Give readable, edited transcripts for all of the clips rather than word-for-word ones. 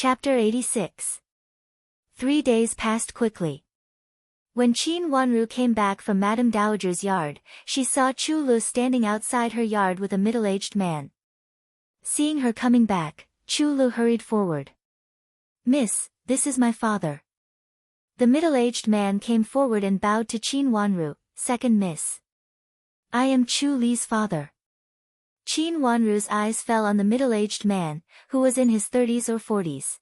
Chapter 86. 3 days passed quickly. When Qin Wanru came back from Madame Dowager's yard, she saw Chu Lu standing outside her yard with a middle-aged man. Seeing her coming back, Chu Lu hurried forward. "Miss, this is my father." The middle-aged man came forward and bowed to Qin Wanru, "Second miss. I am Chu Li's father." Qin Wanru's eyes fell on the middle-aged man, who was in his 30s or 40s.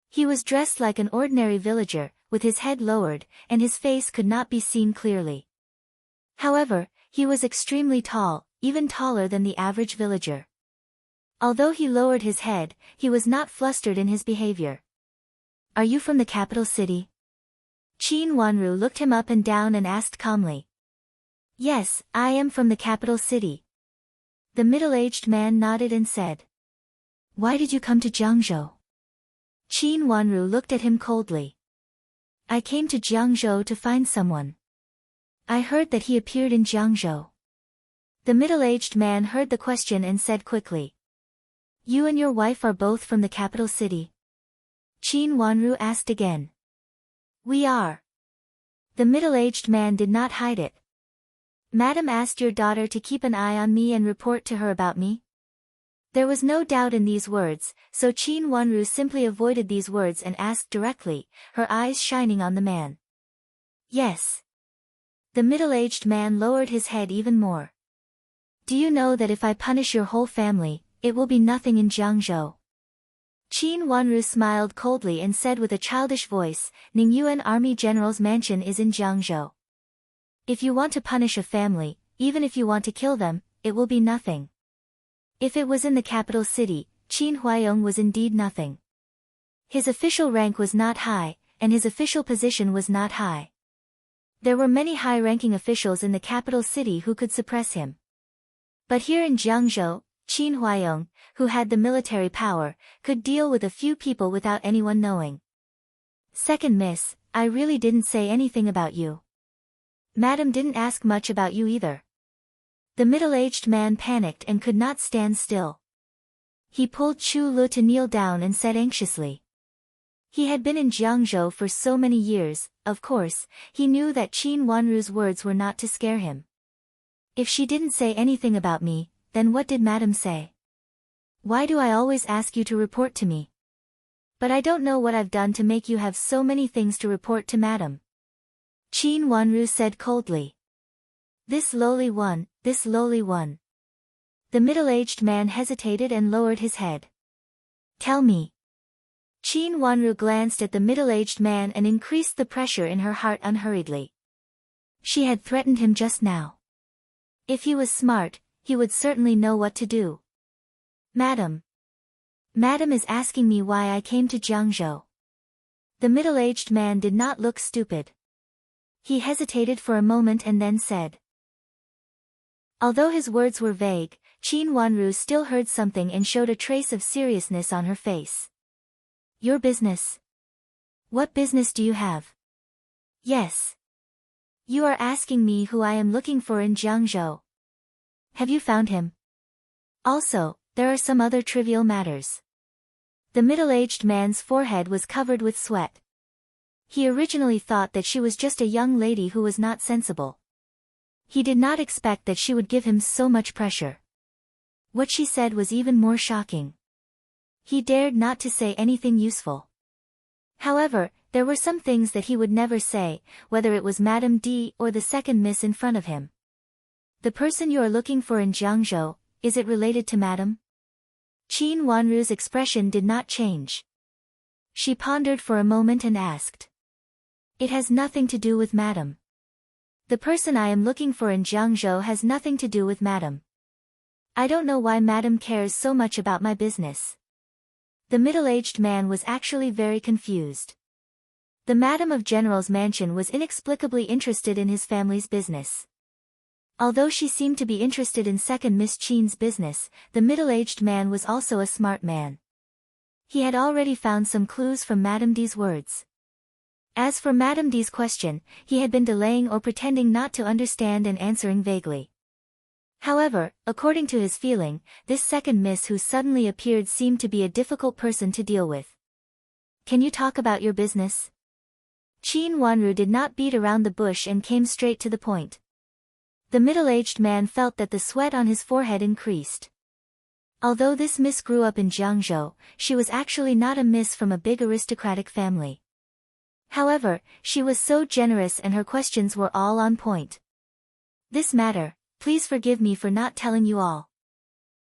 He was dressed like an ordinary villager, with his head lowered, and his face could not be seen clearly. However, he was extremely tall, even taller than the average villager. Although he lowered his head, he was not flustered in his behavior. "Are you from the capital city?" Qin Wanru looked him up and down and asked calmly. "Yes, I am from the capital city." The middle-aged man nodded and said, "Why did you come to Jiangzhou?" Qin Wanru looked at him coldly. "I came to Jiangzhou to find someone. I heard that he appeared in Jiangzhou." The middle-aged man heard the question and said quickly, "You and your wife are both from the capital city?" Qin Wanru asked again. "We are." The middle-aged man did not hide it. "Madam asked your daughter to keep an eye on me and report to her about me?" There was no doubt in these words, so Qin Wanru simply avoided these words and asked directly, her eyes shining on the man. "Yes." The middle-aged man lowered his head even more. "Do you know that if I punish your whole family, it will be nothing in Jiangzhou?" Qin Wanru smiled coldly and said with a childish voice, "Ningyuan Army General's mansion is in Jiangzhou. If you want to punish a family, even if you want to kill them, it will be nothing." If it was in the capital city, Qin Huayong was indeed nothing. His official rank was not high, and his official position was not high. There were many high-ranking officials in the capital city who could suppress him. But here in Jiangzhou, Qin Huayong, who had the military power, could deal with a few people without anyone knowing. "Second miss, I really didn't say anything about you. Madam didn't ask much about you either." The middle-aged man panicked and could not stand still. He pulled Chu Lu to kneel down and said anxiously. He had been in Jiangzhou for so many years, of course, he knew that Qin Wanru's words were not to scare him. "If she didn't say anything about me, then what did Madam say? Why do I always ask you to report to me? But I don't know what I've done to make you have so many things to report to Madam." Qin Wanru said coldly. This lowly one. The middle-aged man hesitated and lowered his head. "Tell me." Qin Wanru glanced at the middle-aged man and increased the pressure in her heart unhurriedly. She had threatened him just now. If he was smart, he would certainly know what to do. "Madam. Madam is asking me why I came to Jiangzhou." The middle-aged man did not look stupid. He hesitated for a moment and then said. Although his words were vague, Qin Wanru still heard something and showed a trace of seriousness on her face. "Your business? What business do you have?" "Yes. You are asking me who I am looking for in Jiangzhou. Have you found him? Also, there are some other trivial matters." The middle-aged man's forehead was covered with sweat. He originally thought that she was just a young lady who was not sensible. He did not expect that she would give him so much pressure. What she said was even more shocking. He dared not to say anything useful. However, there were some things that he would never say, whether it was Madame D or the second miss in front of him. "The person you are looking for in Jiangzhou, is it related to Madam?" Qin Wanru's expression did not change. She pondered for a moment and asked. "It has nothing to do with Madam. The person I am looking for in Jiangzhou has nothing to do with Madam. I don't know why Madam cares so much about my business." The middle-aged man was actually very confused. The Madam of General's mansion was inexplicably interested in his family's business. Although she seemed to be interested in second Miss Qin's business, the middle-aged man was also a smart man. He had already found some clues from Madame D's words. As for Madame D's question, he had been delaying or pretending not to understand and answering vaguely. However, according to his feeling, this second miss who suddenly appeared seemed to be a difficult person to deal with. can you talk about your business? Qin Wanru did not beat around the bush and came straight to the point. The middle-aged man felt that the sweat on his forehead increased. Although this miss grew up in Jiangzhou, she was actually not a miss from a big aristocratic family. However, she was so generous and her questions were all on point. This matter, please forgive me for not telling you all.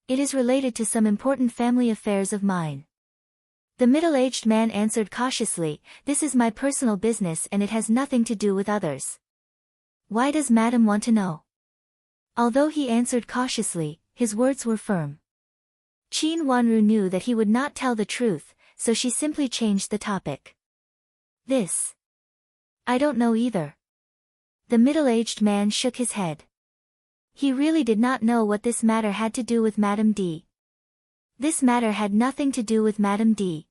It is related to some important family affairs of mine. The middle-aged man answered cautiously, this is my personal business and it has nothing to do with others. Why does Madam want to know? Although he answered cautiously, his words were firm. Qin Wanru knew that he would not tell the truth, so she simply changed the topic. This. I don't know either. The middle-aged man shook his head. He really did not know what this matter had to do with Madame D. This matter had nothing to do with Madame D.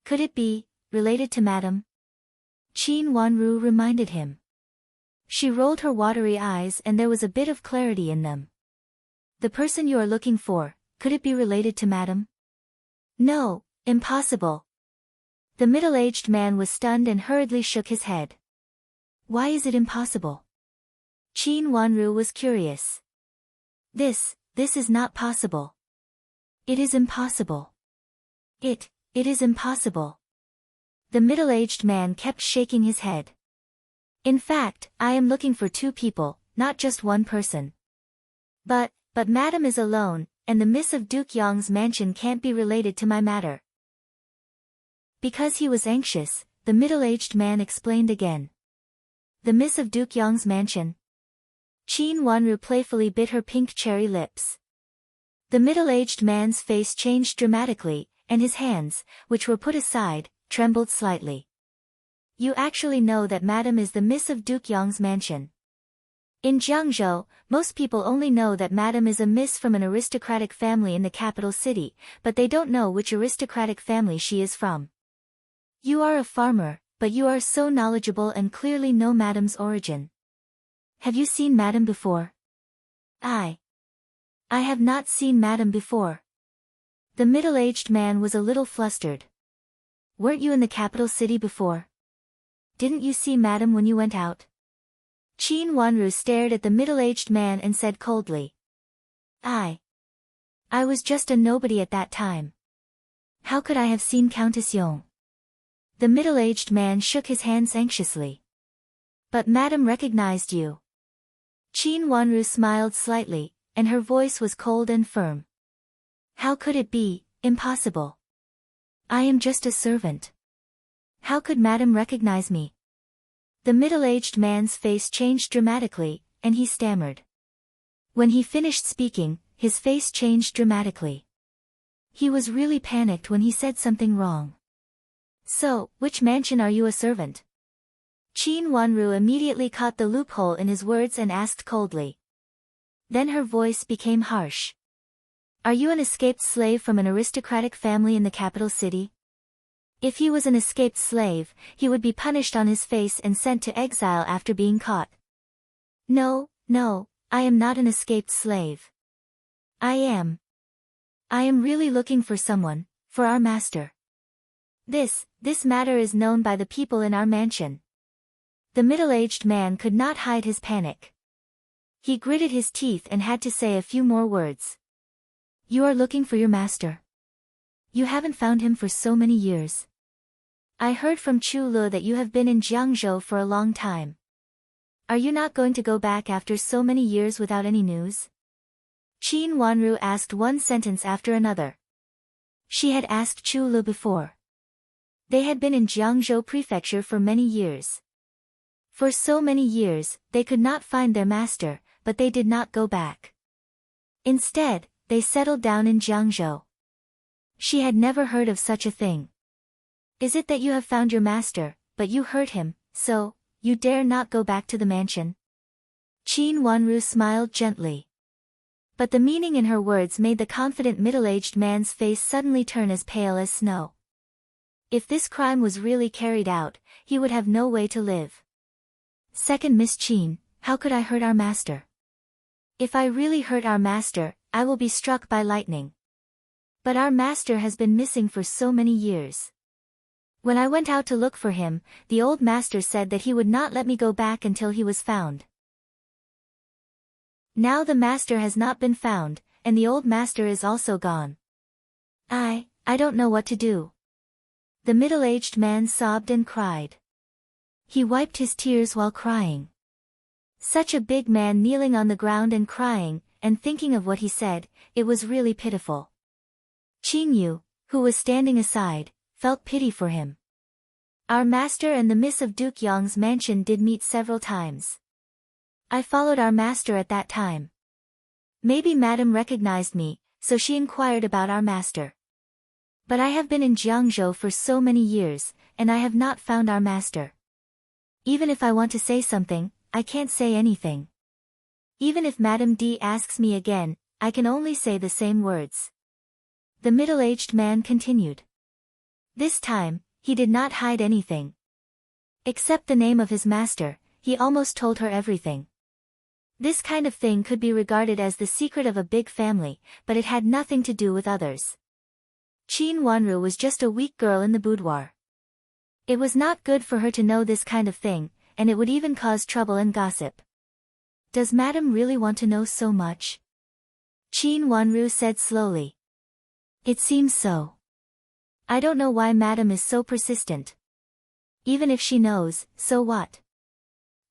Could it be related to Madame? Qin Wanru reminded him. She rolled her watery eyes and there was a bit of clarity in them. The person you are looking for, could it be related to Madame? No, impossible. The middle-aged man was stunned and hurriedly shook his head. Why is it impossible? Qin Wanru was curious. This is not possible. It is impossible. It is impossible. The middle-aged man kept shaking his head. In fact, I am looking for two people, not just one person. But Madame is alone, and the miss of Duke Yong's mansion can't be related to my matter. Because he was anxious, the middle-aged man explained again. The miss of Duke Yong's mansion? Qin Wanru playfully bit her pink cherry lips. The middle-aged man's face changed dramatically, and his hands, which were put aside, trembled slightly. You actually know that Madame is the miss of Duke Yong's mansion. In Jiangzhou, most people only know that Madame is a miss from an aristocratic family in the capital city, but they don't know which aristocratic family she is from. You are a farmer, but you are so knowledgeable and clearly know Madame's origin. Have you seen Madame before? I have not seen Madame before. The middle-aged man was a little flustered. Weren't you in the capital city before? Didn't you see Madame when you went out? Qin Wanru stared at the middle-aged man and said coldly. I was just a nobody at that time. How could I have seen Countess Yong? The middle-aged man shook his hands anxiously. But Madame recognized you. Qin Wanru smiled slightly, and her voice was cold and firm. How could it be, impossible? I am just a servant. How could Madame recognize me? The middle-aged man's face changed dramatically, and he stammered. When he finished speaking, his face changed dramatically. He was really panicked when he said something wrong. So, which mansion are you a servant? Qin Wanru immediately caught the loophole in his words and asked coldly. Then her voice became harsh. Are you an escaped slave from an aristocratic family in the capital city? If he was an escaped slave, he would be punished on his face and sent to exile after being caught. No, I am not an escaped slave. I am really looking for someone, for our master. This matter is known by the people in our mansion. The middle-aged man could not hide his panic. He gritted his teeth and had to say a few more words. You are looking for your master. You haven't found him for so many years. I heard from Chu Lu that you have been in Jiangzhou for a long time. Are you not going to go back after so many years without any news? Qin Wanru asked one sentence after another. She had asked Chu Lu before. They had been in Jiangzhou Prefecture for many years. For so many years, they could not find their master, but they did not go back. Instead, they settled down in Jiangzhou. She had never heard of such a thing. Is it that you have found your master, but you hurt him, so you dare not go back to the mansion? Qin Wanru smiled gently. But the meaning in her words made the confident middle-aged man's face suddenly turn as pale as snow. If this crime was really carried out, he would have no way to live. Second Miss Qin, how could I hurt our master? If I really hurt our master, I will be struck by lightning. But our master has been missing for so many years. When I went out to look for him, the old master said that he would not let me go back until he was found. Now the master has not been found, and the old master is also gone. I don't know what to do. The middle-aged man sobbed and cried. He wiped his tears while crying. Such a big man kneeling on the ground and crying, and thinking of what he said, it was really pitiful. Qing Yu, who was standing aside, felt pity for him. Our master and the miss of Duke Yong's mansion did meet several times. I followed our master at that time. Maybe madam recognized me, so she inquired about our master. But I have been in Jiangzhou for so many years, and I have not found our master. Even if I want to say something, I can't say anything. Even if Madame D asks me again, I can only say the same words. The middle-aged man continued. This time, he did not hide anything. Except the name of his master, he almost told her everything. This kind of thing could be regarded as the secret of a big family, but it had nothing to do with others. Qin Wanru was just a weak girl in the boudoir. It was not good for her to know this kind of thing, and it would even cause trouble and gossip. Does madam really want to know so much? Qin Wanru said slowly. It seems so. I don't know why madam is so persistent. Even if she knows, so what?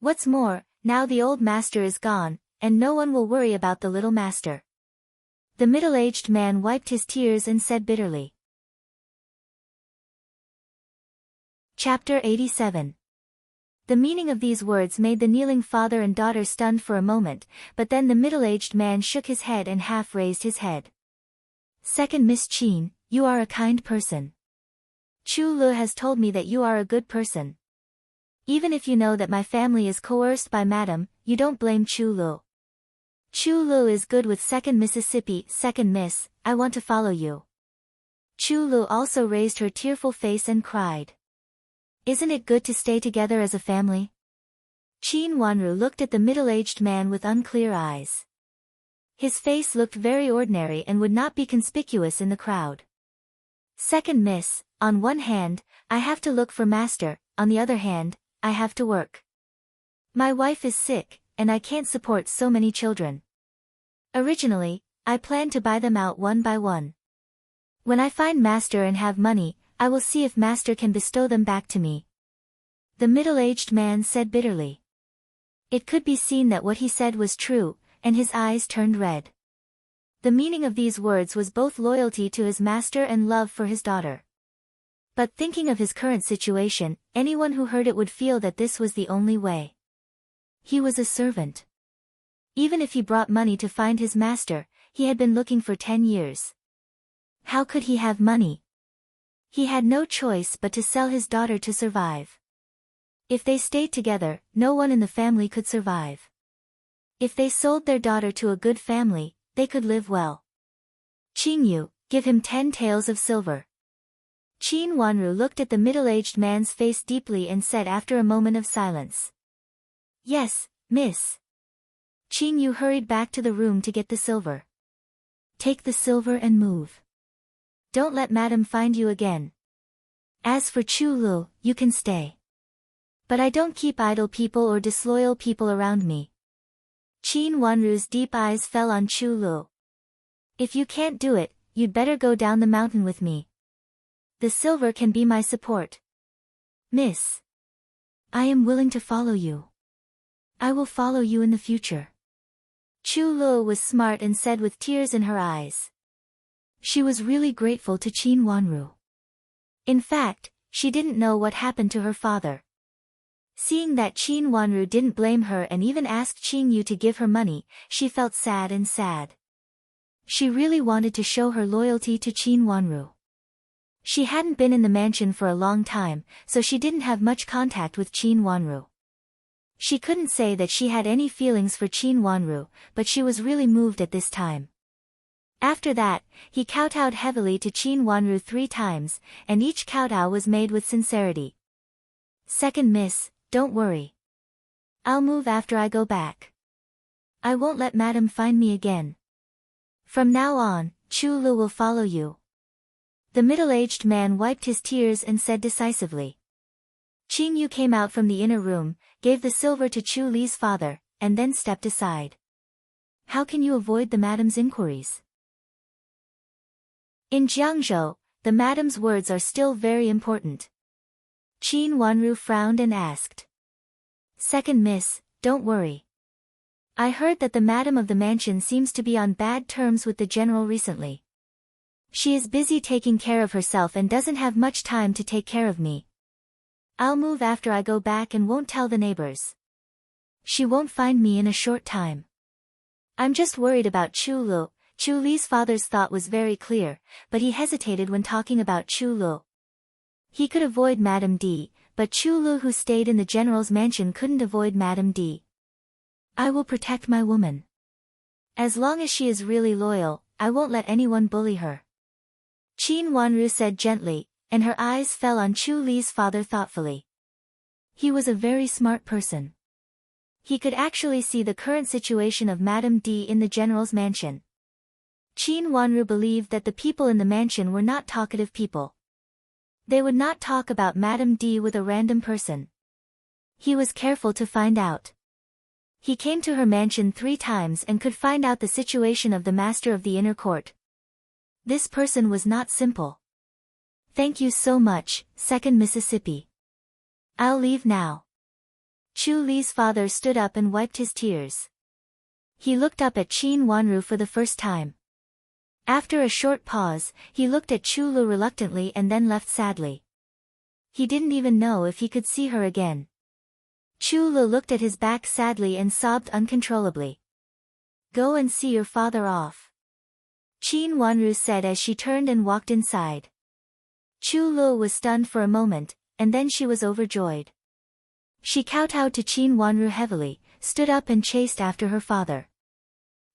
What's more, now the old master is gone, and no one will worry about the little master. The middle-aged man wiped his tears and said bitterly. Chapter 87. The meaning of these words made the kneeling father and daughter stunned for a moment, but then the middle-aged man shook his head and half raised his head. Second Miss Qin, you are a kind person. Chu Lu has told me that you are a good person. Even if you know that my family is coerced by madam, you don't blame Chu Lu. Chu Lu is good with Second Mississippi. Second Miss, I want to follow you. Chu Lu also raised her tearful face and cried. Isn't it good to stay together as a family? Qin Wanru looked at the middle-aged man with unclear eyes. His face looked very ordinary and would not be conspicuous in the crowd. Second Miss, on one hand, I have to look for master, on the other hand, I have to work. My wife is sick, and I can't support so many children. Originally, I planned to buy them out one by one. When I find master and have money, I will see if master can bestow them back to me. The middle-aged man said bitterly. It could be seen that what he said was true, and his eyes turned red. The meaning of these words was both loyalty to his master and love for his daughter. But thinking of his current situation, anyone who heard it would feel that this was the only way. He was a servant. Even if he brought money to find his master, he had been looking for 10 years. How could he have money? He had no choice but to sell his daughter to survive. If they stayed together, no one in the family could survive. If they sold their daughter to a good family, they could live well. Qing Yu, give him 10 taels of silver. Qin Wanru looked at the middle-aged man's face deeply and said after a moment of silence. Yes, miss. Qing Yu hurried back to the room to get the silver. Take the silver and move. Don't let madam find you again. As for Chu Lu, you can stay. But I don't keep idle people or disloyal people around me. Qin Wanru's deep eyes fell on Chu Lu. If you can't do it, you'd better go down the mountain with me. The silver can be my support. Miss. I am willing to follow you. I will follow you in the future. Chu Lu was smart and said with tears in her eyes. She was really grateful to Qin Wanru. In fact, she didn't know what happened to her father. Seeing that Qin Wanru didn't blame her and even asked Qing Yu to give her money, she felt sad and sad. She really wanted to show her loyalty to Qin Wanru. She hadn't been in the mansion for a long time, so she didn't have much contact with Qin Wanru. She couldn't say that she had any feelings for Qin Wanru, but she was really moved at this time. After that, he kowtowed heavily to Qin Wanru 3 times, and each kowtow was made with sincerity. Second Miss, don't worry. I'll move after I go back. I won't let madam find me again. From now on, Chu Lu will follow you. The middle-aged man wiped his tears and said decisively. Qing Yu came out from the inner room, gave the silver to Chu Li's father, and then stepped aside. How can you avoid the madam's inquiries? In Jiangzhou, the madam's words are still very important. Qin Wanru frowned and asked. Second miss, don't worry. I heard that the madam of the mansion seems to be on bad terms with the general recently. She is busy taking care of herself and doesn't have much time to take care of me. I'll move after I go back and won't tell the neighbors. She won't find me in a short time. I'm just worried about Chu Lu. Chu Li's father's thought was very clear, but he hesitated when talking about Chu Lu. He could avoid Madame D, but Chu Lu who stayed in the general's mansion couldn't avoid Madame D. I will protect my woman. As long as she is really loyal, I won't let anyone bully her. Qin Wanru said gently, and her eyes fell on Chu Li's father thoughtfully. He was a very smart person. He could actually see the current situation of Madame D in the general's mansion. Qin Wanru believed that the people in the mansion were not talkative people. They would not talk about Madame D with a random person. He was careful to find out. He came to her mansion 3 times and could find out the situation of the master of the inner court. This person was not simple. Thank you so much, Second Mississippi. I'll leave now. Chu Li's father stood up and wiped his tears. He looked up at Qin Wanru for the first time. After a short pause, he looked at Chu Lu reluctantly and then left sadly. He didn't even know if he could see her again. Chu Lu looked at his back sadly and sobbed uncontrollably. Go and see your father off. Qin Wanru said as she turned and walked inside. Chu Lu was stunned for a moment, and then she was overjoyed. She kowtowed to Qin Wanru heavily, stood up and chased after her father.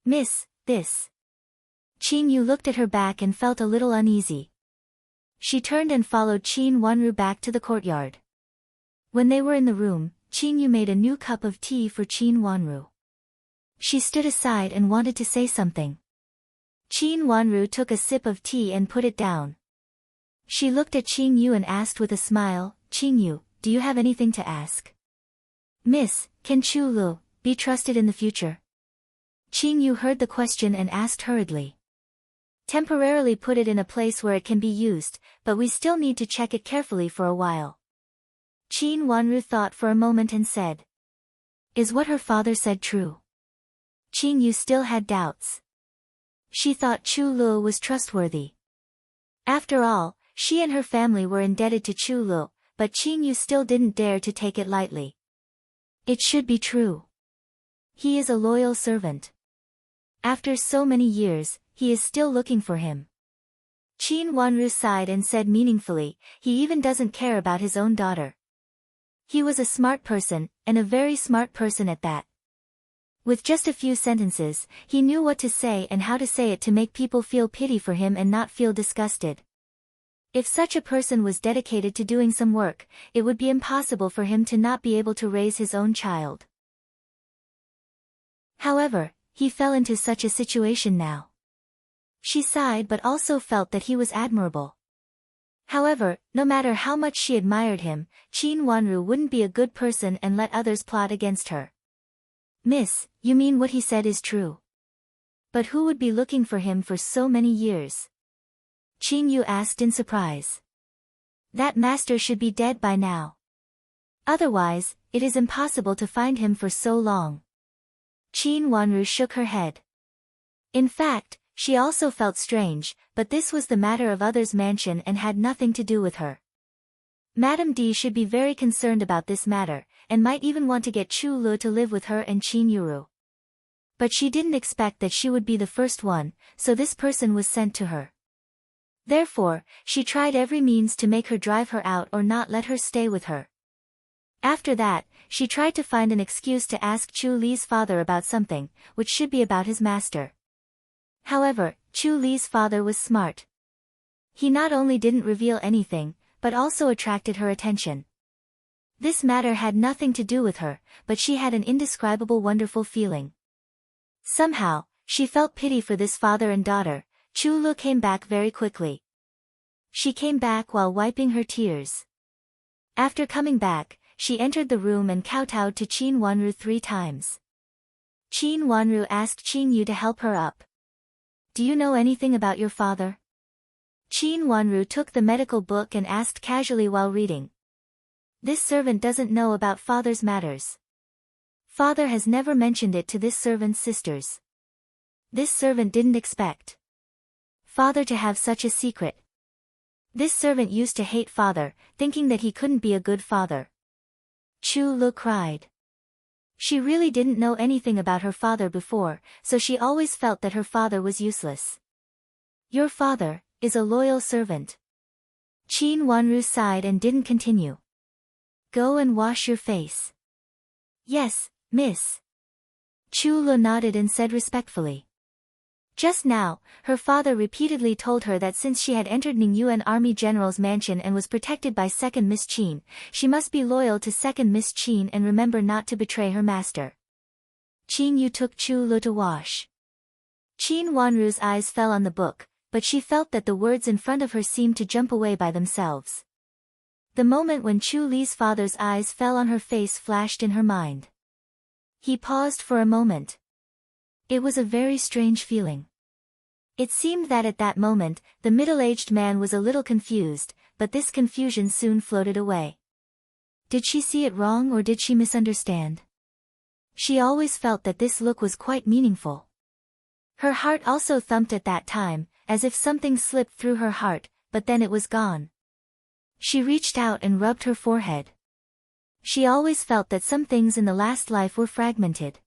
Miss, this. Qin Yu looked at her back and felt a little uneasy. She turned and followed Qin Wanru back to the courtyard. When they were in the room, Qin Yu made a new cup of tea for Qin Wanru. She stood aside and wanted to say something. Qin Wanru took a sip of tea and put it down. She looked at Qin Yu and asked with a smile, Qin Yu, do you have anything to ask? Miss, can Chu Lu be trusted in the future? Qin Yu heard the question and asked hurriedly. Temporarily put it in a place where it can be used, but we still need to check it carefully for a while. Qin Wanru thought for a moment and said. Is what her father said true? Qin Yu still had doubts. She thought Chu Lu was trustworthy. After all, she and her family were indebted to Chu Lu, but Qin Yu still didn't dare to take it lightly. It should be true. He is a loyal servant. After so many years, he is still looking for him. Qin Wanru sighed and said meaningfully, he even doesn't care about his own daughter. He was a smart person, and a very smart person at that. With just a few sentences, he knew what to say and how to say it to make people feel pity for him and not feel disgusted. If such a person was dedicated to doing some work, it would be impossible for him to not be able to raise his own child. However, he fell into such a situation now. She sighed but also felt that he was admirable. However, no matter how much she admired him, Qin Wanru wouldn't be a good person and let others plot against her. Miss, you mean what he said is true? But who would be looking for him for so many years? Qin Yu asked in surprise. That master should be dead by now. Otherwise, it is impossible to find him for so long. Qin Wanru shook her head. In fact, she also felt strange, but this was the matter of others' mansion and had nothing to do with her. Madame D should be very concerned about this matter, and might even want to get Chu Lu to live with her and Qin Yuru. But she didn't expect that she would be the first one, so this person was sent to her. Therefore, she tried every means to make her drive her out or not let her stay with her. After that, she tried to find an excuse to ask Chu Li's father about something, which should be about his master. However, Chu Li's father was smart. He not only didn't reveal anything, but also attracted her attention. This matter had nothing to do with her, but she had an indescribable wonderful feeling. Somehow, she felt pity for this father and daughter. Chu Lu came back very quickly. She came back while wiping her tears. After coming back, she entered the room and kowtowed to Qin Wanru 3 times. Qin Wanru asked Qin Yu to help her up. Do you know anything about your father? Qin Wanru took the medical book and asked casually while reading. This servant doesn't know about father's matters. Father has never mentioned it to this servant's sisters. This servant didn't expect father to have such a secret. This servant used to hate father, thinking that he couldn't be a good father. Chu Lu cried. She really didn't know anything about her father before, so she always felt that her father was useless. Your father is a loyal servant. Qin Wanru sighed and didn't continue. Go and wash your face. Yes, miss. Chu Lu nodded and said respectfully. Just now, her father repeatedly told her that since she had entered Ningyuan Army General's mansion and was protected by Second Miss Qin, she must be loyal to Second Miss Qin and remember not to betray her master. Qin Yu took Chu Lu to wash. Qin Wanru's eyes fell on the book, but she felt that the words in front of her seemed to jump away by themselves. The moment when Chu Li's father's eyes fell on her face flashed in her mind. He paused for a moment. It was a very strange feeling. It seemed that at that moment, the middle-aged man was a little confused, but this confusion soon floated away. Did she see it wrong or did she misunderstand? She always felt that this look was quite meaningful. Her heart also thumped at that time, as if something slipped through her heart, but then it was gone. She reached out and rubbed her forehead. She always felt that some things in the last life were fragmented.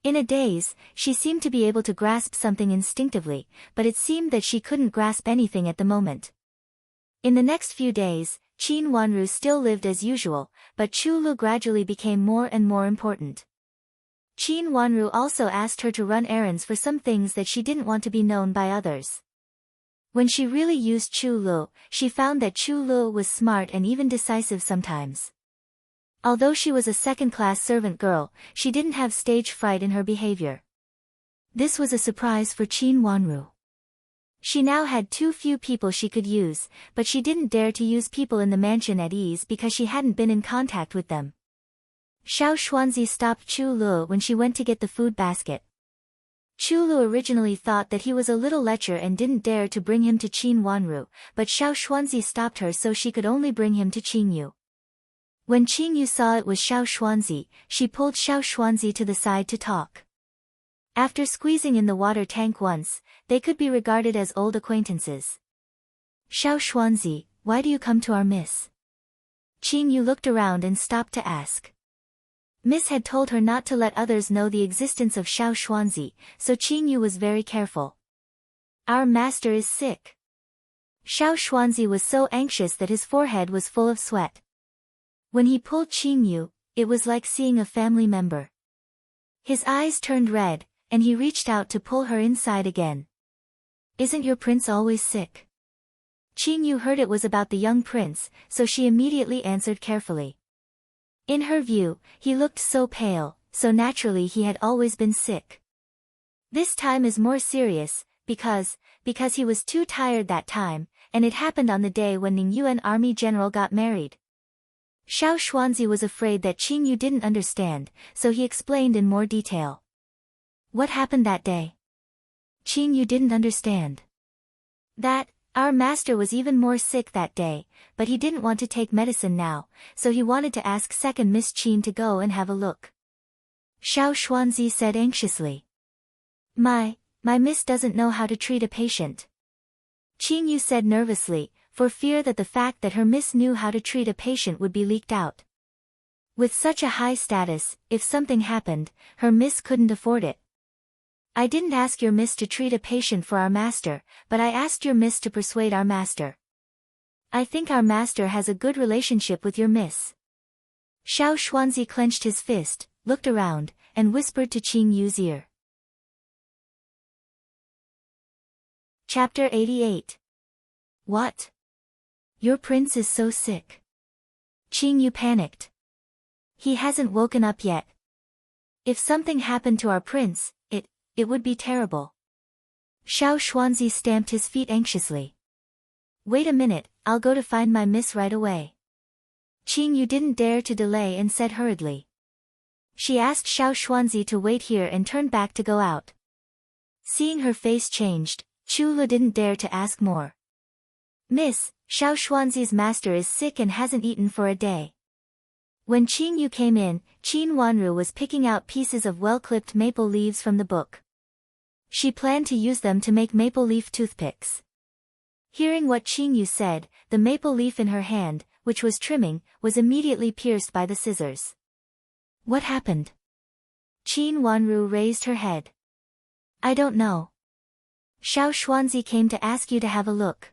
In a daze, she seemed to be able to grasp something instinctively, but it seemed that she couldn't grasp anything at the moment. In the next few days, Qin Wanru still lived as usual, but Chu Lu gradually became more and more important. Qin Wanru also asked her to run errands for some things that she didn't want to be known by others. When she really used Chu Lu, she found that Chu Lu was smart and even decisive sometimes. Although she was a second-class servant girl, she didn't have stage fright in her behavior. This was a surprise for Qin Wanru. She now had too few people she could use, but she didn't dare to use people in the mansion at ease because she hadn't been in contact with them. Xiao Xuanzi stopped Chu Lu when she went to get the food basket. Chu Lu originally thought that he was a little lecher and didn't dare to bring him to Qin Wanru, but Xiao Xuanzi stopped her so she could only bring him to Qin Yu. When Qin Yu saw it was Xiao Xuanzi, she pulled Xiao Xuanzi to the side to talk. After squeezing in the water tank once, they could be regarded as old acquaintances. Xiao Xuanzi, why do you come to our miss? Qin Yu looked around and stopped to ask. Miss had told her not to let others know the existence of Xiao Xuanzi, so Qin Yu was very careful. Our master is sick. Xiao Xuanzi was so anxious that his forehead was full of sweat. When he pulled Qin Yu, it was like seeing a family member. His eyes turned red, and he reached out to pull her inside again. Isn't your prince always sick? Qin Yu heard it was about the young prince, so she immediately answered carefully. In her view, he looked so pale, so naturally he had always been sick. This time is more serious, because he was too tired that time, and it happened on the day when Ningyuan Army General got married. Xiao Xuanzi was afraid that Qin Yu didn't understand, so he explained in more detail. What happened that day? Qin Yu didn't understand. That, our master was even more sick that day, but he didn't want to take medicine now, so he wanted to ask Second Miss Qin to go and have a look. Xiao Xuanzi said anxiously. My miss doesn't know how to treat a patient. Qin Yu said nervously, for fear that the fact that her miss knew how to treat a patient would be leaked out. With such a high status, if something happened, her miss couldn't afford it. I didn't ask your miss to treat a patient for our master, but I asked your miss to persuade our master. I think our master has a good relationship with your miss. Xiao Xuanzi clenched his fist, looked around, and whispered to Qin Yu's ear. Chapter 88. What? Your prince is so sick. Qin Yu panicked. He hasn't woken up yet. If something happened to our prince, it would be terrible. Xiao Xuanzi stamped his feet anxiously. Wait a minute, I'll go to find my miss right away. Qing Yu didn't dare to delay and said hurriedly. She asked Xiao Xuanzi to wait here and turned back to go out. Seeing her face changed, Chu Lu didn't dare to ask more. Miss, Xiao Xuanzi's master is sick and hasn't eaten for a day. When Qing Yu came in, Qin Wanru was picking out pieces of well-clipped maple leaves from the book. She planned to use them to make maple leaf toothpicks. Hearing what Qing Yu said, the maple leaf in her hand, which was trimming, was immediately pierced by the scissors. What happened? Qin Wanru raised her head. I don't know. Xiao Xuanzi came to ask you to have a look.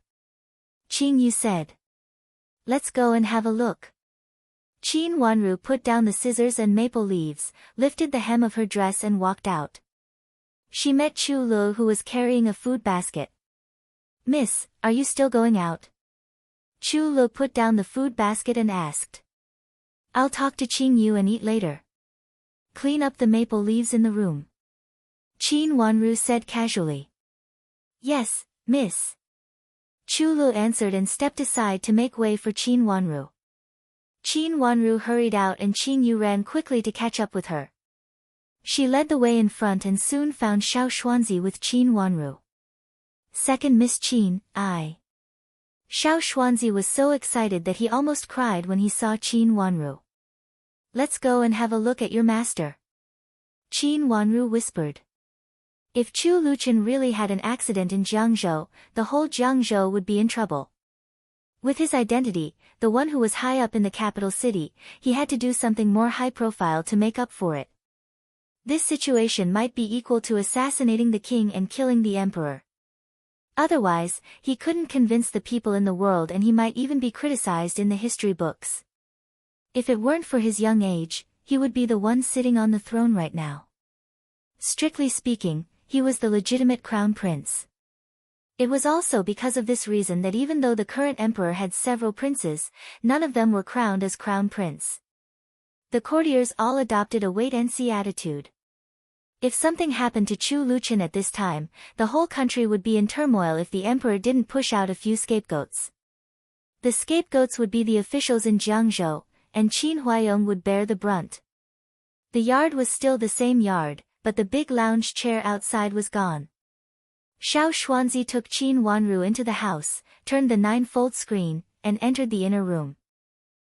Qing Yu said. Let's go and have a look. Qin Wanru put down the scissors and maple leaves, lifted the hem of her dress and walked out. She met Chu Lu, who was carrying a food basket. Miss, are you still going out? Chu Lu put down the food basket and asked. I'll talk to Qing Yu and eat later. Clean up the maple leaves in the room. Qin Wanru said casually. Yes, miss. Chu Lu answered and stepped aside to make way for Qin Wanru. Qin Wanru hurried out and Qing Yu ran quickly to catch up with her. She led the way in front and soon found Xiao Xuanzi with Qin Wanru. Second Miss Qin, I. Xiao Xuanzi was so excited that he almost cried when he saw Qin Wanru. Let's go and have a look at your master. Qin Wanru whispered. If Chu Luchen really had an accident in Jiangzhou, the whole Jiangzhou would be in trouble. With his identity, the one who was high up in the capital city, he had to do something more high-profile to make up for it. This situation might be equal to assassinating the king and killing the emperor. Otherwise, he couldn't convince the people in the world and he might even be criticized in the history books. If it weren't for his young age, he would be the one sitting on the throne right now. Strictly speaking, he was the legitimate crown prince. It was also because of this reason that even though the current emperor had several princes, none of them were crowned as crown prince. The courtiers all adopted a wait-and-see attitude. If something happened to Chu Luchen at this time, the whole country would be in turmoil if the emperor didn't push out a few scapegoats. The scapegoats would be the officials in Jiangzhou, and Qin Huaiyong would bear the brunt. The yard was still the same yard, but the big lounge chair outside was gone. Xiao Xuanzi took Qin Wanru into the house, turned the 9-fold screen, and entered the inner room.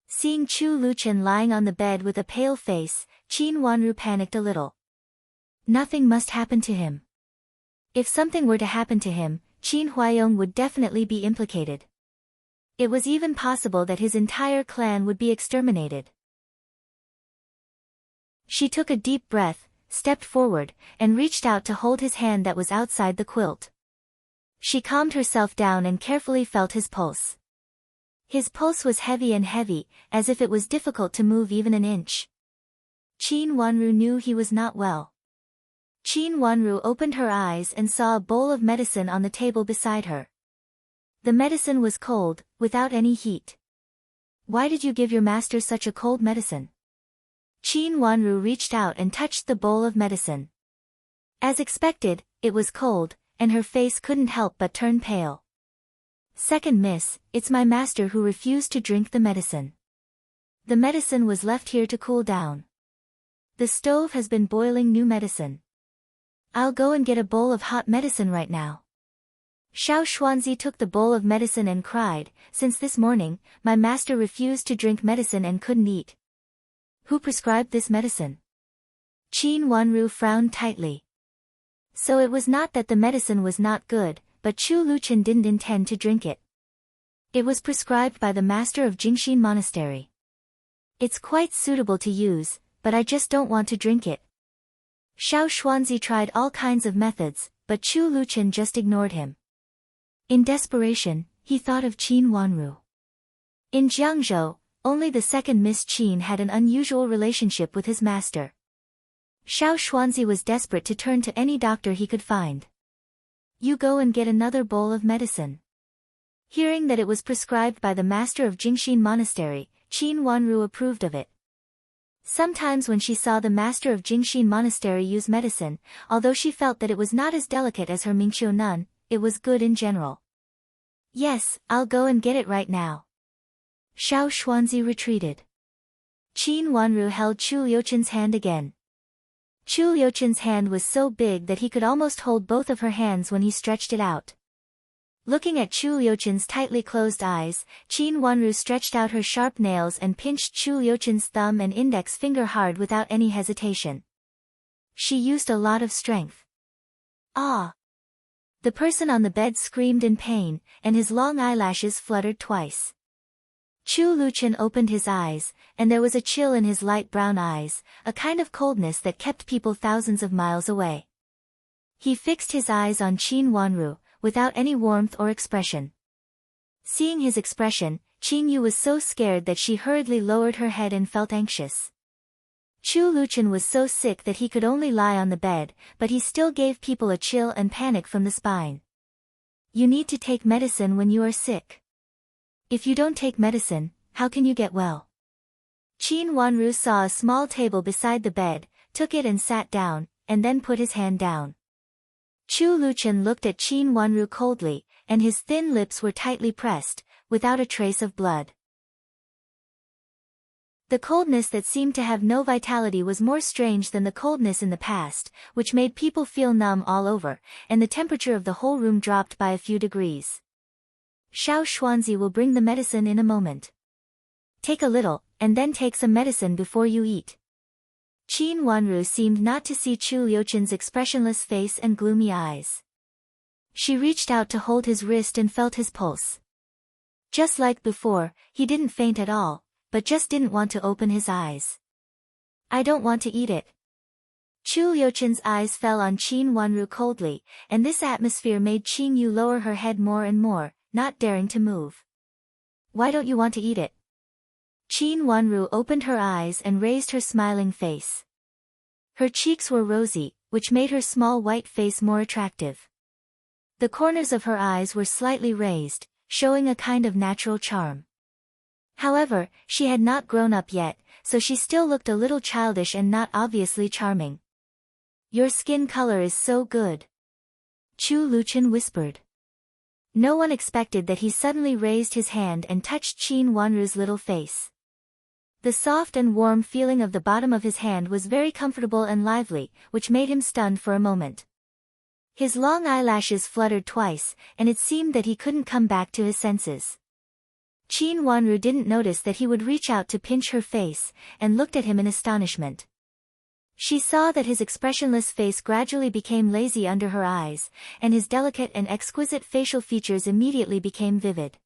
Seeing Chu Luchen lying on the bed with a pale face, Qin Wanru panicked a little. Nothing must happen to him. If something were to happen to him, Qin Huaiyong would definitely be implicated. It was even possible that his entire clan would be exterminated. She took a deep breath, stepped forward, and reached out to hold his hand that was outside the quilt. She calmed herself down and carefully felt his pulse. His pulse was heavy and heavy, as if it was difficult to move even an inch. Qin Wanru knew he was not well. Qin Wanru opened her eyes and saw a bowl of medicine on the table beside her. The medicine was cold, without any heat. Why did you give your master such a cold medicine? Qin Wanru reached out and touched the bowl of medicine. As expected, it was cold, and her face couldn't help but turn pale. Second miss, it's my master who refused to drink the medicine. The medicine was left here to cool down. The stove has been boiling new medicine. I'll go and get a bowl of hot medicine right now. Xiao Xuanzi took the bowl of medicine and cried, since this morning, my master refused to drink medicine and couldn't eat. Who prescribed this medicine? Qin Wanru frowned tightly. So it was not that the medicine was not good, but Chu Luchen didn't intend to drink it. It was prescribed by the master of Jingxin Monastery. It's quite suitable to use, but I just don't want to drink it. Xiao Xuanzi tried all kinds of methods, but Chu Luchen just ignored him. In desperation, he thought of Qin Wanru. In Jiangzhou, only the second Miss Qin had an unusual relationship with his master. Xiao Xuanzi was desperate to turn to any doctor he could find. You go and get another bowl of medicine. Hearing that it was prescribed by the master of Jingxin Monastery, Qin Wanru approved of it. Sometimes when she saw the master of Jingxin Monastery use medicine, although she felt that it was not as delicate as her Mingqiu nun, it was good in general. Yes, I'll go and get it right now. Xiao Xuanzi retreated. Qin Wanru held Chu Liuchen's hand again. Chu Liuchen's hand was so big that he could almost hold both of her hands when he stretched it out. Looking at Chu Liuchen's tightly closed eyes, Qin Wanru stretched out her sharp nails and pinched Chu Liuchen's thumb and index finger hard without any hesitation. She used a lot of strength. Ah! The person on the bed screamed in pain, and his long eyelashes fluttered twice. Chu Liuchen opened his eyes, and there was a chill in his light brown eyes, a kind of coldness that kept people thousands of miles away. He fixed his eyes on Qin Wanru, without any warmth or expression. Seeing his expression, Qin Yu was so scared that she hurriedly lowered her head and felt anxious. Chu Liuchen was so sick that he could only lie on the bed, but he still gave people a chill and panic from the spine. You need to take medicine when you are sick. If you don't take medicine, how can you get well? Qin Wanru saw a small table beside the bed, took it and sat down, and then put his hand down. Chu Liuchen looked at Qin Wanru coldly, and his thin lips were tightly pressed, without a trace of blood. The coldness that seemed to have no vitality was more strange than the coldness in the past, which made people feel numb all over, and the temperature of the whole room dropped by a few degrees. Xiao Xuanzi will bring the medicine in a moment. Take a little, and then take some medicine before you eat. Qin Wanru seemed not to see Chu Liuchen's expressionless face and gloomy eyes. She reached out to hold his wrist and felt his pulse. Just like before, he didn't faint at all, but just didn't want to open his eyes. I don't want to eat it. Chu Liuchen's eyes fell on Qin Wanru coldly, and this atmosphere made Qin Yu lower her head more and more, not daring to move. Why don't you want to eat it? Qin Wanru opened her eyes and raised her smiling face. Her cheeks were rosy, which made her small white face more attractive. The corners of her eyes were slightly raised, showing a kind of natural charm. However, she had not grown up yet, so she still looked a little childish and not obviously charming. Your skin color is so good. Chu Liuchen whispered. No one expected that he suddenly raised his hand and touched Qin Wanru's little face. The soft and warm feeling of the bottom of his hand was very comfortable and lively, which made him stunned for a moment. His long eyelashes fluttered twice, and it seemed that he couldn't come back to his senses. Qin Wanru didn't notice that he would reach out to pinch her face, and looked at him in astonishment. She saw that his expressionless face gradually became lazy under her eyes, and his delicate and exquisite facial features immediately became vivid.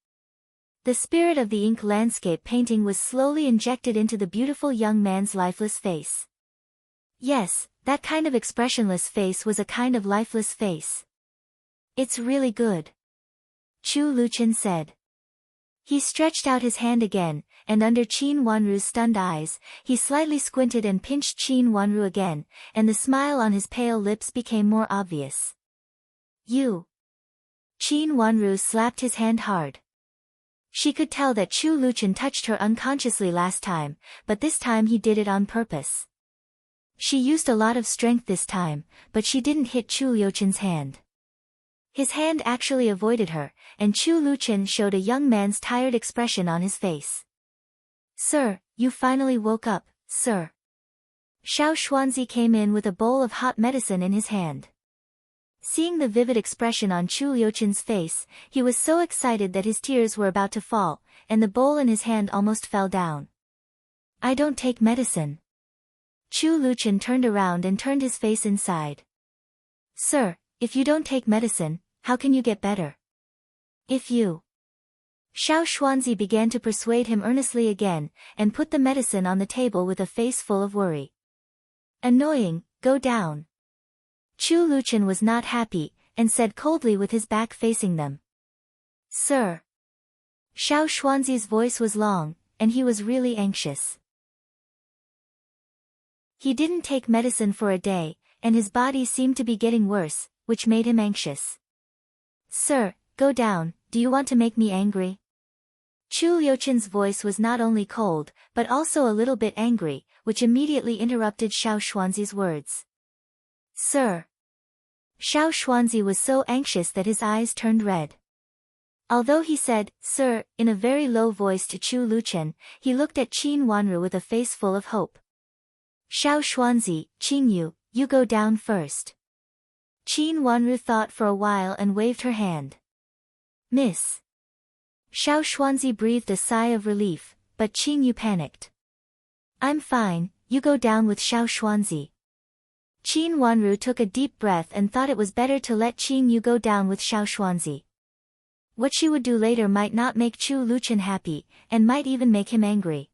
The spirit of the ink landscape painting was slowly injected into the beautiful young man's lifeless face. Yes, that kind of expressionless face was a kind of lifeless face. It's really good. Chu Liuchen said. He stretched out his hand again, and under Qin Wanru's stunned eyes, he slightly squinted and pinched Qin Wanru again, and the smile on his pale lips became more obvious. You. Qin Wanru slapped his hand hard. She could tell that Chu Liuchen touched her unconsciously last time, but this time he did it on purpose. She used a lot of strength this time, but she didn't hit Chu Liuchen's hand. His hand actually avoided her, and Chu Liuchen showed a young man's tired expression on his face. Sir, you finally woke up, sir. Xiao Xuanzi came in with a bowl of hot medicine in his hand. Seeing the vivid expression on Chu Liuchen's face, he was so excited that his tears were about to fall, and the bowl in his hand almost fell down. I don't take medicine. Chu Liuchen turned around and turned his face inside. Sir, if you don't take medicine, how can you get better? If you... Xiao Xuanzi began to persuade him earnestly again, and put the medicine on the table with a face full of worry. Annoying, go down. Chu Liuchen was not happy, and said coldly with his back facing them. Sir. Xiao Xuanzi's voice was long, and he was really anxious. He didn't take medicine for a day, and his body seemed to be getting worse, which made him anxious. Sir, go down, do you want to make me angry? Chu Liuchen's voice was not only cold, but also a little bit angry, which immediately interrupted Xiao Xuanzi's words. Sir. Xiao Xuanzi was so anxious that his eyes turned red. Although he said, Sir, in a very low voice to Chu Liuchen, he looked at Qin Wanru with a face full of hope. Xiao Xuanzi, Qin Yu, you go down first. Qin Wanru thought for a while and waved her hand. Miss. Xiao Xuanzi breathed a sigh of relief, but Qin Yu panicked. I'm fine, you go down with Xiao Xuanzi. Qin Wanru took a deep breath and thought it was better to let Qin Yu go down with Xiao Xuanzi. What she would do later might not make Chu Liuchen happy, and might even make him angry.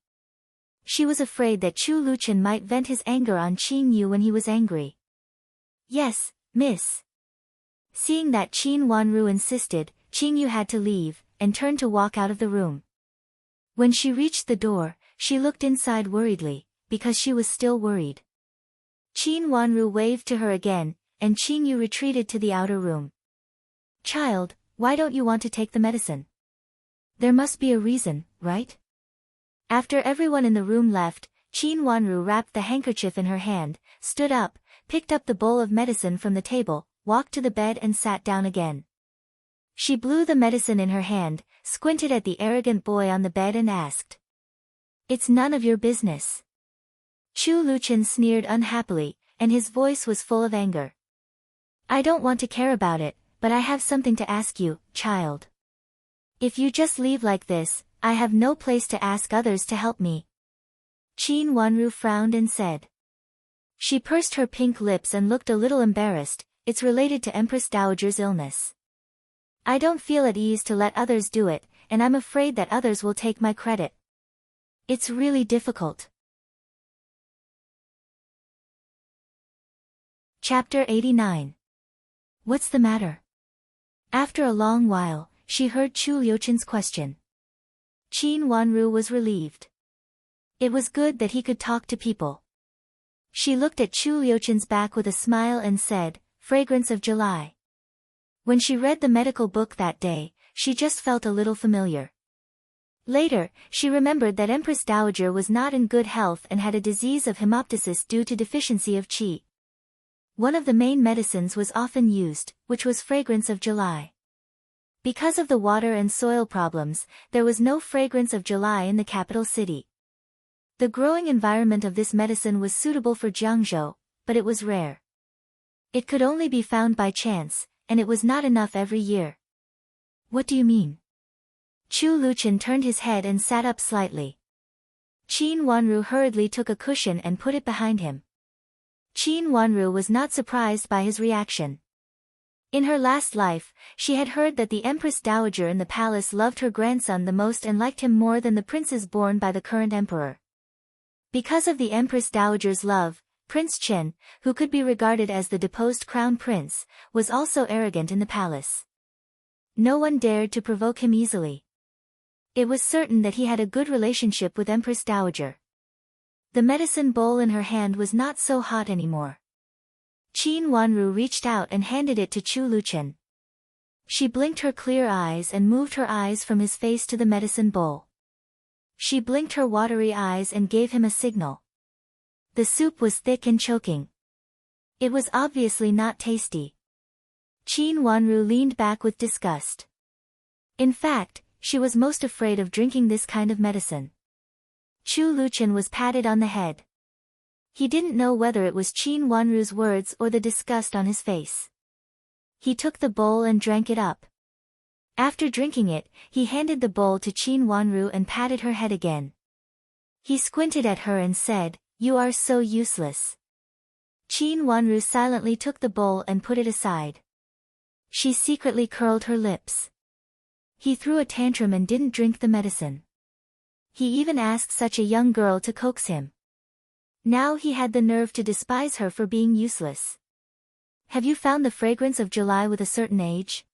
She was afraid that Chu Liuchen might vent his anger on Qin Yu when he was angry. Yes, miss. Seeing that Qin Wanru insisted, Qin Yu had to leave, and turned to walk out of the room. When she reached the door, she looked inside worriedly, because she was still worried. Qin Wanru waved to her again, and Qin Yu retreated to the outer room. Child, why don't you want to take the medicine? There must be a reason, right? After everyone in the room left, Qin Wanru wrapped the handkerchief in her hand, stood up, picked up the bowl of medicine from the table, walked to the bed and sat down again. She blew the medicine in her hand, squinted at the arrogant boy on the bed and asked. It's none of your business. Chu Liuchen sneered unhappily, and his voice was full of anger. I don't want to care about it, but I have something to ask you, child. If you just leave like this, I have no place to ask others to help me. Qin Wanru frowned and said. She pursed her pink lips and looked a little embarrassed. It's related to Empress Dowager's illness. I don't feel at ease to let others do it, and I'm afraid that others will take my credit. It's really difficult. Chapter 89. What's the matter? After a long while, she heard Chu Liuchen's question. Qin Wanru was relieved. It was good that he could talk to people. She looked at Chu Liuchen's back with a smile and said, Fragrance of July. When she read the medical book that day, she just felt a little familiar. Later, she remembered that Empress Dowager was not in good health and had a disease of hemoptysis due to deficiency of qi. One of the main medicines was often used, which was Fragrance of July. Because of the water and soil problems, there was no Fragrance of July in the capital city. The growing environment of this medicine was suitable for Jiangzhou, but it was rare. It could only be found by chance, and it was not enough every year. What do you mean? Chu Liuchen turned his head and sat up slightly. Qin Wanru hurriedly took a cushion and put it behind him. Qin Wanru was not surprised by his reaction. In her last life, she had heard that the Empress Dowager in the palace loved her grandson the most and liked him more than the princes born by the current emperor. Because of the Empress Dowager's love, Prince Chen, who could be regarded as the deposed crown prince, was also arrogant in the palace. No one dared to provoke him easily. It was certain that he had a good relationship with Empress Dowager. The medicine bowl in her hand was not so hot anymore. Qin Wanru reached out and handed it to Chu Liuchen. She blinked her clear eyes and moved her eyes from his face to the medicine bowl. She blinked her watery eyes and gave him a signal. The soup was thick and choking. It was obviously not tasty. Qin Wanru leaned back with disgust. In fact, she was most afraid of drinking this kind of medicine. Chu Liuchen was patted on the head. He didn't know whether it was Qin Wanru's words or the disgust on his face. He took the bowl and drank it up. After drinking it, he handed the bowl to Qin Wanru and patted her head again. He squinted at her and said, "You are so useless." Qin Wanru silently took the bowl and put it aside. She secretly curled her lips. He threw a tantrum and didn't drink the medicine. He even asked such a young girl to coax him. Now he had the nerve to despise her for being useless. Have you found the fragrance of July with a certain age?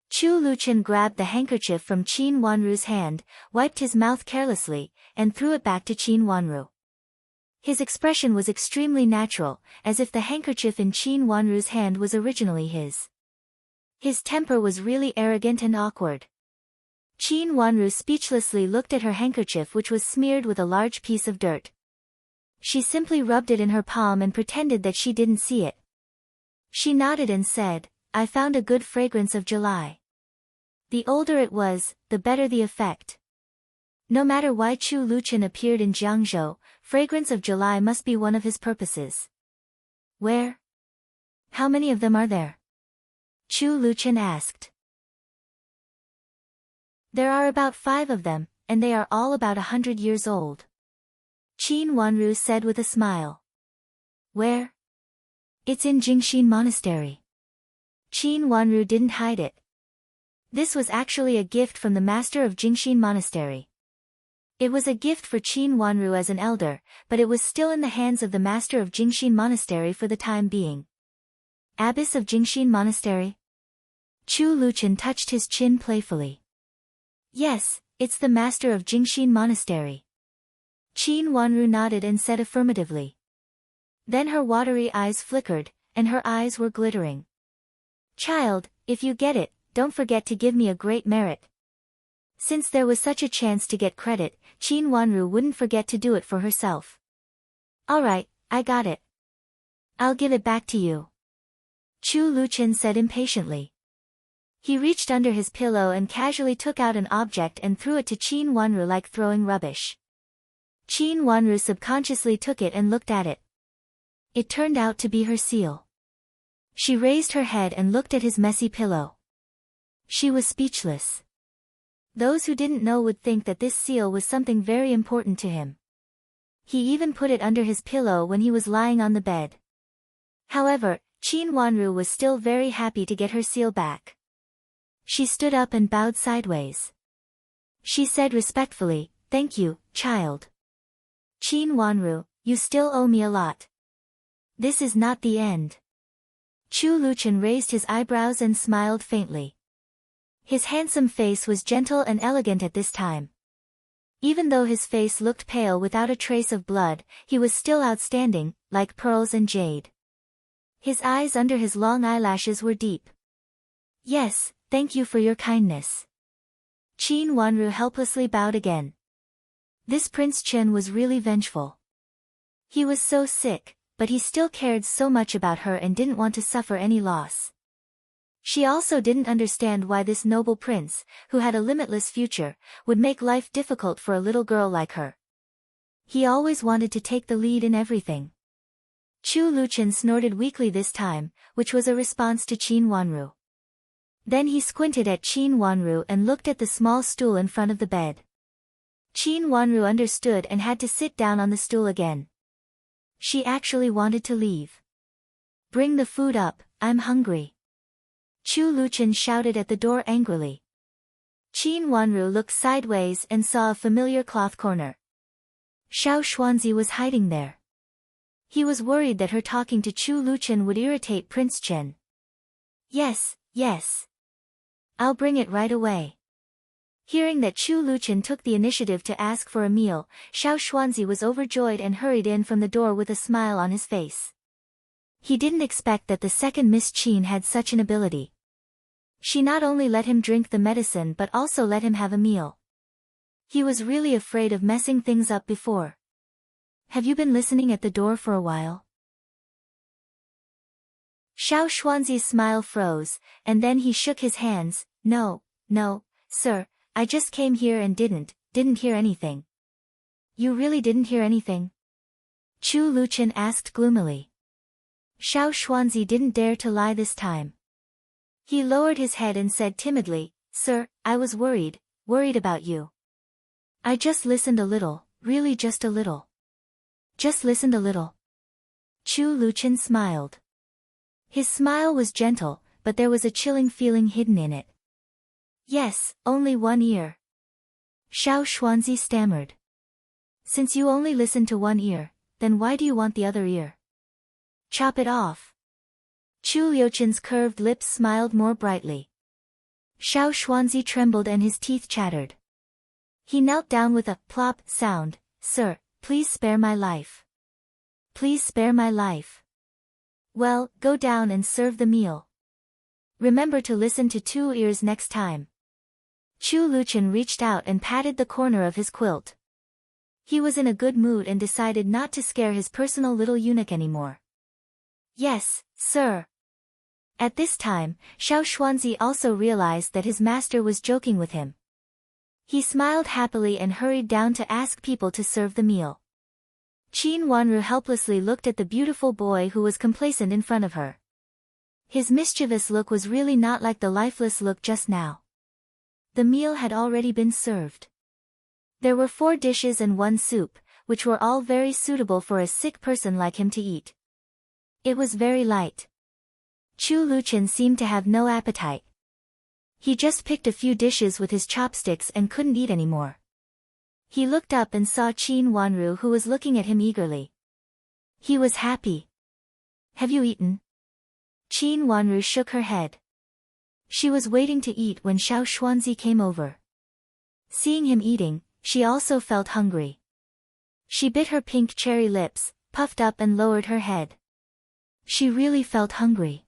Chu Liuchen grabbed the handkerchief from Qin Wanru's hand, wiped his mouth carelessly, and threw it back to Qin Wanru. His expression was extremely natural, as if the handkerchief in Qin Wanru's hand was originally his. His temper was really arrogant and awkward. Qin Wanru speechlessly looked at her handkerchief, which was smeared with a large piece of dirt. She simply rubbed it in her palm and pretended that she didn't see it. She nodded and said, I found a good fragrance of July. The older it was, the better the effect. No matter why Chu Luchen appeared in Jiangzhou, fragrance of July must be one of his purposes. Where? How many of them are there? Chu Luchen asked. There are about 5 of them, and they are all about 100 years old. Qin Wanru said with a smile. Where? It's in Jingxin Monastery. Qin Wanru didn't hide it. This was actually a gift from the master of Jingxin Monastery. It was a gift for Qin Wanru as an elder, but it was still in the hands of the master of Jingxin Monastery for the time being. Abbess of Jingxin Monastery? Chu Luchen touched his chin playfully. Yes, it's the master of Jingxin Monastery. Qin Wanru nodded and said affirmatively. Then her watery eyes flickered, and her eyes were glittering. Child, if you get it, don't forget to give me a great merit. Since there was such a chance to get credit, Qin Wanru wouldn't forget to do it for herself. Alright, I got it. I'll give it back to you. Chu Luchen said impatiently. He reached under his pillow and casually took out an object and threw it to Qin Wanru like throwing rubbish. Qin Wanru subconsciously took it and looked at it. It turned out to be her seal. She raised her head and looked at his messy pillow. She was speechless. Those who didn't know would think that this seal was something very important to him. He even put it under his pillow when he was lying on the bed. However, Qin Wanru was still very happy to get her seal back. She stood up and bowed sideways. She said respectfully, Thank you, child. Qin Wanru, you still owe me a lot. This is not the end. Chu Luchen raised his eyebrows and smiled faintly. His handsome face was gentle and elegant at this time. Even though his face looked pale without a trace of blood, he was still outstanding, like pearls and jade. His eyes under his long eyelashes were deep. Yes, thank you for your kindness. Qin Wanru helplessly bowed again. This Prince Chen was really vengeful. He was so sick, but he still cared so much about her and didn't want to suffer any loss. She also didn't understand why this noble prince, who had a limitless future, would make life difficult for a little girl like her. He always wanted to take the lead in everything. Chu Luchen snorted weakly this time, which was a response to Qin Wanru. Then he squinted at Qin Wanru and looked at the small stool in front of the bed. Qin Wanru understood and had to sit down on the stool again. She actually wanted to leave. Bring the food up, I'm hungry. Chu Luchen shouted at the door angrily. Qin Wanru looked sideways and saw a familiar cloth corner. Xiao Xuanzi was hiding there. He was worried that her talking to Chu Luchen would irritate Prince Chen. Yes, yes. I'll bring it right away. Hearing that Chu Luchen took the initiative to ask for a meal, Xiao Xuanzi was overjoyed and hurried in from the door with a smile on his face. He didn't expect that the second Miss Qin had such an ability. She not only let him drink the medicine but also let him have a meal. He was really afraid of messing things up before. Have you been listening at the door for a while? Xiao Xuanzi's smile froze, and then he shook his hands. No, sir, I just came here and didn't hear anything. You really didn't hear anything? Chu Luchen asked gloomily. Xiao Xuanzi didn't dare to lie this time. He lowered his head and said timidly, Sir, I was worried about you. I just listened a little, really just a little. Just listened a little. Chu Luchen smiled. His smile was gentle, but there was a chilling feeling hidden in it. Yes, only one ear. Xiao Xuanzi stammered. Since you only listened to one ear, then why do you want the other ear? Chop it off. Chu Liuchen's curved lips smiled more brightly. Xiao Xuanzi trembled and his teeth chattered. He knelt down with a plop sound. Sir, please spare my life. Please spare my life. Well, go down and serve the meal. Remember to listen to 2 ears next time. Chu Luchen reached out and patted the corner of his quilt. He was in a good mood and decided not to scare his personal little eunuch anymore. Yes, sir. At this time, Xiao Xuanzi also realized that his master was joking with him. He smiled happily and hurried down to ask people to serve the meal. Qin Wanru helplessly looked at the beautiful boy who was complacent in front of her. His mischievous look was really not like the lifeless look just now. The meal had already been served. There were 4 dishes and 1 soup, which were all very suitable for a sick person like him to eat. It was very light. Chu Luchen seemed to have no appetite. He just picked a few dishes with his chopsticks and couldn't eat anymore. He looked up and saw Qin Wanru, who was looking at him eagerly. He was happy. Have you eaten? Qin Wanru shook her head. She was waiting to eat when Xiao Xuanzi came over. Seeing him eating, she also felt hungry. She bit her pink cherry lips, puffed up and lowered her head. She really felt hungry.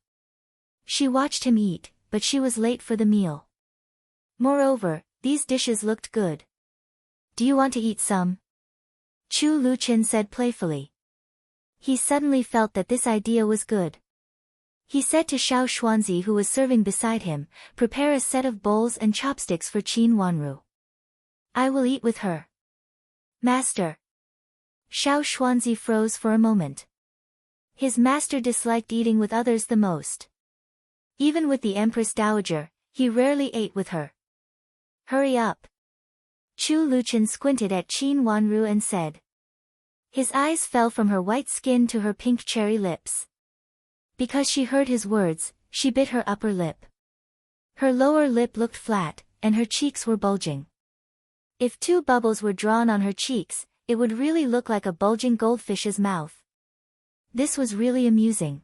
She watched him eat, but she was late for the meal. Moreover, these dishes looked good. Do you want to eat some? Chu Luchen said playfully. He suddenly felt that this idea was good. He said to Xiao Xuanzi, who was serving beside him, prepare a set of bowls and chopsticks for Qin Wanru. I will eat with her. Master. Xiao Xuanzi froze for a moment. His master disliked eating with others the most. Even with the Empress Dowager, he rarely ate with her. Hurry up. Chu Luchen squinted at Qin Wanru and said. His eyes fell from her white skin to her pink cherry lips. Because she heard his words, she bit her upper lip. Her lower lip looked flat, and her cheeks were bulging. If 2 bubbles were drawn on her cheeks, it would really look like a bulging goldfish's mouth. This was really amusing.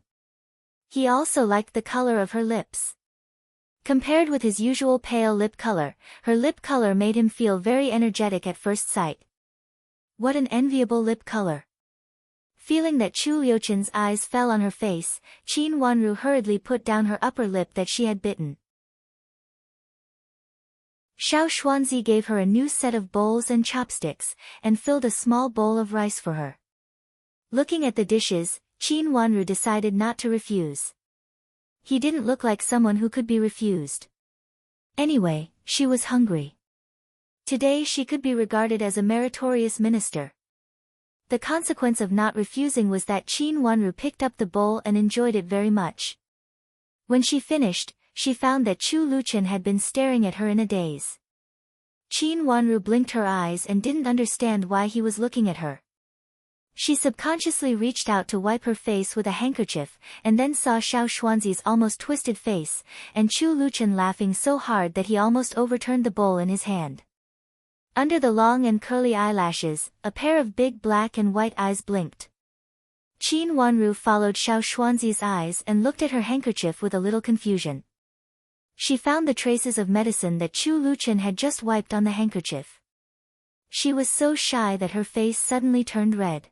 He also liked the color of her lips. Compared with his usual pale lip color, her lip color made him feel very energetic at first sight. What an enviable lip color. Feeling that Chu Luchen's eyes fell on her face, Qin Wanru hurriedly put down her upper lip that she had bitten. Xiao Xuanzi gave her a new set of bowls and chopsticks, and filled a small bowl of rice for her. Looking at the dishes, Qin Wanru decided not to refuse. He didn't look like someone who could be refused. Anyway, she was hungry. Today she could be regarded as a meritorious minister. The consequence of not refusing was that Qin Wanru picked up the bowl and enjoyed it very much. When she finished, she found that Chu Luchen had been staring at her in a daze. Qin Wanru blinked her eyes and didn't understand why he was looking at her. She subconsciously reached out to wipe her face with a handkerchief, and then saw Xiao Xuanzi's almost twisted face, and Chu Luchen laughing so hard that he almost overturned the bowl in his hand. Under the long and curly eyelashes, a pair of big black and white eyes blinked. Qin Wanru followed Xiao Xuanzi's eyes and looked at her handkerchief with a little confusion. She found the traces of medicine that Chu Luchen had just wiped on the handkerchief. She was so shy that her face suddenly turned red.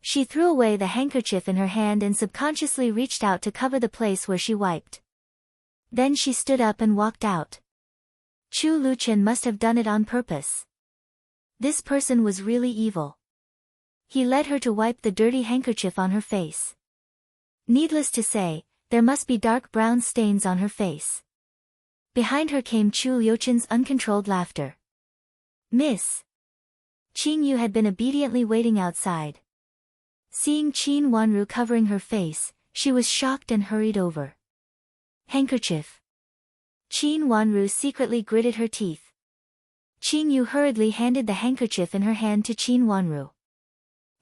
She threw away the handkerchief in her hand and subconsciously reached out to cover the place where she wiped. Then she stood up and walked out. Chu Luchen must have done it on purpose. This person was really evil. He led her to wipe the dirty handkerchief on her face. Needless to say, there must be dark brown stains on her face. Behind her came Chu Luchen's uncontrolled laughter. Miss. Qin Yu had been obediently waiting outside. Seeing Qin Wanru covering her face, she was shocked and hurried over. Handkerchief. Qin Wanru secretly gritted her teeth. Qin Yu hurriedly handed the handkerchief in her hand to Qin Wanru.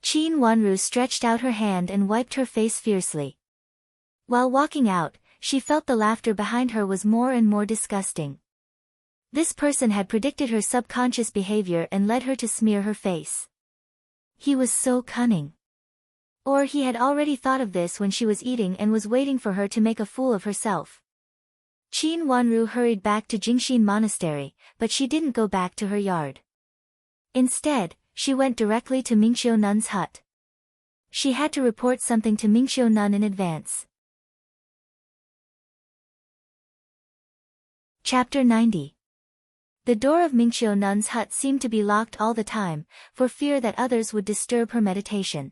Qin Wanru stretched out her hand and wiped her face fiercely. While walking out, she felt the laughter behind her was more and more disgusting. This person had predicted her subconscious behavior and led her to smear her face. He was so cunning. Or he had already thought of this when she was eating and was waiting for her to make a fool of herself. Qin Wanru hurried back to Jingxin Monastery, but she didn't go back to her yard. Instead, she went directly to Mingxiu Nun's hut. She had to report something to Mingxiu Nun in advance. Chapter 90. The door of Mingqiu Nun's hut seemed to be locked all the time, for fear that others would disturb her meditation.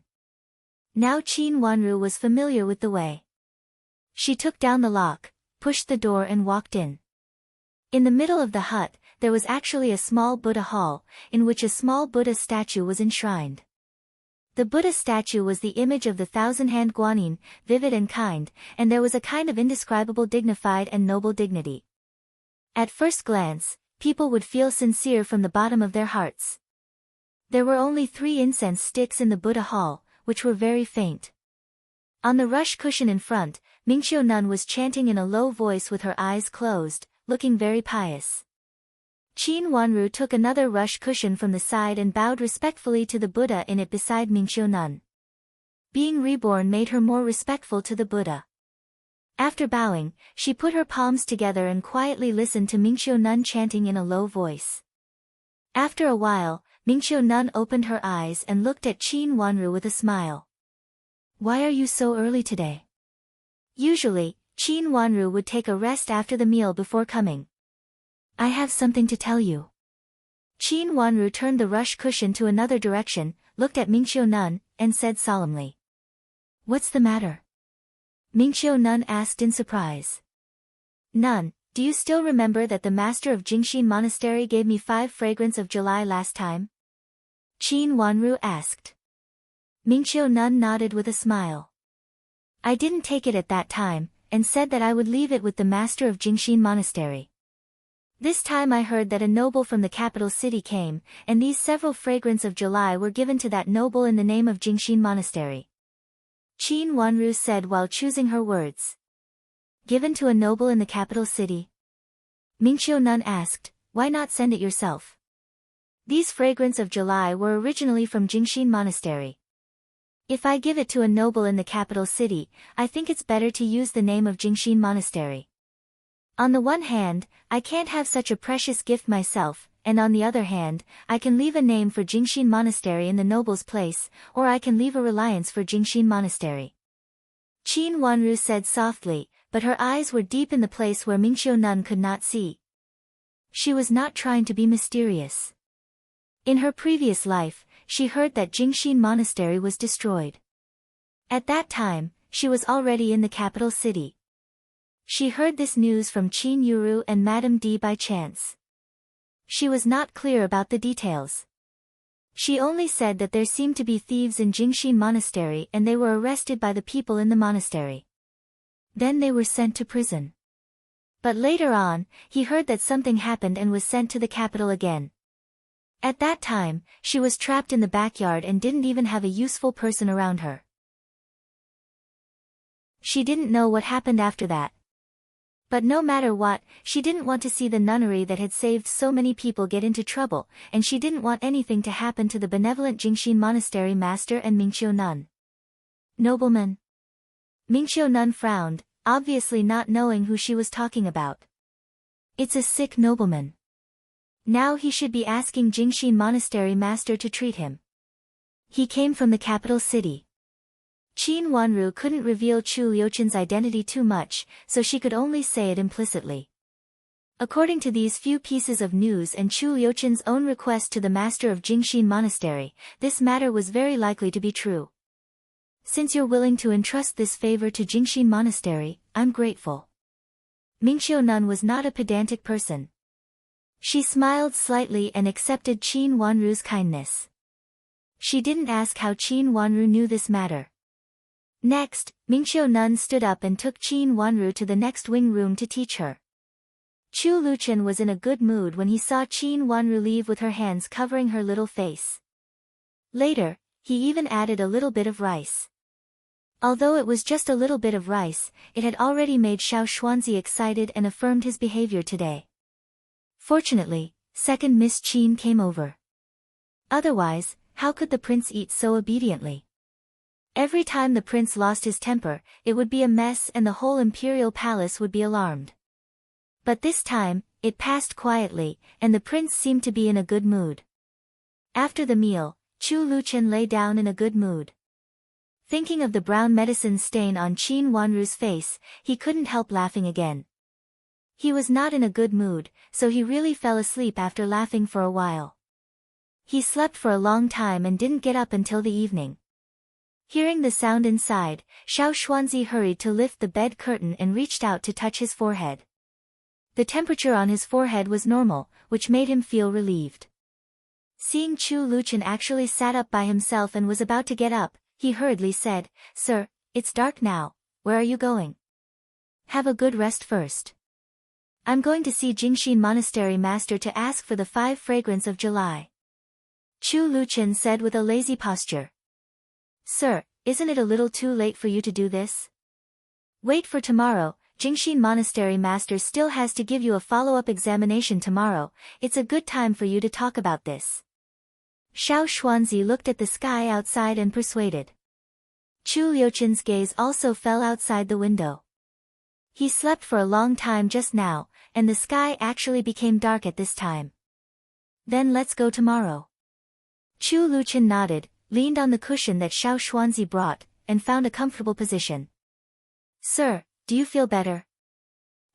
Now Qin Wanru was familiar with the way. She took down the lock, pushed the door and walked in. In the middle of the hut, there was actually a small Buddha hall, in which a small Buddha statue was enshrined. The Buddha statue was the image of the thousand-hand guanyin, vivid and kind, and there was a kind of indescribable dignified and noble dignity. At first glance, people would feel sincere from the bottom of their hearts. There were only 3 incense sticks in the Buddha hall, which were very faint. On the rush cushion in front, Mingqiu Nun was chanting in a low voice with her eyes closed, looking very pious. Qin Wanru took another rush cushion from the side and bowed respectfully to the Buddha in it beside Mingqiu Nun. Being reborn made her more respectful to the Buddha. After bowing, she put her palms together and quietly listened to Mingqiu Nun chanting in a low voice. After a while, Mingqiu Nun opened her eyes and looked at Qin Wanru with a smile. "Why are you so early today?" Usually, Qin Wanru would take a rest after the meal before coming. "I have something to tell you." Qin Wanru turned the rush cushion to another direction, looked at Mingqiu Nun, and said solemnly. "What's the matter?" Mingqiu Nun asked in surprise. "Nun, do you still remember that the master of Jingxin Monastery gave me 5 fragrance of July last time?" Qin Wanru asked. Mingqiu Nun nodded with a smile. "I didn't take it at that time, and said that I would leave it with the master of Jingxin Monastery. This time I heard that a noble from the capital city came, and these several fragrance of July were given to that noble in the name of Jingxin Monastery." Qin Wanru said while choosing her words. "Given to a noble in the capital city?" Mingqiu Nun asked, "Why not send it yourself?" "These fragrance of July were originally from Jingxin Monastery. If I give it to a noble in the capital city, I think it's better to use the name of Jingxin Monastery. On the one hand, I can't have such a precious gift myself, and on the other hand, I can leave a name for Jingxin Monastery in the noble's place, or I can leave a reliance for Jingxin Monastery." Qin Wanru said softly, but her eyes were deep in the place where Mingqiu Nun could not see. She was not trying to be mysterious. In her previous life, she heard that Jingxin Monastery was destroyed. At that time, she was already in the capital city. She heard this news from Qin Yuru and Madame D by chance. She was not clear about the details. She only said that there seemed to be thieves in Jingxin Monastery and they were arrested by the people in the monastery. Then they were sent to prison. But later on, he heard that something happened and was sent to the capital again. At that time, she was trapped in the backyard and didn't even have a useful person around her. She didn't know what happened after that. But no matter what, she didn't want to see the nunnery that had saved so many people get into trouble, and she didn't want anything to happen to the benevolent Jingxin Monastery master and Mingqiu Nun. "Nobleman?" Mingqiu Nun frowned, obviously not knowing who she was talking about. "It's a sick nobleman. Now he should be asking Jingxin Monastery master to treat him. He came from the capital city." Qin Wanru couldn't reveal Chu Liuchen's identity too much, so she could only say it implicitly. According to these few pieces of news and Chu Liuchen's own request to the master of Jingxin Monastery, this matter was very likely to be true. "Since you're willing to entrust this favor to Jingxin Monastery, I'm grateful." Mingqiu Nun was not a pedantic person. She smiled slightly and accepted Qin Wanru's kindness. She didn't ask how Qin Wanru knew this matter. Next, Mingqiu Nun stood up and took Qin Wanru to the next wing room to teach her. Chu Luchen was in a good mood when he saw Qin Wanru leave with her hands covering her little face. Later, he even added a little bit of rice. Although it was just a little bit of rice, it had already made Xiao Xuanzi excited and affirmed his behavior today. Fortunately, second Miss Qin came over. Otherwise, how could the prince eat so obediently? Every time the prince lost his temper, it would be a mess and the whole imperial palace would be alarmed. But this time, it passed quietly, and the prince seemed to be in a good mood. After the meal, Chu Luchen lay down in a good mood. Thinking of the brown medicine stain on Qin Wanru's face, he couldn't help laughing again. He was not in a good mood, so he really fell asleep after laughing for a while. He slept for a long time and didn't get up until the evening. Hearing the sound inside, Xiao Xuanzi hurried to lift the bed curtain and reached out to touch his forehead. The temperature on his forehead was normal, which made him feel relieved. Seeing Chu Luchen actually sat up by himself and was about to get up, he hurriedly said, "Sir, it's dark now, where are you going? Have a good rest first. I'm going to see Jingxin Monastery Master to ask for the 5 fragrance of July." Chu Luchen said with a lazy posture. "Sir, isn't it a little too late for you to do this? Wait for tomorrow, Jingxin Monastery Master still has to give you a follow-up examination tomorrow, it's a good time for you to talk about this." Xiao Xuanzi looked at the sky outside and persuaded. Chu Liuchen's gaze also fell outside the window. He slept for a long time just now, and the sky actually became dark at this time. "Then let's go tomorrow." Chu Luchen nodded, leaned on the cushion that Xiao Xuanzi brought, and found a comfortable position. "Sir, do you feel better?"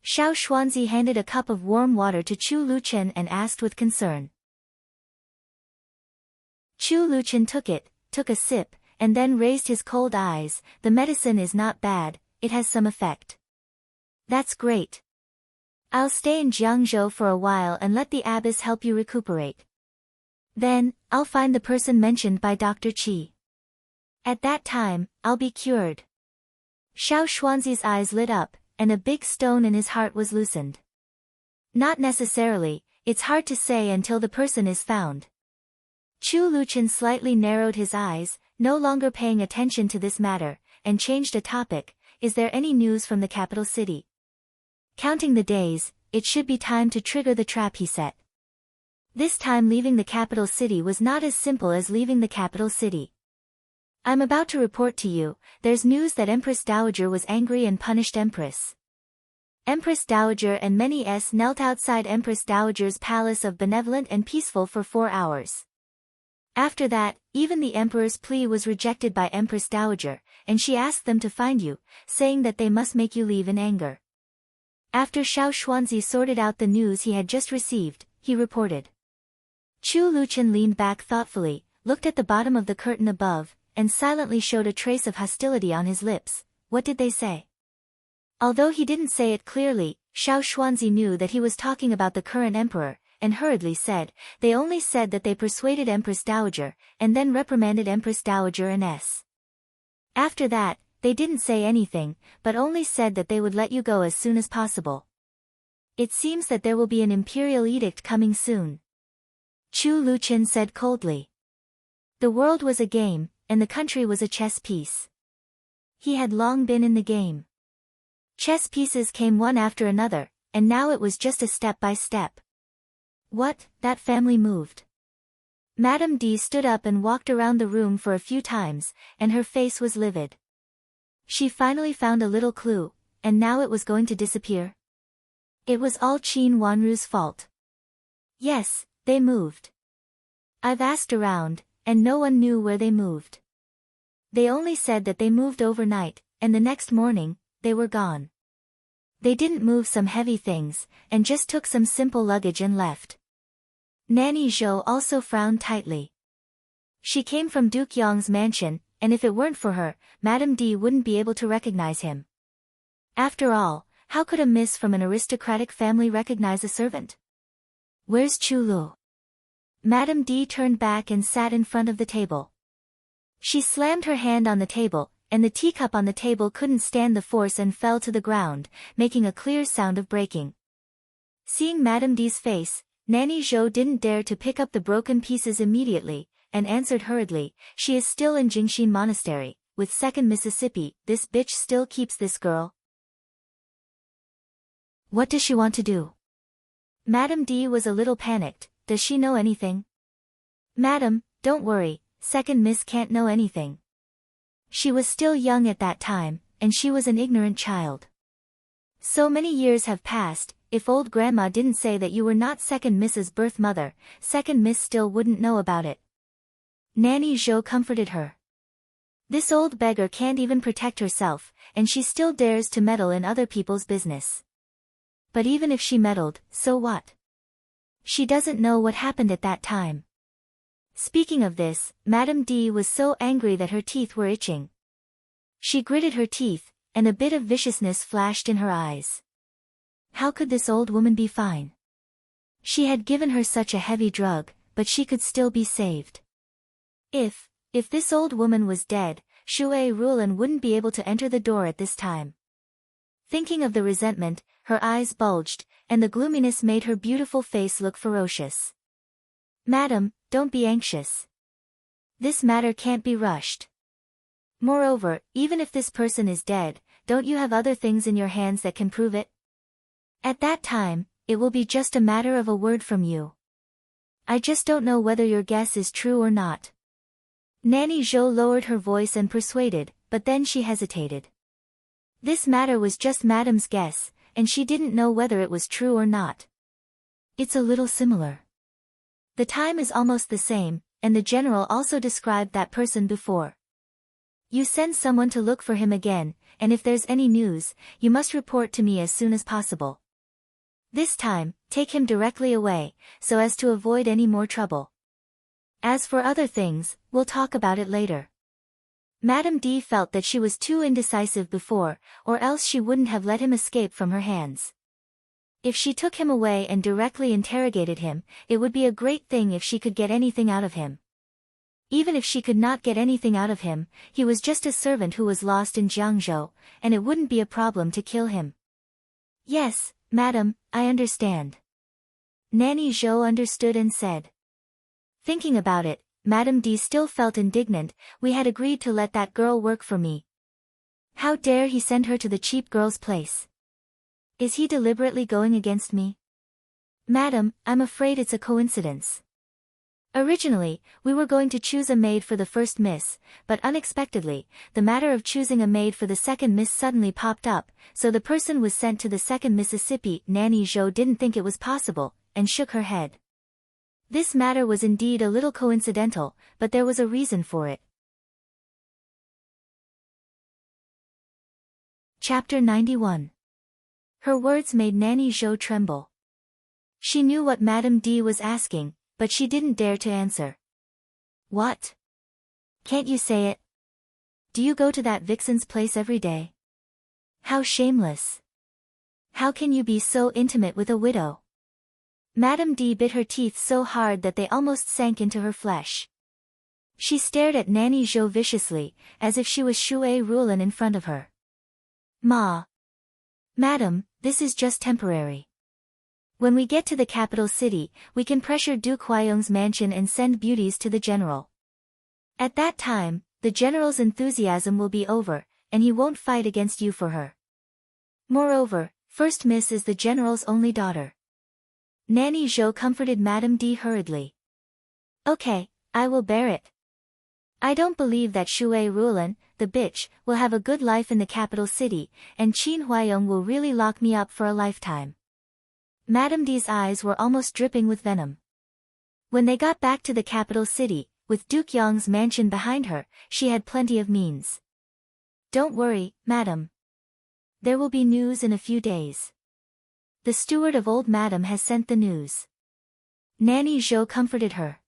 Xiao Xuanzi handed a cup of warm water to Chu Luchen and asked with concern. Chu Luchen took a sip, and then raised his cold eyes. "The medicine is not bad, it has some effect." "That's great. I'll stay in Jiangzhou for a while and let the abbess help you recuperate. Then, I'll find the person mentioned by Dr. Qi. At that time, I'll be cured." Xiao Xuanzi's eyes lit up, and a big stone in his heart was loosened. "Not necessarily, it's hard to say until the person is found." Chu Luchen slightly narrowed his eyes, no longer paying attention to this matter, and changed a topic. "Is there any news from the capital city?" Counting the days, it should be time to trigger the trap he set. This time leaving the capital city was not as simple as leaving the capital city. "I'm about to report to you, there's news that Empress Dowager was angry and punished Empress." Empress Dowager and many knelt outside Empress Dowager's palace of benevolent and peaceful for 4 hours. After that, even the emperor's plea was rejected by Empress Dowager, and she asked them to find you, saying that they must make you leave in anger. After Xiao Xuanzi sorted out the news he had just received, he reported. Chu Luchen leaned back thoughtfully, looked at the bottom of the curtain above, and silently showed a trace of hostility on his lips. What did they say? Although he didn't say it clearly, Xiao Xuanzi knew that he was talking about the current emperor, and hurriedly said, "They only said that they persuaded Empress Dowager, and then reprimanded Empress Dowager and S. After that, they didn't say anything, but only said that they would let you go as soon as possible. It seems that there will be an imperial edict coming soon." Chu Luchen said coldly. The world was a game, and the country was a chess piece. He had long been in the game. Chess pieces came one after another, and now it was just a step by step. What, that family moved. Madame D stood up and walked around the room for a few times, and her face was livid. She finally found a little clue, and now it was going to disappear. It was all Qin Wanru's fault. Yes, they moved. I've asked around, and no one knew where they moved. They only said that they moved overnight, and the next morning, they were gone. They didn't move some heavy things, and just took some simple luggage and left. Nanny Zhou also frowned tightly. She came from Duke Yong's mansion, and if it weren't for her, Madame D wouldn't be able to recognize him. After all, how could a miss from an aristocratic family recognize a servant? Where's Chu Lu? Madame D turned back and sat in front of the table. She slammed her hand on the table, and the teacup on the table couldn't stand the force and fell to the ground, making a clear sound of breaking. Seeing Madame D's face, Nanny Zhou didn't dare to pick up the broken pieces immediately, and answered hurriedly, "She is still in Jingxin Monastery, with 2nd Mississippi. This bitch still keeps this girl. What does she want to do?" Madame D was a little panicked. "Does she know anything?" "Madam, don't worry, 2nd Miss can't know anything. She was still young at that time, and she was an ignorant child. So many years have passed, if old grandma didn't say that you were not 2nd Miss's birth mother, 2nd Miss still wouldn't know about it." Nanny Zhou comforted her. This old beggar can't even protect herself, and she still dares to meddle in other people's business. But even if she meddled, so what? She doesn't know what happened at that time. Speaking of this, Madame D was so angry that her teeth were itching. She gritted her teeth, and a bit of viciousness flashed in her eyes. How could this old woman be fine? She had given her such a heavy drug, but she could still be saved. If this old woman was dead, Shui Rulan wouldn't be able to enter the door at this time. Thinking of the resentment, her eyes bulged, and the gloominess made her beautiful face look ferocious. Madam, don't be anxious. This matter can't be rushed. Moreover, even if this person is dead, don't you have other things in your hands that can prove it? At that time, it will be just a matter of a word from you. I just don't know whether your guess is true or not. Nanny Zhou lowered her voice and persuaded, but then she hesitated. This matter was just Madame's guess, and she didn't know whether it was true or not. It's a little similar. The time is almost the same, and the general also described that person before. You send someone to look for him again, and if there's any news, you must report to me as soon as possible. This time, take him directly away, so as to avoid any more trouble. As for other things, we'll talk about it later. Madame D felt that she was too indecisive before, or else she wouldn't have let him escape from her hands. If she took him away and directly interrogated him, it would be a great thing if she could get anything out of him. Even if she could not get anything out of him, he was just a servant who was lost in Jiangzhou, and it wouldn't be a problem to kill him. Yes, madam, I understand. Nanny Zhou understood and said. Thinking about it, Madame D still felt indignant. We had agreed to let that girl work for me. How dare he send her to the cheap girl's place? Is he deliberately going against me? Madam, I'm afraid it's a coincidence. Originally, we were going to choose a maid for the first miss, but unexpectedly, the matter of choosing a maid for the second miss suddenly popped up, so the person was sent to the second Mississippi. Nanny Zhou didn't think it was possible, and shook her head. This matter was indeed a little coincidental, but there was a reason for it. Chapter 91. Her words made Nanny Zhou tremble. She knew what Madame D was asking, but she didn't dare to answer. What? Can't you say it? Do you go to that vixen's place every day? How shameless. How can you be so intimate with a widow? Madame D bit her teeth so hard that they almost sank into her flesh. She stared at Nanny Zhou viciously, as if she was Shui Rulan in front of her. Madam, this is just temporary. When we get to the capital city, we can pressure Duke Huayong's mansion and send beauties to the general. At that time, the general's enthusiasm will be over, and he won't fight against you for her. Moreover, First Miss is the general's only daughter. Nanny Zhou comforted Madame D hurriedly. Okay, I will bear it. I don't believe that Shui Rulan, the bitch, will have a good life in the capital city, and Qin Huayong will really lock me up for a lifetime. Madame D's eyes were almost dripping with venom. When they got back to the capital city, with Duke Yong's mansion behind her, she had plenty of means. Don't worry, madam. There will be news in a few days. The steward of old madam has sent the news. Nanny Zhou comforted her.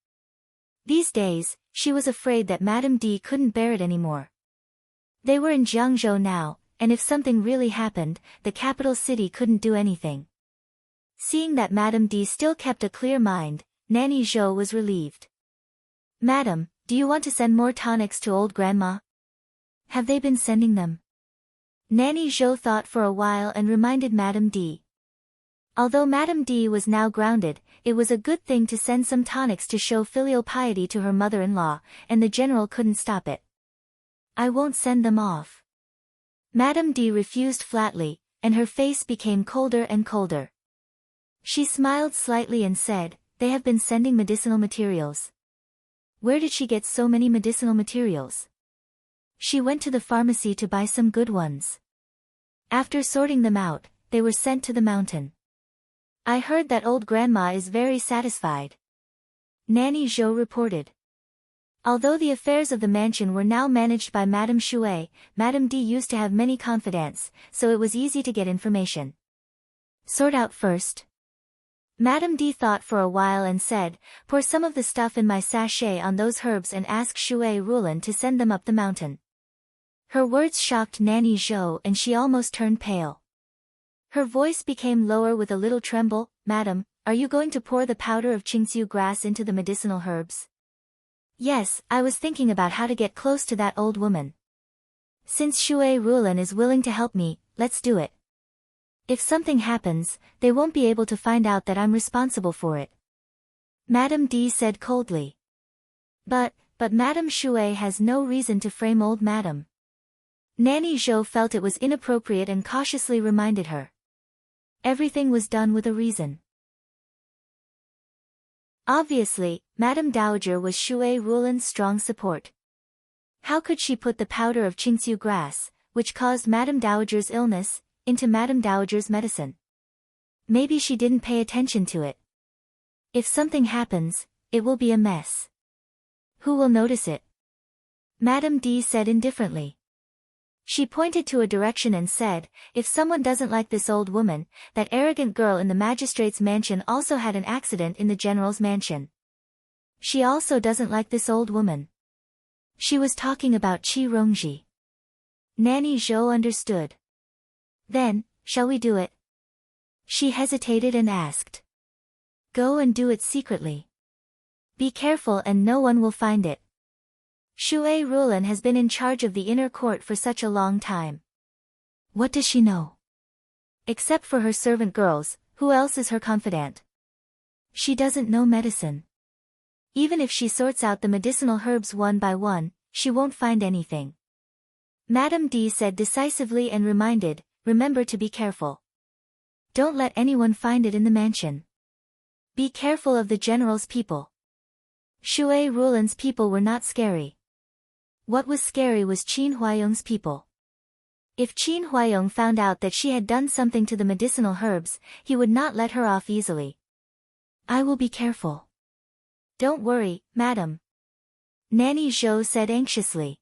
These days, she was afraid that Madame D couldn't bear it anymore. They were in Jiangzhou now, and if something really happened, the capital city couldn't do anything. Seeing that Madame D still kept a clear mind, Nanny Zhou was relieved. Madam, do you want to send more tonics to old grandma? Have they been sending them? Nanny Zhou thought for a while and reminded Madame D. Although Madame D was now grounded, it was a good thing to send some tonics to show filial piety to her mother-in-law, and the general couldn't stop it. I won't send them off. Madame D refused flatly, and her face became colder and colder. She smiled slightly and said, they have been sending medicinal materials. Where did she get so many medicinal materials? She went to the pharmacy to buy some good ones. After sorting them out, they were sent to the mountain. I heard that old grandma is very satisfied. Nanny Zhou reported. Although the affairs of the mansion were now managed by Madame Shui, Madame D used to have many confidants, so it was easy to get information. Sort out first. Madame D thought for a while and said, pour some of the stuff in my sachet on those herbs and ask Shui Rulin to send them up the mountain. Her words shocked Nanny Zhou and she almost turned pale. Her voice became lower with a little tremble. Madam, are you going to pour the powder of Qingxiu grass into the medicinal herbs? Yes, I was thinking about how to get close to that old woman. Since Shui Rulin is willing to help me, let's do it. If something happens, they won't be able to find out that I'm responsible for it. Madame D said coldly. But Madame Shui has no reason to frame old Madame. Nanny Zhou felt it was inappropriate and cautiously reminded her. Everything was done with a reason. Obviously, Madame Dowager was Shui Rulin's strong support. How could she put the powder of Qingxiu grass, which caused Madame Dowager's illness, into Madame Dowager's medicine? Maybe she didn't pay attention to it. If something happens, it will be a mess. Who will notice it? Madame D said indifferently. She pointed to a direction and said, if someone doesn't like this old woman, that arrogant girl in the magistrate's mansion also had an accident in the general's mansion. She also doesn't like this old woman. She was talking about Qi Rongji. Nanny Zhou understood. Then, shall we do it? She hesitated and asked. Go and do it secretly. Be careful and no one will find it. Shui Rulin has been in charge of the inner court for such a long time. What does she know? Except for her servant girls, who else is her confidant? She doesn't know medicine. Even if she sorts out the medicinal herbs one by one, she won't find anything. Madame D said decisively and reminded, remember to be careful. Don't let anyone find it in the mansion. Be careful of the general's people. Shui Rulin's people were not scary. What was scary was Qin Huayong's people. If Qin Huayong found out that she had done something to the medicinal herbs, he would not let her off easily. I will be careful. Don't worry, madam. Nanny Zhou said anxiously.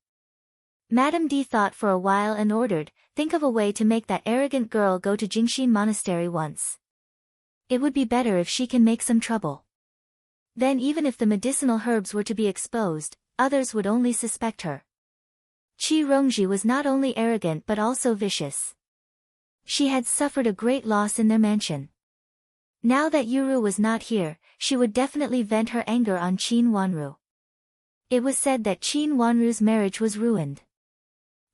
Madame D thought for a while and ordered, think of a way to make that arrogant girl go to Jingxin Monastery once. It would be better if she can make some trouble. Then even if the medicinal herbs were to be exposed, others would only suspect her. Qi Rongji was not only arrogant but also vicious. She had suffered a great loss in their mansion. Now that Yuru was not here, she would definitely vent her anger on Qin Wanru. It was said that Qin Wanru's marriage was ruined.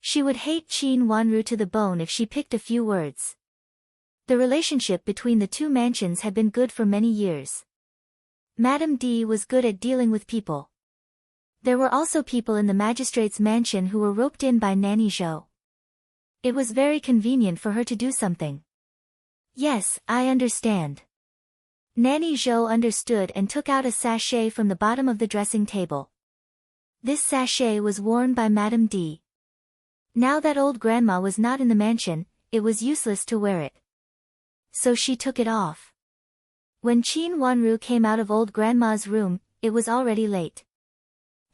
She would hate Qin Wanru to the bone if she picked a few words. The relationship between the two mansions had been good for many years. Madame D was good at dealing with people. There were also people in the magistrate's mansion who were roped in by Nanny Zhou. It was very convenient for her to do something. Yes, I understand. Nanny Zhou understood and took out a sachet from the bottom of the dressing table. This sachet was worn by Madame D. Now that old grandma was not in the mansion, it was useless to wear it. So she took it off. When Qin Wanru came out of old grandma's room, it was already late.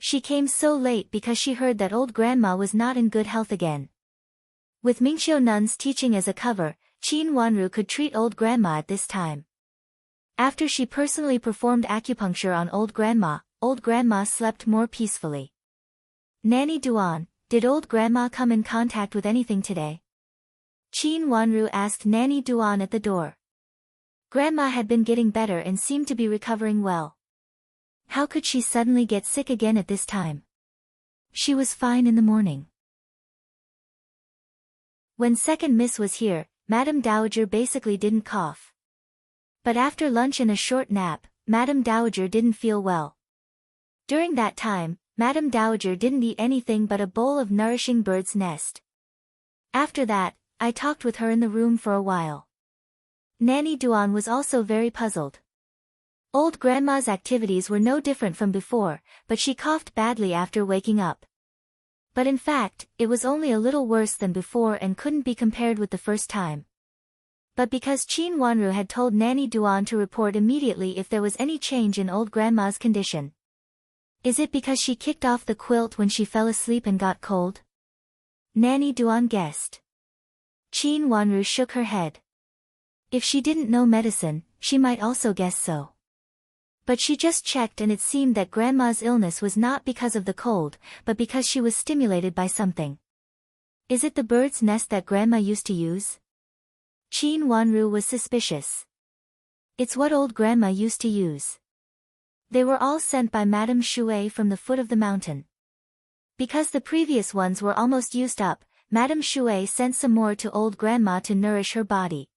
She came so late because she heard that old grandma was not in good health again. With Mingqiu nuns teaching as a cover, Qin Wanru could treat old grandma at this time. After she personally performed acupuncture on old grandma slept more peacefully. Nanny Duan, did old grandma come in contact with anything today? Qin Wanru asked Nanny Duan at the door. Grandma had been getting better and seemed to be recovering well. How could she suddenly get sick again at this time? She was fine in the morning. When second miss was here, Madame Dowager basically didn't cough. But after lunch and a short nap, Madame Dowager didn't feel well. During that time, Madame Dowager didn't eat anything but a bowl of nourishing bird's nest. After that, I talked with her in the room for a while. Nanny Duan was also very puzzled. Old grandma's activities were no different from before, but she coughed badly after waking up. But in fact, it was only a little worse than before and couldn't be compared with the first time. But because Qin Wanru had told Nanny Duan to report immediately if there was any change in old grandma's condition. Is it because she kicked off the quilt when she fell asleep and got cold? Nanny Duan guessed. Qin Wanru shook her head. If she didn't know medicine, she might also guess so. But she just checked and it seemed that Grandma's illness was not because of the cold, but because she was stimulated by something. Is it the bird's nest that Grandma used to use? Qin Wanru was suspicious. It's what old Grandma used to use. They were all sent by Madame Shui from the foot of the mountain. Because the previous ones were almost used up, Madame Shui sent some more to old Grandma to nourish her body.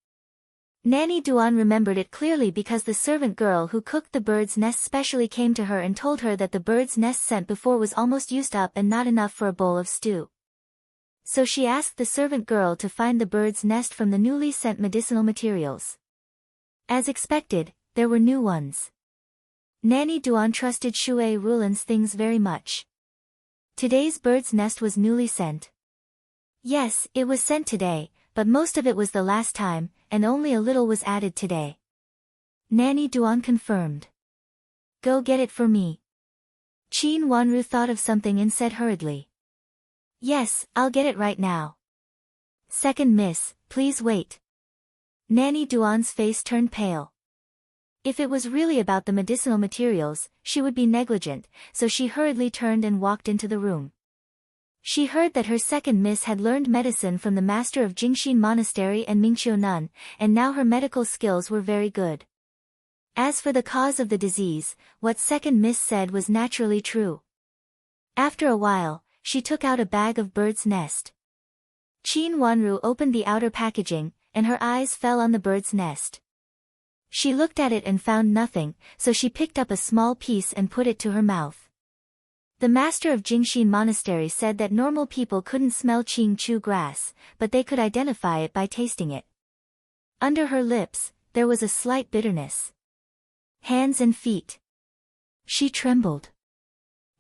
Nanny Duan remembered it clearly because the servant girl who cooked the bird's nest specially came to her and told her that the bird's nest sent before was almost used up and not enough for a bowl of stew. So she asked the servant girl to find the bird's nest from the newly sent medicinal materials. As expected, there were new ones. Nanny Duan trusted Shui Rulan's things very much. Today's bird's nest was newly sent. Yes, it was sent today, but most of it was the last time, and only a little was added today. Nanny Duan confirmed. Go get it for me. Qin Wanru thought of something and said hurriedly. Yes, I'll get it right now. Second miss, please wait. Nanny Duan's face turned pale. If it was really about the medicinal materials, she would be negligent, so she hurriedly turned and walked into the room. She heard that her second miss had learned medicine from the master of Jingxin Monastery and Mingqiu Nun, and now her medical skills were very good. As for the cause of the disease, what second miss said was naturally true. After a while, she took out a bag of bird's nest. Qin Wanru opened the outer packaging, and her eyes fell on the bird's nest. She looked at it and found nothing, so she picked up a small piece and put it to her mouth. The master of Jingxin Monastery said that normal people couldn't smell Qing Chu grass, but they could identify it by tasting it. Under her lips, there was a slight bitterness. Hands and feet. She trembled.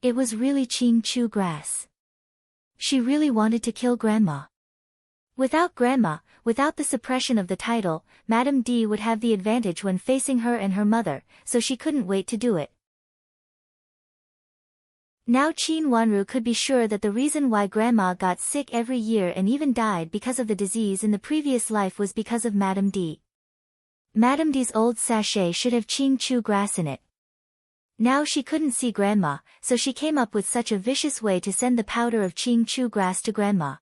It was really Qing Chu grass. She really wanted to kill Grandma. Without Grandma, without the suppression of the title, Madame D would have the advantage when facing her and her mother, so she couldn't wait to do it. Now Qin Wanru could be sure that the reason why Grandma got sick every year and even died because of the disease in the previous life was because of Madame D. Madame D's old sachet should have Qing Chu grass in it. Now she couldn't see Grandma, so she came up with such a vicious way to send the powder of Qing Chu grass to Grandma.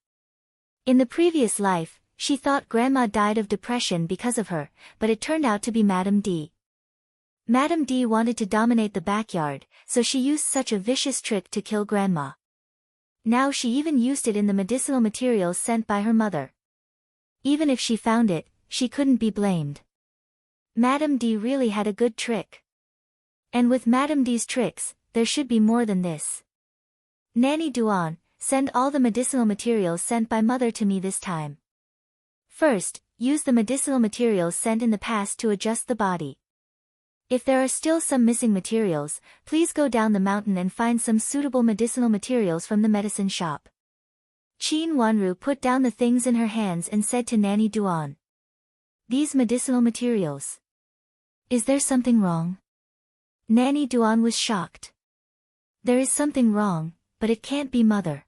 In the previous life, she thought Grandma died of depression because of her, but it turned out to be Madame D. Madame D wanted to dominate the backyard, so she used such a vicious trick to kill Grandma. Now she even used it in the medicinal materials sent by her mother. Even if she found it, she couldn't be blamed. Madame D really had a good trick. And with Madame D's tricks, there should be more than this. Nanny Duan, send all the medicinal materials sent by Mother to me this time. First, use the medicinal materials sent in the past to adjust the body. If there are still some missing materials, please go down the mountain and find some suitable medicinal materials from the medicine shop. Qin Wanru put down the things in her hands and said to Nanny Duan. These medicinal materials. Is there something wrong? Nanny Duan was shocked. There is something wrong, but it can't be Mother.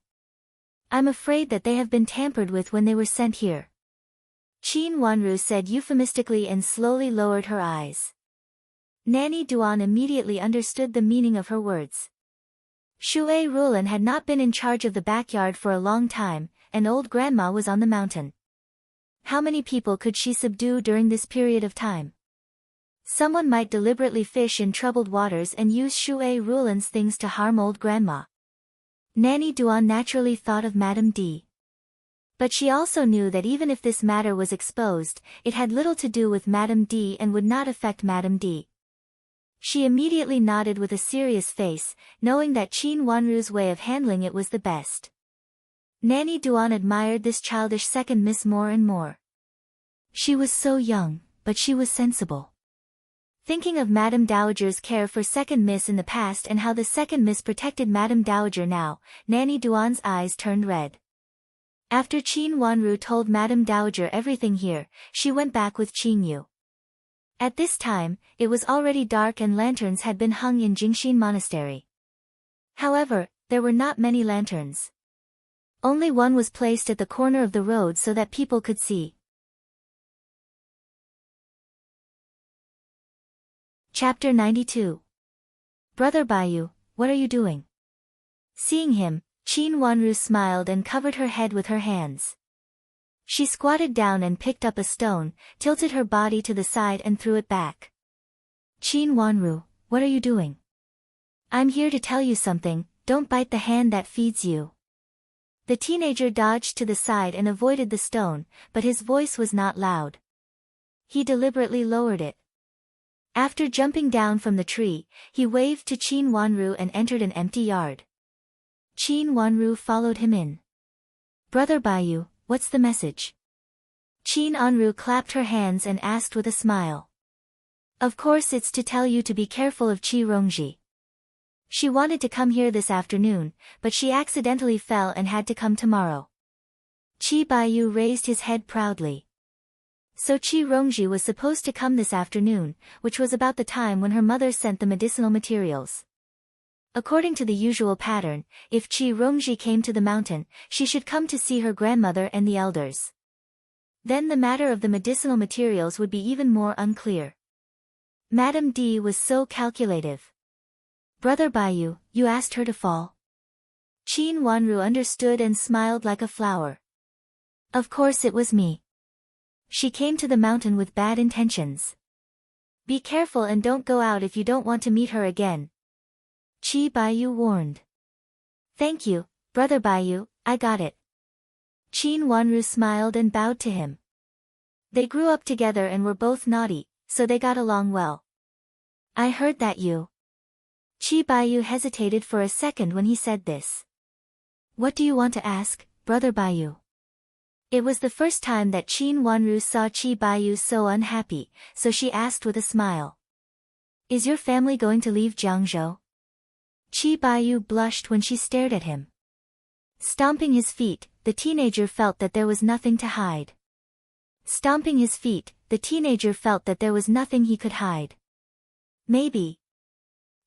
I'm afraid that they have been tampered with when they were sent here. Qin Wanru said euphemistically and slowly lowered her eyes. Nanny Duan immediately understood the meaning of her words. Shui Rulan had not been in charge of the backyard for a long time, and old Grandma was on the mountain. How many people could she subdue during this period of time? Someone might deliberately fish in troubled waters and use Shui Rulan's things to harm old Grandma. Nanny Duan naturally thought of Madame D. But she also knew that even if this matter was exposed, it had little to do with Madame D and would not affect Madame D. She immediately nodded with a serious face, knowing that Qin Wanru's way of handling it was the best. Nanny Duan admired this childish second miss more and more. She was so young, but she was sensible. Thinking of Madame Dowager's care for second miss in the past and how the second miss protected Madame Dowager now, Nanny Duan's eyes turned red. After Qin Wanru told Madame Dowager everything here, she went back with Qin Yu. At this time, it was already dark and lanterns had been hung in Jingxin Monastery. However, there were not many lanterns. Only one was placed at the corner of the road so that people could see. Chapter 92. Brother Bayu, what are you doing? Seeing him, Qin Wanru smiled and covered her head with her hands. She squatted down and picked up a stone, tilted her body to the side and threw it back. Qin Wanru, what are you doing? I'm here to tell you something, don't bite the hand that feeds you. The teenager dodged to the side and avoided the stone, but his voice was not loud. He deliberately lowered it. After jumping down from the tree, he waved to Qin Wanru and entered an empty yard. Qin Wanru followed him in. Brother Bayu, what's the message? Qin Wanru clapped her hands and asked with a smile. Of course it's to tell you to be careful of Qi Rongji. She wanted to come here this afternoon, but she accidentally fell and had to come tomorrow. Qi Bayu raised his head proudly. So Qi Rongji was supposed to come this afternoon, which was about the time when her mother sent the medicinal materials. According to the usual pattern, if Qi Rongji came to the mountain, she should come to see her grandmother and the elders. Then the matter of the medicinal materials would be even more unclear. Madame D was so calculative. Brother Bayu, you asked her to fall? Qin Wanru understood and smiled like a flower. Of course it was me. She came to the mountain with bad intentions. Be careful and don't go out if you don't want to meet her again. Qi Bayu warned. Thank you, Brother Bayu, I got it. Qin Wanru smiled and bowed to him. They grew up together and were both naughty, so they got along well. I heard that you. Qi Bayu hesitated for a second when he said this. What do you want to ask, Brother Bayu? It was the first time that Qin Wanru saw Qi Bayu so unhappy, so she asked with a smile. Is your family going to leave Jiangzhou? Qi Bayu blushed when she stared at him. Stomping his feet, the teenager felt that there was nothing to hide. Stomping his feet, the teenager felt that there was nothing he could hide. Maybe.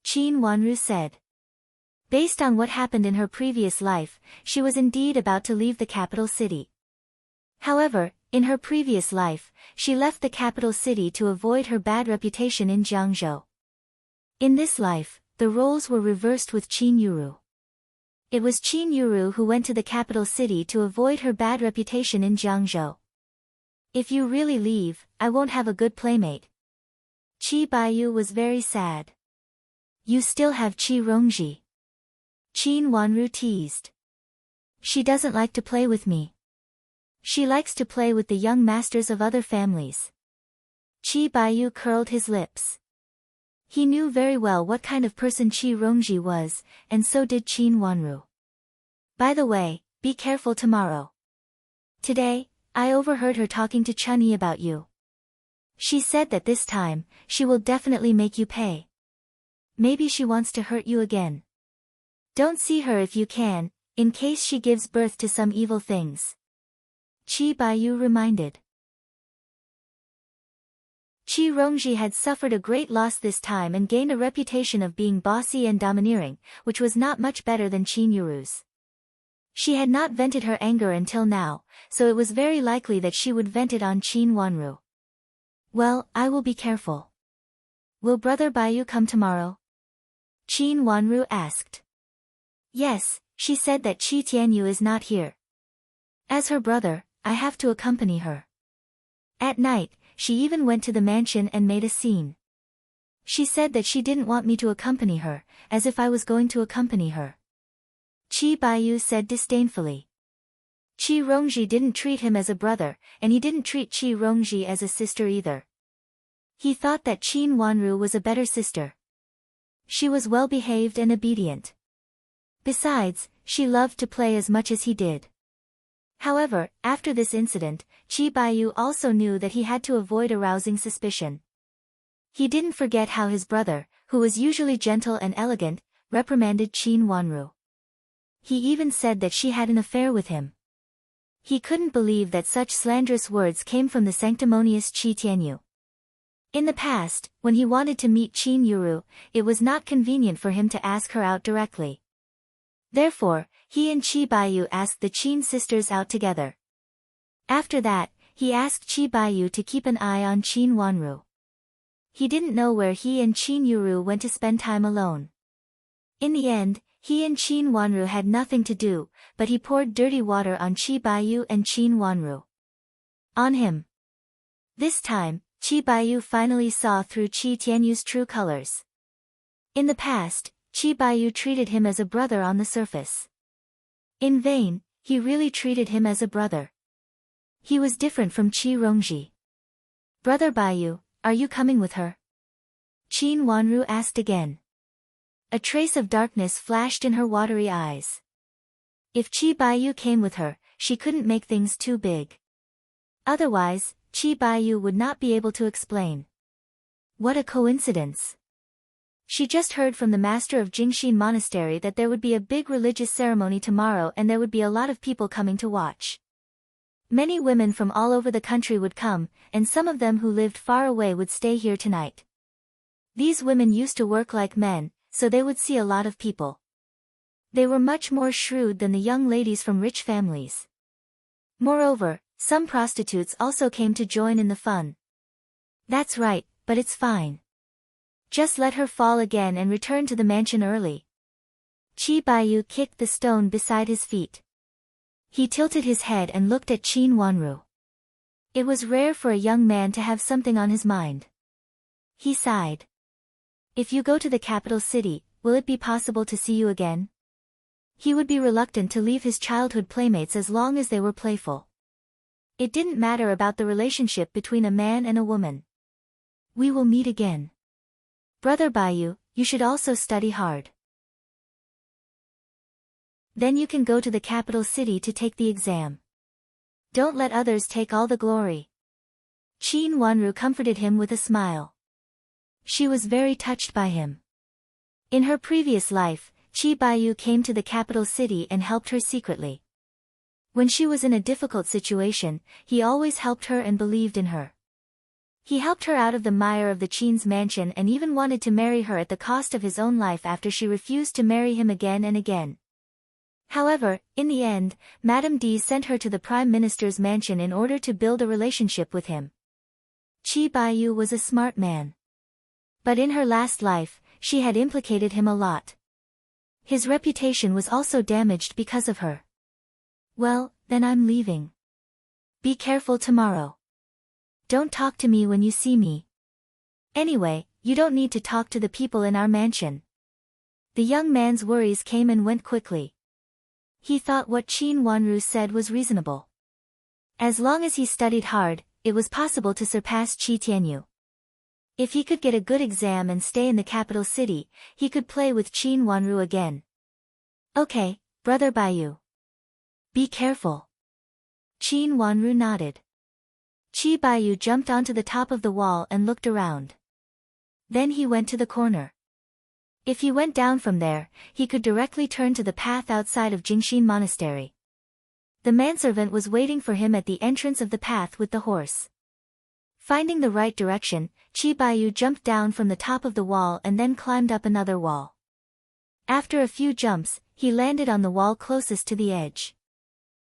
Qin Wanru said. Based on what happened in her previous life, she was indeed about to leave the capital city. However, in her previous life, she left the capital city to avoid her bad reputation in Jiangzhou. In this life, the roles were reversed with Qin Yuru. It was Qin Yuru who went to the capital city to avoid her bad reputation in Jiangzhou. If you really leave, I won't have a good playmate. Qi Bayu was very sad. You still have Qi Rongji. Qin Wanru teased. She doesn't like to play with me. She likes to play with the young masters of other families. Qi Bayu curled his lips. He knew very well what kind of person Qi Rongji was, and so did Qin Wanru. By the way, be careful tomorrow. Today, I overheard her talking to Chunyi about you. She said that this time, she will definitely make you pay. Maybe she wants to hurt you again. Don't see her if you can, in case she gives birth to some evil things. Qi Bayu reminded. Qi Rongji had suffered a great loss this time and gained a reputation of being bossy and domineering, which was not much better than Qin Yuru's. She had not vented her anger until now, so it was very likely that she would vent it on Qin Wanru. Well, I will be careful. Will Brother Bayu come tomorrow? Qin Wanru asked. Yes, she said that Qi Tianyu is not here. As her brother, I have to accompany her. At night, she even went to the mansion and made a scene. She said that she didn't want me to accompany her, as if I was going to accompany her. Qi Bayu said disdainfully. Qi Rongji didn't treat him as a brother, and he didn't treat Qi Rongji as a sister either. He thought that Qin Wanru was a better sister. She was well-behaved and obedient. Besides, she loved to play as much as he did. However, after this incident, Qi Bayu also knew that he had to avoid arousing suspicion. He didn't forget how his brother, who was usually gentle and elegant, reprimanded Qin Wanru. He even said that she had an affair with him. He couldn't believe that such slanderous words came from the sanctimonious Qi Tianyu. In the past, when he wanted to meet Qin Yuru, it was not convenient for him to ask her out directly. Therefore, he and Qi Bayu asked the Qin sisters out together. After that, he asked Qi Bayu to keep an eye on Qin Wanru. He didn't know where he and Qin Yuru went to spend time alone. In the end, he and Qin Wanru had nothing to do, but he poured dirty water on Qi Baiyu and Qin Wanru. On him. This time, Qi Baiyu finally saw through Qi Tianyu's true colors. In the past, Qi Baiyu treated him as a brother on the surface. In vain, he really treated him as a brother. He was different from Qi Rongji. Brother Baiyu, are you coming with her? Qin Wanru asked again. A trace of darkness flashed in her watery eyes. If Qi Baiyu came with her, she couldn't make things too big. Otherwise, Qi Baiyu would not be able to explain. What a coincidence. She just heard from the master of Jingxin Monastery that there would be a big religious ceremony tomorrow and there would be a lot of people coming to watch. Many women from all over the country would come, and some of them who lived far away would stay here tonight. These women used to work like men, so they would see a lot of people. They were much more shrewd than the young ladies from rich families. Moreover, some prostitutes also came to join in the fun. That's right, but it's fine. Just let her fall again and return to the mansion early. Qi Baiyu kicked the stone beside his feet. He tilted his head and looked at Qin Wanru. It was rare for a young man to have something on his mind. He sighed. If you go to the capital city, will it be possible to see you again? He would be reluctant to leave his childhood playmates as long as they were playful. It didn't matter about the relationship between a man and a woman. We will meet again. Brother Baiyu, you should also study hard. Then you can go to the capital city to take the exam. Don't let others take all the glory. Qin Wanru comforted him with a smile. She was very touched by him. In her previous life, Qi Baiyu came to the capital city and helped her secretly. When she was in a difficult situation, he always helped her and believed in her. He helped her out of the mire of the Qin's mansion and even wanted to marry her at the cost of his own life after she refused to marry him again and again. However, in the end, Madame D sent her to the Prime Minister's mansion in order to build a relationship with him. Qi Baiyu was a smart man. But in her last life, she had implicated him a lot. His reputation was also damaged because of her. Well, then I'm leaving. Be careful tomorrow. Don't talk to me when you see me. Anyway, you don't need to talk to the people in our mansion. The young man's worries came and went quickly. He thought what Qin Wanru said was reasonable. As long as he studied hard, it was possible to surpass Qi Tianyu. If he could get a good exam and stay in the capital city, he could play with Qin Wanru again. Okay, Brother Baiyu. Be careful. Qin Wanru nodded. Qi Baiyu jumped onto the top of the wall and looked around. Then he went to the corner. If he went down from there, he could directly turn to the path outside of Jingxin Monastery. The manservant was waiting for him at the entrance of the path with the horse. Finding the right direction, Qi Baiyu jumped down from the top of the wall and then climbed up another wall. After a few jumps, he landed on the wall closest to the edge.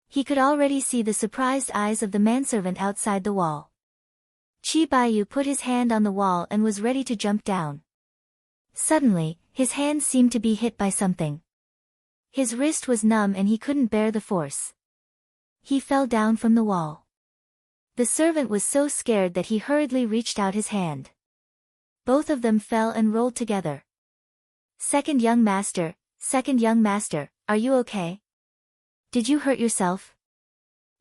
He could already see the surprised eyes of the manservant outside the wall. Qi Baiyu put his hand on the wall and was ready to jump down. Suddenly, his hand seemed to be hit by something. His wrist was numb and he couldn't bear the force. He fell down from the wall. The servant was so scared that he hurriedly reached out his hand. Both of them fell and rolled together. Second young master, are you okay? Did you hurt yourself?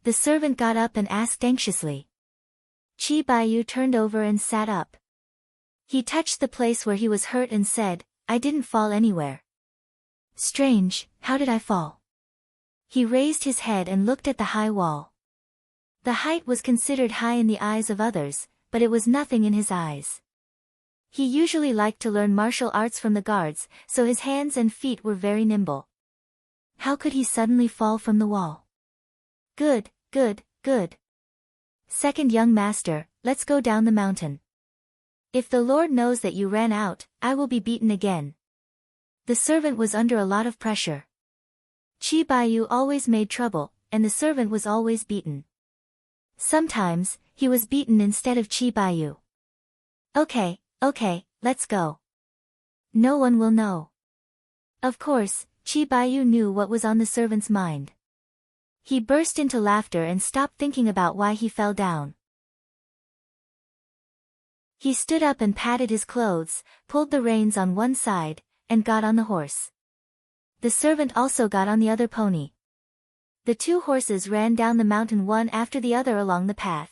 The servant got up and asked anxiously. Qi Baiyu turned over and sat up. He touched the place where he was hurt and said, I didn't fall anywhere. Strange, how did I fall? He raised his head and looked at the high wall. The height was considered high in the eyes of others, but it was nothing in his eyes. He usually liked to learn martial arts from the guards, so his hands and feet were very nimble. How could he suddenly fall from the wall? Good. Second young master, let's go down the mountain. If the Lord knows that you ran out, I will be beaten again. The servant was under a lot of pressure. Qi Baiyu always made trouble, and the servant was always beaten. Sometimes, he was beaten instead of Qi Baiyu. Okay, Okay, let's go. No one will know. Of course, Chi Baiyu knew what was on the servant's mind. He burst into laughter and stopped thinking about why he fell down. He stood up and patted his clothes, pulled the reins on one side, and got on the horse. The servant also got on the other pony. The two horses ran down the mountain one after the other along the path.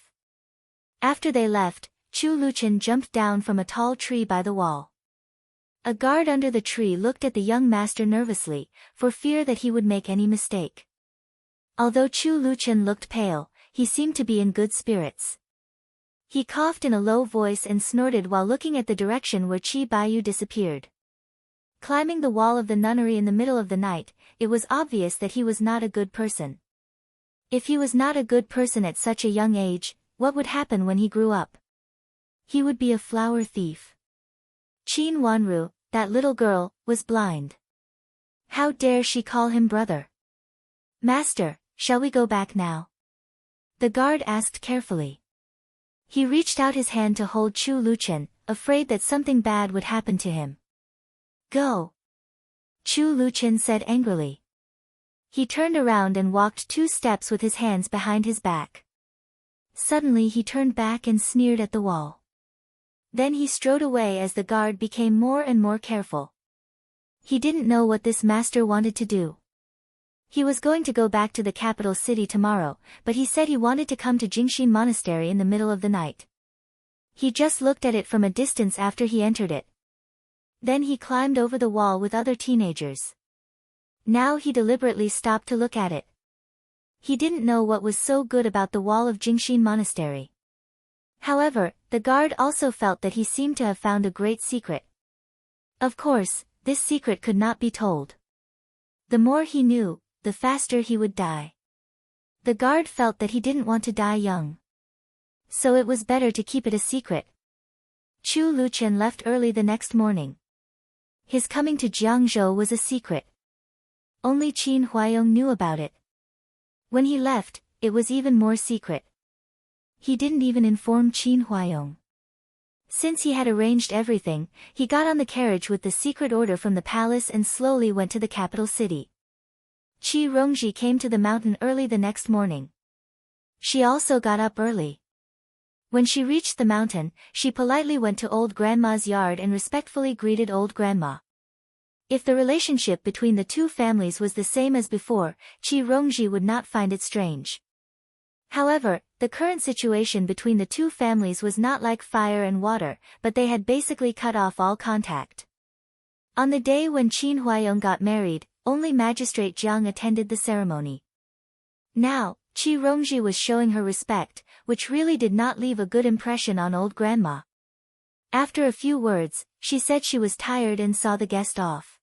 After they left, Chu Luchen jumped down from a tall tree by the wall. A guard under the tree looked at the young master nervously, for fear that he would make any mistake. Although Chu Luchen looked pale, he seemed to be in good spirits. He coughed in a low voice and snorted while looking at the direction where Chi Baiyu disappeared. Climbing the wall of the nunnery in the middle of the night, it was obvious that he was not a good person. If he was not a good person at such a young age, what would happen when he grew up? He would be a flower thief. Qin Wanru, that little girl, was blind. How dare she call him brother? Master, shall we go back now? The guard asked carefully. He reached out his hand to hold Chu Luchen, afraid that something bad would happen to him. Go. Chu Luchen said angrily. He turned around and walked 2 steps with his hands behind his back. Suddenly he turned back and sneered at the wall. Then he strode away as the guard became more and more careful. He didn't know what this master wanted to do. He was going to go back to the capital city tomorrow, but he said he wanted to come to Jingshin Monastery in the middle of the night. He just looked at it from a distance after he entered it. Then he climbed over the wall with other teenagers. Now he deliberately stopped to look at it. He didn't know what was so good about the wall of Jingshin Monastery. However, the guard also felt that he seemed to have found a great secret. Of course, this secret could not be told. The more he knew, the faster he would die. The guard felt that he didn't want to die young. So it was better to keep it a secret. Chu Luchen left early the next morning. His coming to Jiangzhou was a secret. Only Qin Huayong knew about it. When he left, it was even more secret. He didn't even inform Qin Huayong. Since he had arranged everything, he got on the carriage with the secret order from the palace and slowly went to the capital city. Qi Rongji came to the mountain early the next morning. She also got up early. When she reached the mountain, she politely went to old grandma's yard and respectfully greeted old grandma. If the relationship between the two families was the same as before, Qi Rongji would not find it strange. However, the current situation between the two families was not like fire and water, but they had basically cut off all contact. On the day when Qin Huayong got married, only Magistrate Jiang attended the ceremony. Now, Qi Rongji was showing her respect, which really did not leave a good impression on old grandma. After a few words, she said she was tired and saw the guest off.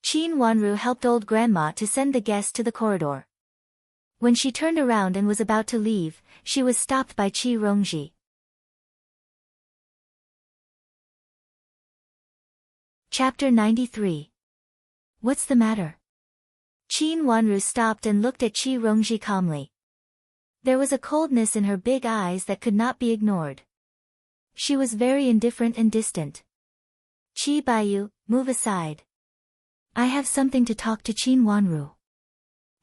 Qin Wanru helped old grandma to send the guest to the corridor. When she turned around and was about to leave, she was stopped by Qi Rongji. Chapter 93. What's the matter? Qin Wanru stopped and looked at Qi Rongji calmly. There was a coldness in her big eyes that could not be ignored. She was very indifferent and distant. Qi Baiyu, move aside. I have something to talk to Qin Wanru.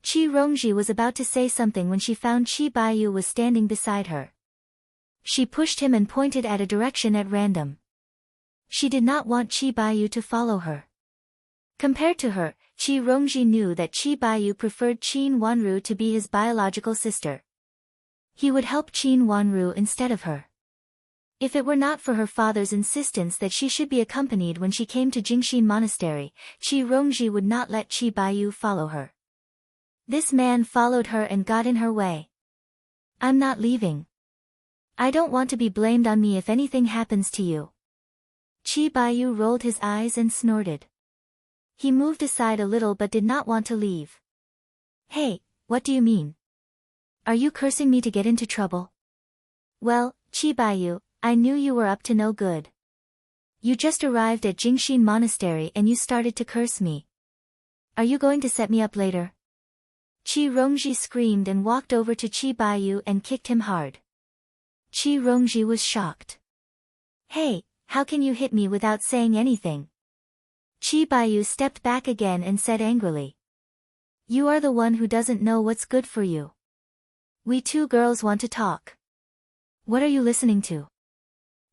Qi Rongji was about to say something when she found Qi Baiyu was standing beside her. She pushed him and pointed at a direction at random. She did not want Qi Baiyu to follow her. Compared to her, Qi Rongji knew that Qi Baiyu preferred Qin Wanru to be his biological sister. He would help Qin Wanru instead of her. If it were not for her father's insistence that she should be accompanied when she came to Jingshin Monastery, Qi Rongji would not let Qi Baiyu follow her. This man followed her and got in her way. I'm not leaving. I don't want to be blamed on me if anything happens to you. Qi Baiyu rolled his eyes and snorted. He moved aside a little but did not want to leave. Hey, what do you mean? Are you cursing me to get into trouble? Well, Qi Baiyu, I knew you were up to no good. You just arrived at Jingshin Monastery and you started to curse me. Are you going to set me up later? Qi Rongji screamed and walked over to Qi Baiyu and kicked him hard. Qi Rongji was shocked. Hey, How can you hit me without saying anything? Chi Baiyu stepped back again and said angrily. You are the one who doesn't know what's good for you. We two girls want to talk. What are you listening to?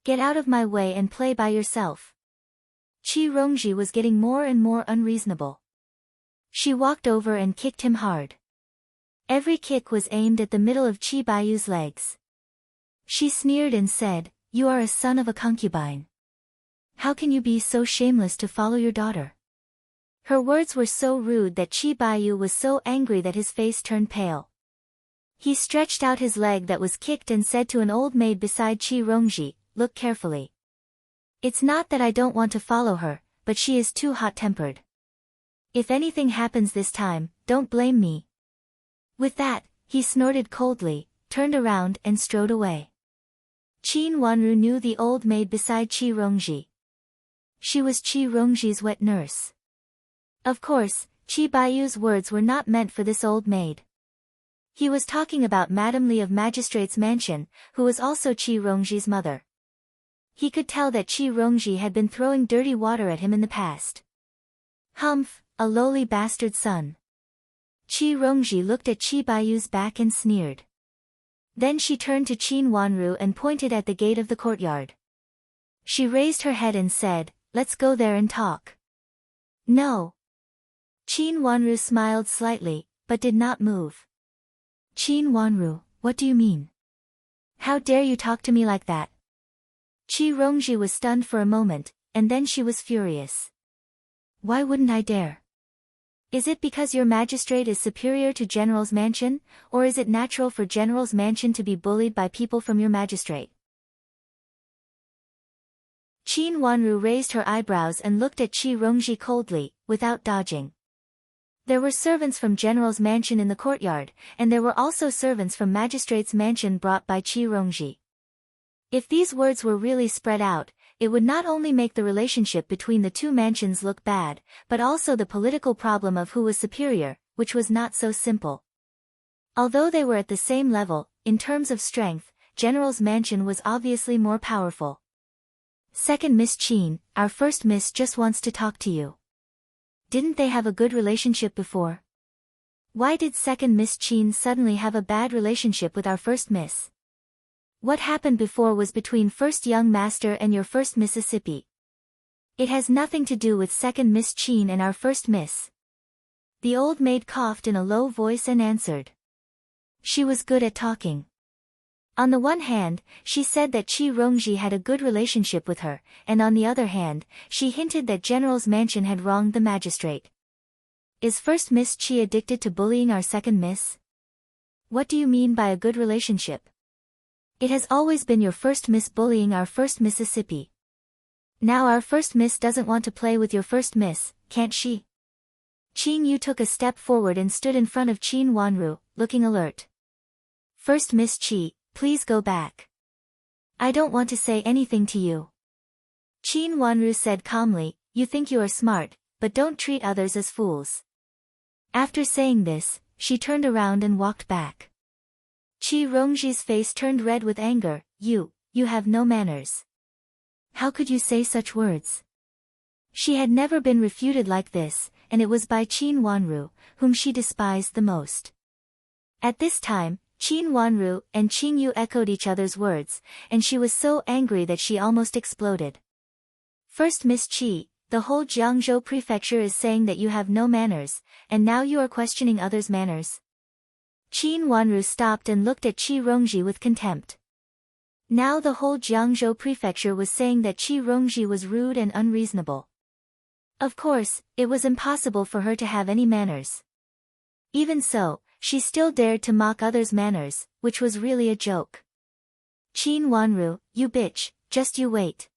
Get out of my way and play by yourself. Chi Rongji was getting more and more unreasonable. She walked over and kicked him hard. Every kick was aimed at the middle of Chi Baiyu's legs. She sneered and said, You are a son of a concubine. How can you be so shameless to follow your daughter? Her words were so rude that Chi Baiyu was so angry that his face turned pale. He stretched out his leg that was kicked and said to an old maid beside Chi Rongji, Look carefully. It's not that I don't want to follow her, but she is too hot-tempered. If anything happens this time, don't blame me. With that, he snorted coldly, turned around and strode away. Qin Wanru knew the old maid beside Chi Rongji. She was Chi Rongji's wet nurse. Of course, Chi Baiyu's words were not meant for this old maid. He was talking about Madame Li of Magistrate's Mansion, who was also Chi Rongji's mother. He could tell that Chi Rongji had been throwing dirty water at him in the past. Humph, a lowly bastard son. Chi Rongji looked at Chi Baiyu's back and sneered. Then she turned to Qin Wanru and pointed at the gate of the courtyard. She raised her head and said, Let's go there and talk. No. Qin Wanru smiled slightly, but did not move. Qin Wanru, what do you mean? How dare you talk to me like that? Chi Rongji was stunned for a moment, and then she was furious. Why wouldn't I dare? Is it because your magistrate is superior to General's Mansion, or is it natural for General's Mansion to be bullied by people from your magistrate? Qin Wanru raised her eyebrows and looked at Chi Rongji coldly, without dodging. There were servants from General's Mansion in the courtyard, and there were also servants from Magistrate's Mansion brought by Chi Rongji. If these words were really spread out, it would not only make the relationship between the two mansions look bad, but also the political problem of who was superior, which was not so simple. Although they were at the same level, in terms of strength, General's Mansion was obviously more powerful. Second Miss Qin, our first miss just wants to talk to you. Didn't they have a good relationship before? Why did second Miss Qin suddenly have a bad relationship with our first miss? What happened before was between first young master and your first Mississippi. It has nothing to do with second Miss Qin and our first miss. The old maid coughed in a low voice and answered. She was good at talking. On the one hand, she said that Chi Rongji had a good relationship with her, and on the other hand, she hinted that General's Mansion had wronged the magistrate. Is first Miss Chi addicted to bullying our second miss? What do you mean by a good relationship? It has always been your first miss bullying our first Mississippi. Now our first miss doesn't want to play with your first miss, can't she? Qin Yu took a step forward and stood in front of Qin Wanru, looking alert. First Miss Chi, please go back. I don't want to say anything to you. Qin Wanru said calmly, You think you are smart, but don't treat others as fools. After saying this, she turned around and walked back. Chi Rongji's face turned red with anger. You have no manners. How could you say such words? She had never been refuted like this, and it was by Qin Wanru, whom she despised the most. At this time, Qin Wanru and Qin Yu echoed each other's words, and she was so angry that she almost exploded. First Miss Qi, the whole Jiangzhou prefecture is saying that you have no manners, and now you are questioning others' manners. Qin Wanru stopped and looked at Chi Rongji with contempt. Now the whole Jiangzhou prefecture was saying that Chi Rongji was rude and unreasonable. Of course, it was impossible for her to have any manners. Even so, she still dared to mock others' manners, which was really a joke. Qin Wanru, you bitch, just you wait.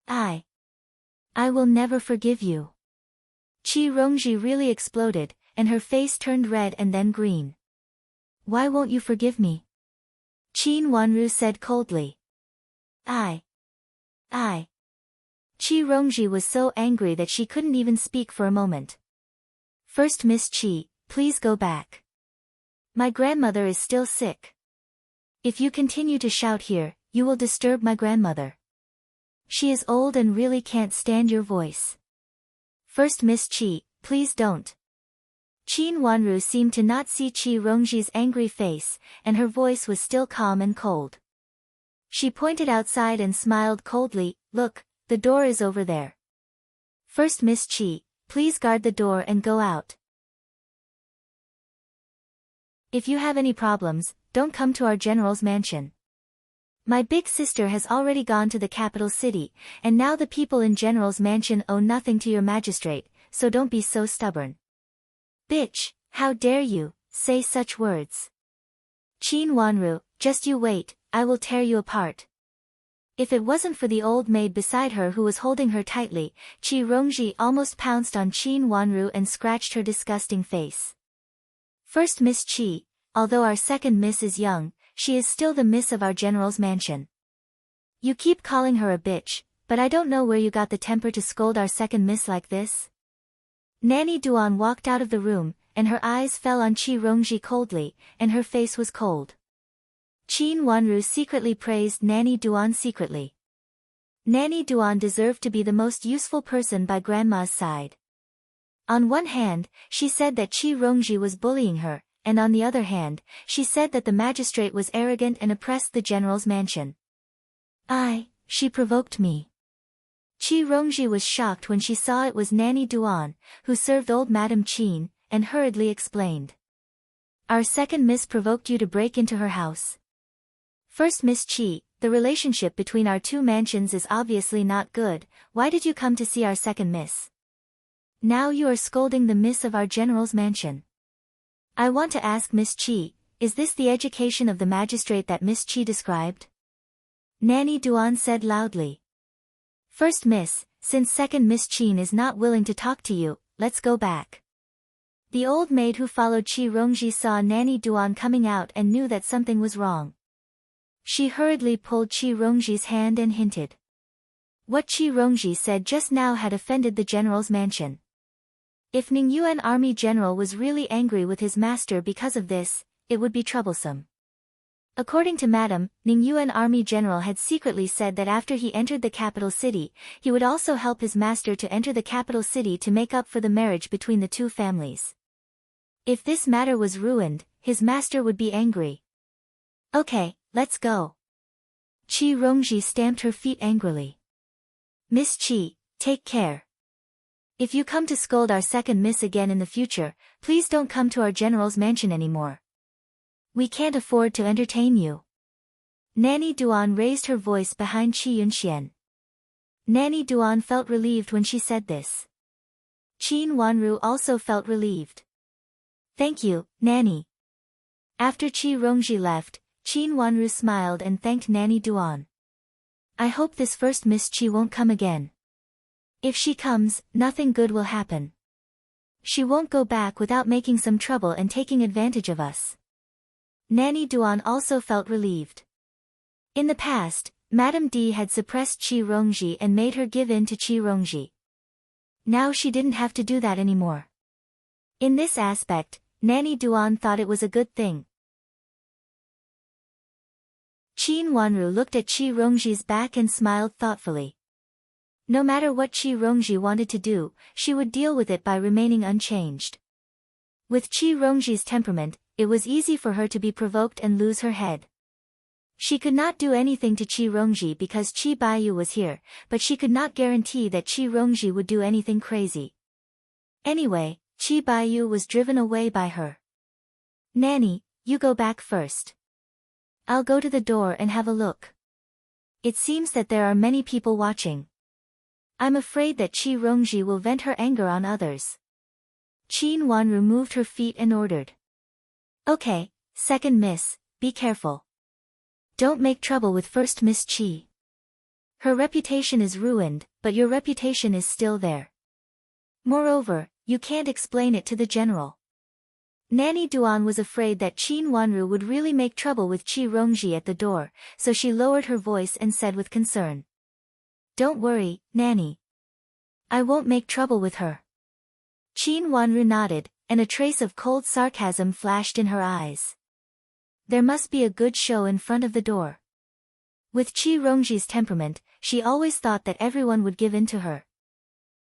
I will never forgive you. Chi Rongji really exploded, and her face turned red and then green. Why won't you forgive me? Qin Wanru said coldly. I. Chi Rongji was so angry that she couldn't even speak for a moment. First Miss Qi, please go back. My grandmother is still sick. If you continue to shout here, you will disturb my grandmother. She is old and really can't stand your voice. First Miss Chi, please don't. Qin Wanru seemed to not see Qi Rongji's angry face, and her voice was still calm and cold. She pointed outside and smiled coldly, look, the door is over there. First Miss Chi, please guard the door and go out. If you have any problems, don't come to our general's mansion. My big sister has already gone to the capital city, and now the people in general's mansion owe nothing to your magistrate, so don't be so stubborn. Bitch, how dare you, say such words. Qin Wanru, just you wait, I will tear you apart. If it wasn't for the old maid beside her who was holding her tightly, Qi Rongji almost pounced on Qin Wanru and scratched her disgusting face. First Miss Qi, although our second miss is young, she is still the miss of our general's mansion. You keep calling her a bitch, but I don't know where you got the temper to scold our second miss like this. Nanny Duan walked out of the room, and her eyes fell on Qi Rongji coldly, and her face was cold. Qin Wanru secretly praised Nanny Duan secretly. Nanny Duan deserved to be the most useful person by Grandma's side. On one hand, she said that Qi Rongji was bullying her, and on the other hand, she said that the magistrate was arrogant and oppressed the general's mansion. She provoked me. Qi Rongji was shocked when she saw it was Nanny Duan, who served old Madame Qin, and hurriedly explained. Our second miss provoked you to break into her house. First Miss Qi, the relationship between our two mansions is obviously not good, why did you come to see our second miss? Now you are scolding the miss of our general's mansion. I want to ask Miss Qi, is this the education of the magistrate that Miss Qi described? Nanny Duan said loudly. First miss, since second Miss Qin is not willing to talk to you, let's go back. The old maid who followed Qi Rongji saw Nanny Duan coming out and knew that something was wrong. She hurriedly pulled Qi Rongji's hand and hinted. What Qi Rongji said just now had offended the general's mansion. If Ningyuan army general was really angry with his master because of this, it would be troublesome. According to Madam, Ningyuan army general had secretly said that after he entered the capital city, he would also help his master to enter the capital city to make up for the marriage between the two families. If this matter was ruined, his master would be angry. Okay, let's go. Qi Rongji stamped her feet angrily. Miss Qi, take care. If you come to scold our second miss again in the future, please don't come to our general's mansion anymore. We can't afford to entertain you. Nanny Duan raised her voice behind Qi Yunxian. Nanny Duan felt relieved when she said this. Qin Wanru also felt relieved. Thank you, Nanny. After Qi Rongji left, Qin Wanru smiled and thanked Nanny Duan. I hope this first Miss Qi won't come again. If she comes, nothing good will happen. She won't go back without making some trouble and taking advantage of us. Nanny Duan also felt relieved. In the past, Madame D had suppressed Qi Rongji and made her give in to Qi Rongji. Now she didn't have to do that anymore. In this aspect, Nanny Duan thought it was a good thing. Qin Wanru looked at Qi Rongji's back and smiled thoughtfully. No matter what Qi Rongji wanted to do, she would deal with it by remaining unchanged. With Qi Rongji's temperament, it was easy for her to be provoked and lose her head. She could not do anything to Qi Rongji because Qi Baiyu was here, but she could not guarantee that Qi Rongji would do anything crazy. Anyway, Qi Baiyu was driven away by her. Nanny, you go back first. I'll go to the door and have a look. It seems that there are many people watching. I'm afraid that Qi Rongji will vent her anger on others. Qin Wanru moved her feet and ordered. Okay, second miss, be careful. Don't make trouble with first Miss Qi. Her reputation is ruined, but your reputation is still there. Moreover, you can't explain it to the general. Nanny Duan was afraid that Qin Wanru would really make trouble with Qi Rongji at the door, so she lowered her voice and said with concern. Don't worry, Nanny. I won't make trouble with her. Qin Wanru nodded, and a trace of cold sarcasm flashed in her eyes. There must be a good show in front of the door. With Qi Rongji's temperament, she always thought that everyone would give in to her.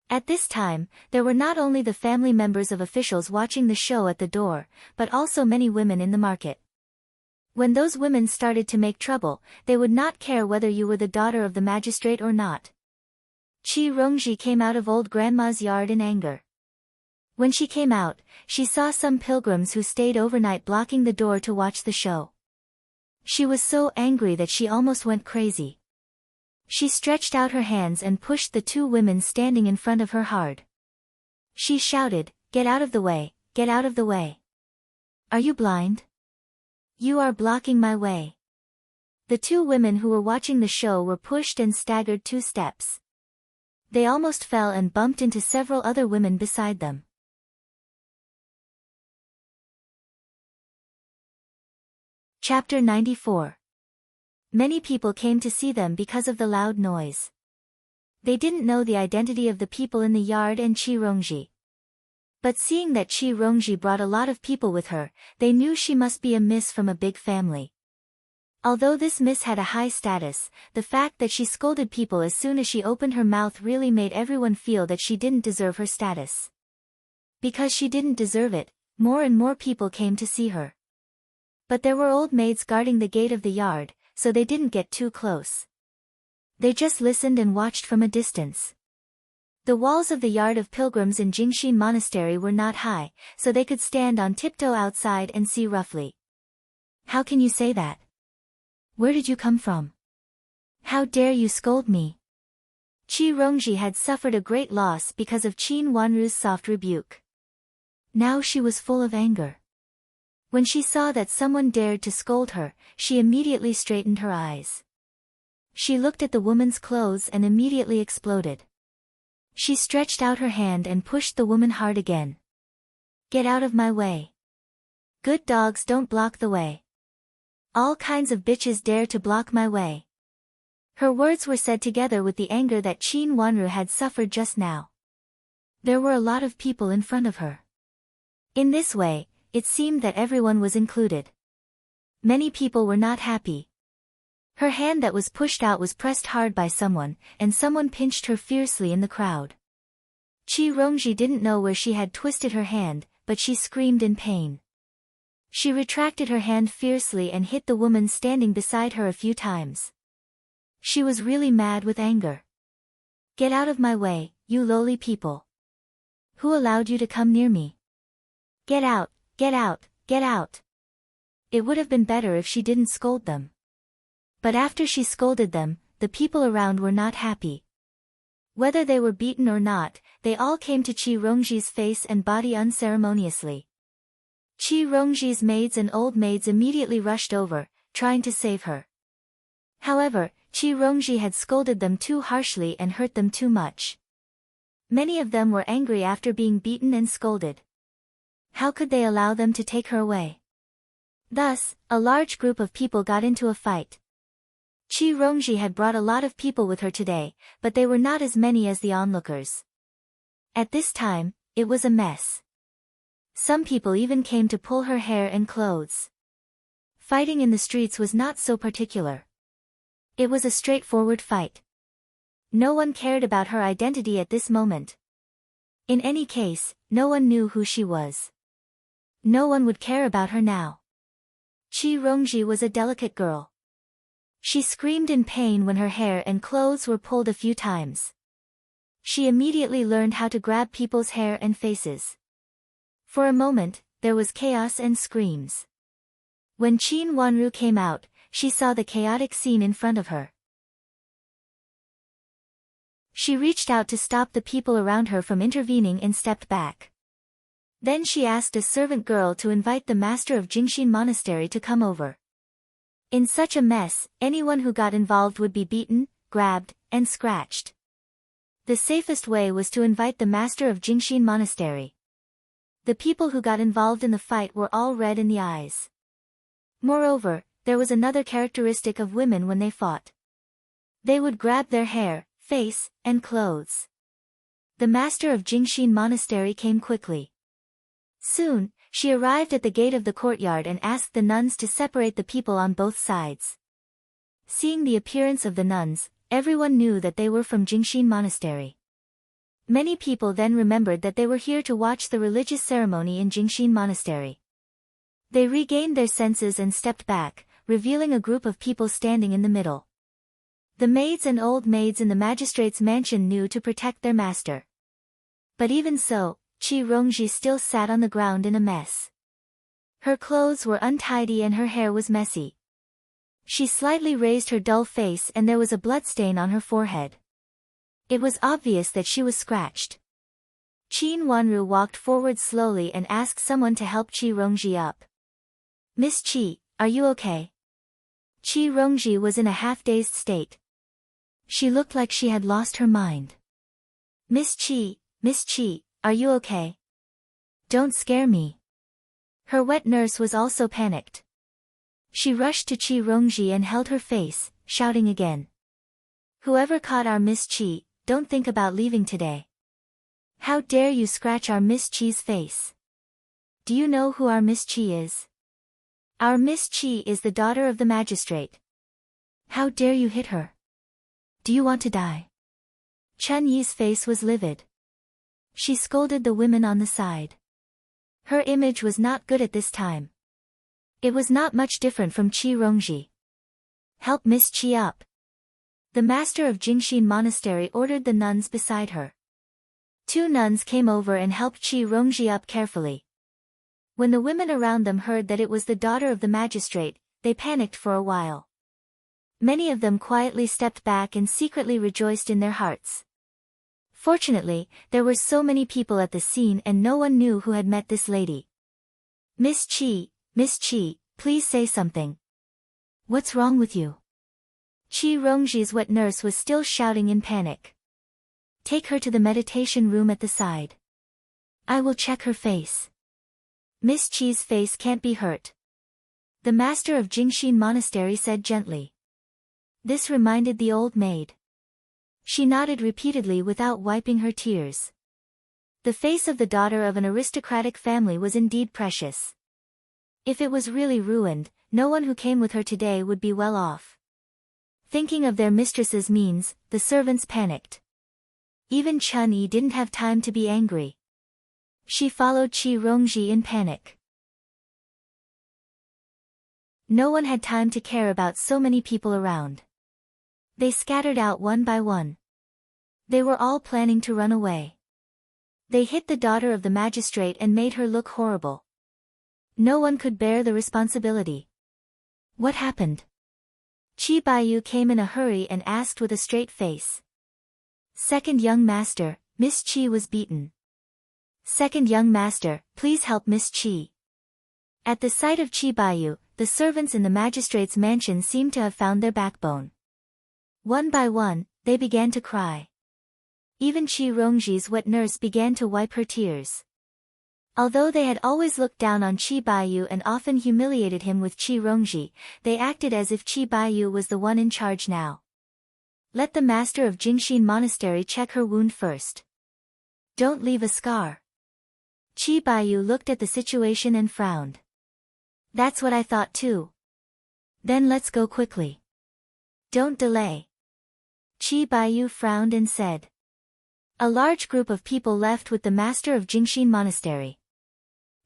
At this time, there were not only the family members of officials watching the show at the door, but also many women in the market. When those women started to make trouble, they would not care whether you were the daughter of the magistrate or not. Qi Rongji came out of old grandma's yard in anger. When she came out, she saw some pilgrims who stayed overnight blocking the door to watch the show. She was so angry that she almost went crazy. She stretched out her hands and pushed the two women standing in front of her hard. She shouted, "Get out of the way, get out of the way. Are you blind? You are blocking my way." The two women who were watching the show were pushed and staggered 2 steps. They almost fell and bumped into several other women beside them. Chapter 94. Many people came to see them because of the loud noise. They didn't know the identity of the people in the yard and Qi Rongji. But seeing that Qi Rongji brought a lot of people with her, they knew she must be a miss from a big family. Although this miss had a high status, the fact that she scolded people as soon as she opened her mouth really made everyone feel that she didn't deserve her status. Because she didn't deserve it, more and more people came to see her. But there were old maids guarding the gate of the yard, so they didn't get too close. They just listened and watched from a distance. The walls of the yard of pilgrims in Jingshin Monastery were not high, so they could stand on tiptoe outside and see roughly. "How can you say that? Where did you come from? How dare you scold me?" Qi Rongji had suffered a great loss because of Qin Wanru's soft rebuke. Now she was full of anger. When she saw that someone dared to scold her, she immediately straightened her eyes. She looked at the woman's clothes and immediately exploded. She stretched out her hand and pushed the woman hard again. "Get out of my way. Good dogs don't block the way. All kinds of bitches dare to block my way." Her words were said together with the anger that Qin Wanru had suffered just now. There were a lot of people in front of her. In this way, it seemed that everyone was included. Many people were not happy. Her hand that was pushed out was pressed hard by someone, and someone pinched her fiercely in the crowd. Qi Rongji didn't know where she had twisted her hand, but she screamed in pain. She retracted her hand fiercely and hit the woman standing beside her a few times. She was really mad with anger. "Get out of my way, you lowly people. Who allowed you to come near me? Get out, get out, get out." It would have been better if she didn't scold them. But after she scolded them, the people around were not happy. Whether they were beaten or not, they all came to Qi Rongji's face and body unceremoniously. Qi Rongji's maids and old maids immediately rushed over, trying to save her. However, Qi Rongji had scolded them too harshly and hurt them too much. Many of them were angry after being beaten and scolded. How could they allow them to take her away? Thus, a large group of people got into a fight. Qi Rongji had brought a lot of people with her today, but they were not as many as the onlookers. At this time, it was a mess. Some people even came to pull her hair and clothes. Fighting in the streets was not so particular. It was a straightforward fight. No one cared about her identity at this moment. In any case, no one knew who she was. No one would care about her now. Qi Rongji was a delicate girl. She screamed in pain when her hair and clothes were pulled a few times. She immediately learned how to grab people's hair and faces. For a moment, there was chaos and screams. When Qin Wanru came out, she saw the chaotic scene in front of her. She reached out to stop the people around her from intervening and stepped back. Then she asked a servant girl to invite the master of Jingshin Monastery to come over. In such a mess, anyone who got involved would be beaten, grabbed, and scratched. The safest way was to invite the master of Jingshin Monastery. The people who got involved in the fight were all red in the eyes. Moreover, there was another characteristic of women when they fought. They would grab their hair, face, and clothes. The master of Jingshin Monastery came quickly. Soon, she arrived at the gate of the courtyard and asked the nuns to separate the people on both sides. Seeing the appearance of the nuns, everyone knew that they were from Jingshin Monastery. Many people then remembered that they were here to watch the religious ceremony in Jingshin Monastery. They regained their senses and stepped back, revealing a group of people standing in the middle. The maids and old maids in the magistrate's mansion knew to protect their master. But even so, Qi Rongji still sat on the ground in a mess. Her clothes were untidy and her hair was messy. She slightly raised her dull face and there was a bloodstain on her forehead. It was obvious that she was scratched. Qin Wanru walked forward slowly and asked someone to help Qi Rongji up. "Miss Qi, are you okay?" Qi Rongji was in a half-dazed state. She looked like she had lost her mind. Miss Qi, are you okay? Don't scare me." Her wet nurse was also panicked. She rushed to Qi Rongji and held her face, shouting again. "Whoever caught our Miss Qi, don't think about leaving today. How dare you scratch our Miss Qi's face? Do you know who our Miss Qi is? Our Miss Qi is the daughter of the magistrate. How dare you hit her? Do you want to die?" Chun Yi's face was livid. She scolded the women on the side. Her image was not good at this time. It was not much different from Qi Rongji. "Help Miss Qi up." The master of Jingshin Monastery ordered the nuns beside her. 2 nuns came over and helped Qi Rongji up carefully. When the women around them heard that it was the daughter of the magistrate, they panicked for a while. Many of them quietly stepped back and secretly rejoiced in their hearts. Fortunately, there were so many people at the scene and no one knew who had met this lady. Miss Qi, please say something. What's wrong with you?" Qi Rongji's wet nurse was still shouting in panic. "Take her to the meditation room at the side. I will check her face." "Miss Qi's face can't be hurt," the master of Jingshin Monastery said gently. This reminded the old maid. She nodded repeatedly without wiping her tears. The face of the daughter of an aristocratic family was indeed precious. If it was really ruined, no one who came with her today would be well off. Thinking of their mistress's means, the servants panicked. Even Chun Yi didn't have time to be angry. She followed Qi Rongji in panic. No one had time to care about so many people around. They scattered out one by one. They were all planning to run away. They hit the daughter of the magistrate and made her look horrible. No one could bear the responsibility. What happened? Qi Baiyu came in a hurry and asked with a straight face. "Second young master, Miss Qi was beaten." "Second young master, please help Miss Qi." At the sight of Qi Baiyu, the servants in the magistrate's mansion seemed to have found their backbone. One by one, they began to cry. Even Qi Rongji's wet nurse began to wipe her tears. Although they had always looked down on Qi Baiyu and often humiliated him with Qi Rongji, they acted as if Qi Baiyu was the one in charge now. Let the master of Jingshin Monastery check her wound first. Don't leave a scar. Qi Baiyu looked at the situation and frowned. That's what I thought too. Then let's go quickly. Don't delay. Qi Baiyu frowned and said. A large group of people left with the master of Jingshin Monastery.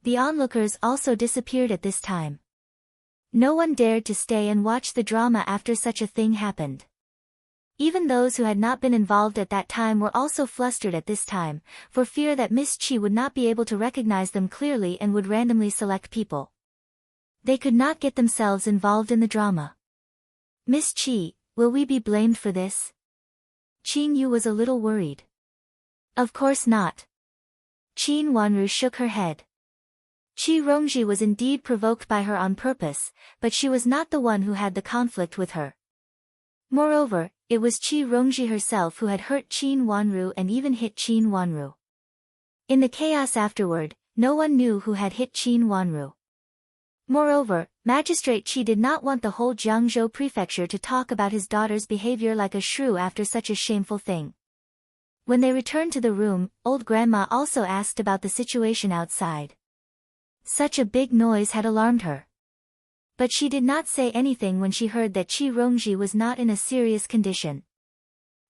The onlookers also disappeared at this time. No one dared to stay and watch the drama after such a thing happened. Even those who had not been involved at that time were also flustered at this time, for fear that Miss Qi would not be able to recognize them clearly and would randomly select people. They could not get themselves involved in the drama. Miss Qi, will we be blamed for this? Qin Yu was a little worried. Of course not. Qin Wanru shook her head. Qi Rongji was indeed provoked by her on purpose, but she was not the one who had the conflict with her. Moreover, it was Qi Rongji herself who had hurt Qin Wanru and even hit Qin Wanru. In the chaos afterward, no one knew who had hit Qin Wanru. Moreover, Magistrate Qi did not want the whole Jiangzhou prefecture to talk about his daughter's behavior like a shrew after such a shameful thing. When they returned to the room, old grandma also asked about the situation outside. Such a big noise had alarmed her. But she did not say anything when she heard that Qi Rongji was not in a serious condition.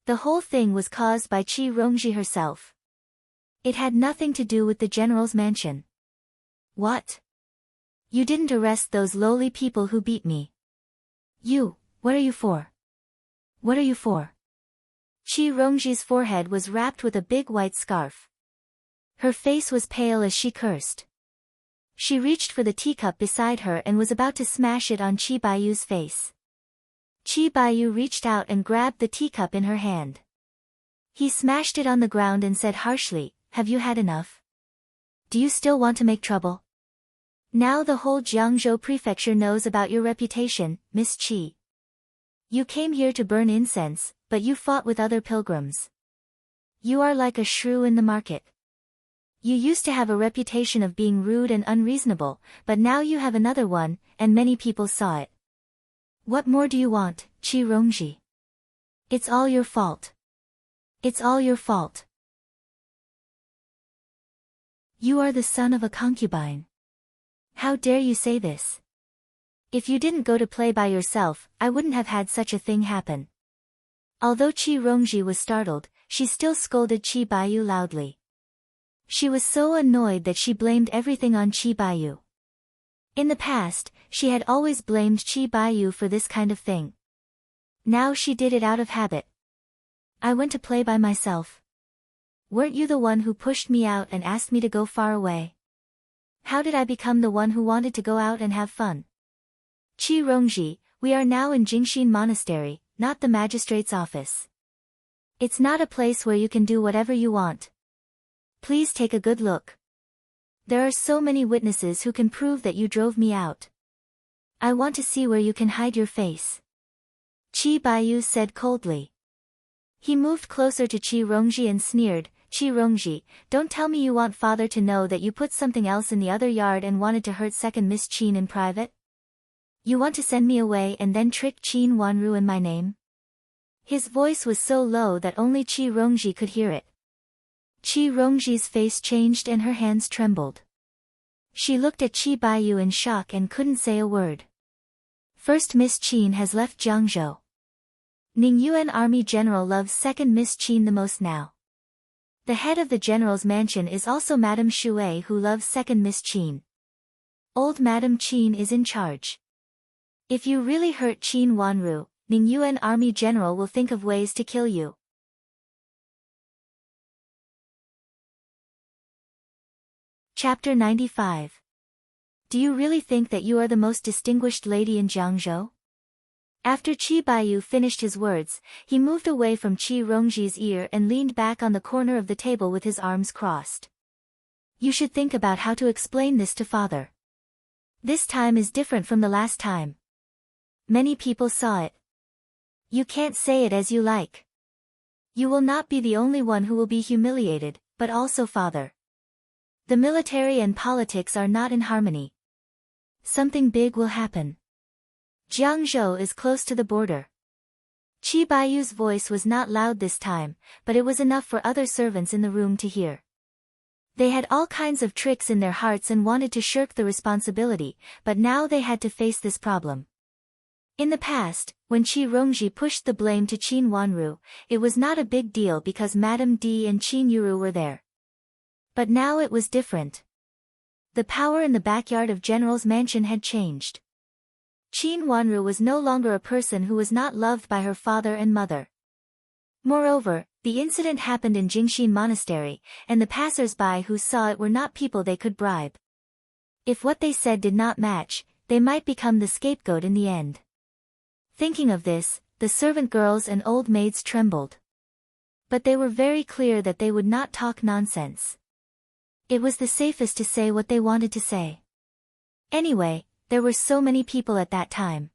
The whole thing was caused by Qi Rongji herself. It had nothing to do with the general's mansion. What? You didn't arrest those lowly people who beat me. What are you for? What are you for? Qi Rongji's forehead was wrapped with a big white scarf. Her face was pale as she cursed. She reached for the teacup beside her and was about to smash it on Qi Baiyu's face. Qi Baiyu reached out and grabbed the teacup in her hand. He smashed it on the ground and said harshly, "Have you had enough? Do you still want to make trouble? Now the whole Jiangzhou prefecture knows about your reputation, Miss Qi. You came here to burn incense, but you fought with other pilgrims. You are like a shrew in the market. You used to have a reputation of being rude and unreasonable, but now you have another one, and many people saw it. What more do you want, Qi Rongji? It's all your fault. It's all your fault. You are the son of a concubine. How dare you say this? If you didn't go to play by yourself, I wouldn't have had such a thing happen." Although Qi Rongji was startled, she still scolded Qi Baiyu loudly. She was so annoyed that she blamed everything on Qi Baiyu. In the past, she had always blamed Qi Baiyu for this kind of thing. Now she did it out of habit. "I went to play by myself. Weren't you the one who pushed me out and asked me to go far away? How did I become the one who wanted to go out and have fun? Qi Rongji, we are now in Jingxin Monastery, not the magistrate's office. It's not a place where you can do whatever you want. Please take a good look. There are so many witnesses who can prove that you drove me out. I want to see where you can hide your face." Qi Baiyu said coldly. He moved closer to Qi Rongji and sneered, "Qi Rongji, don't tell me you want father to know that you put something else in the other yard and wanted to hurt second Miss Qin in private? You want to send me away and then trick Qin Wanru in my name?" His voice was so low that only Qi Rongji could hear it. Qi Rongji's face changed and her hands trembled. She looked at Qi Baiyu in shock and couldn't say a word. First Miss Qin has left Jiangzhou. Ning Yuan Army General loves second Miss Qin the most now. The head of the general's mansion is also Madame Shui, who loves second Miss Qin. Old Madame Qin is in charge. If you really hurt Qin Wanru, Ning Yuan Army General will think of ways to kill you. Chapter 95. Do you really think that you are the most distinguished lady in Jiangzhou? After Qi Baiyu finished his words, he moved away from Qi Rongji's ear and leaned back on the corner of the table with his arms crossed. You should think about how to explain this to father. This time is different from the last time. Many people saw it. You can't say it as you like. You will not be the only one who will be humiliated, but also father. The military and politics are not in harmony. Something big will happen. Jiangzhou is close to the border. Qi Baiyu's voice was not loud this time, but it was enough for other servants in the room to hear. They had all kinds of tricks in their hearts and wanted to shirk the responsibility, but now they had to face this problem. In the past, when Qi Rongji pushed the blame to Qin Wanru, it was not a big deal because Madame Di and Qin Yuru were there. But now it was different. The power in the backyard of General's mansion had changed. Qin Wanru was no longer a person who was not loved by her father and mother. Moreover, the incident happened in Jingxin Monastery, and the passers-by who saw it were not people they could bribe. If what they said did not match, they might become the scapegoat in the end. Thinking of this, the servant girls and old maids trembled. But they were very clear that they would not talk nonsense. It was the safest to say what they wanted to say. Anyway, there were so many people at that time.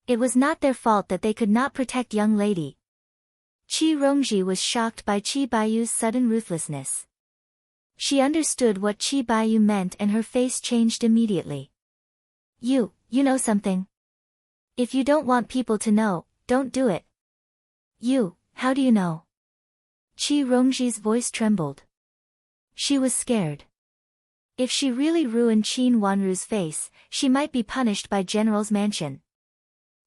It was not their fault that they could not protect young lady. Qi Rongji was shocked by Qi Baiyu's sudden ruthlessness. She understood what Qi Baiyu meant and her face changed immediately. You know something? If you don't want people to know, don't do it. How do you know? Qi Rongji's voice trembled. She was scared. If she really ruined Qin Wanru's face, she might be punished by General's mansion.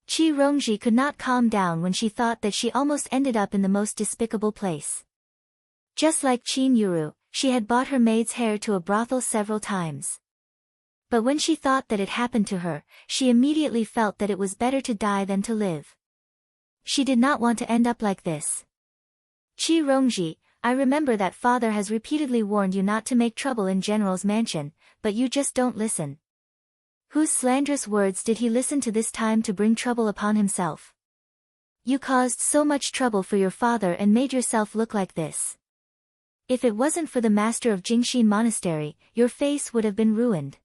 Qi Rongji could not calm down when she thought that she almost ended up in the most despicable place. Just like Qin Yuru, she had bought her maid's hair to a brothel several times. But when she thought that it happened to her, she immediately felt that it was better to die than to live. She did not want to end up like this. Qi Rongji, I remember that father has repeatedly warned you not to make trouble in General's mansion, but you just don't listen. Whose slanderous words did he listen to this time to bring trouble upon himself? You caused so much trouble for your father and made yourself look like this. If it wasn't for the master of Jingxin Monastery, your face would have been ruined.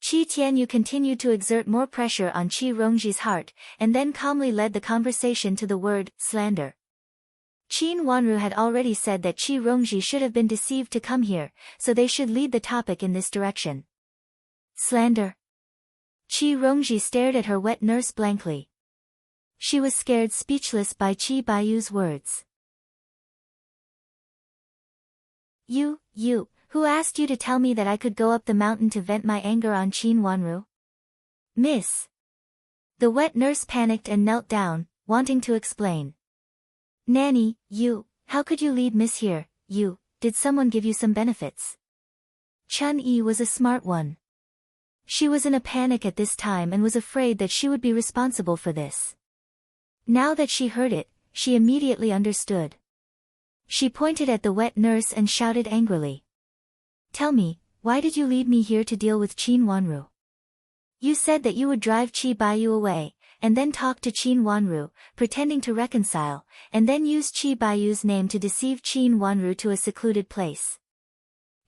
Qi Tianyu continued to exert more pressure on Qi Rongji's heart, and then calmly led the conversation to the word, slander. Qin Wanru had already said that Qi Rongji should have been deceived to come here, so they should lead the topic in this direction. Slander. Qi Rongji stared at her wet nurse blankly. She was scared speechless by Qi Baiyu's words. You, who asked you to tell me that I could go up the mountain to vent my anger on Qin Wanru? Miss. The wet nurse panicked and knelt down, wanting to explain. Nanny, how could you lead Miss here? Did someone give you some benefits? Chun Yi was a smart one. She was in a panic at this time and was afraid that she would be responsible for this. Now that she heard it, she immediately understood. She pointed at the wet nurse and shouted angrily. Tell me, why did you lead me here to deal with Qin Wanru? You said that you would drive Qi Baiyu away, and then talk to Qin Wanru, pretending to reconcile, and then use Qi Baiyu's name to deceive Qin Wanru to a secluded place.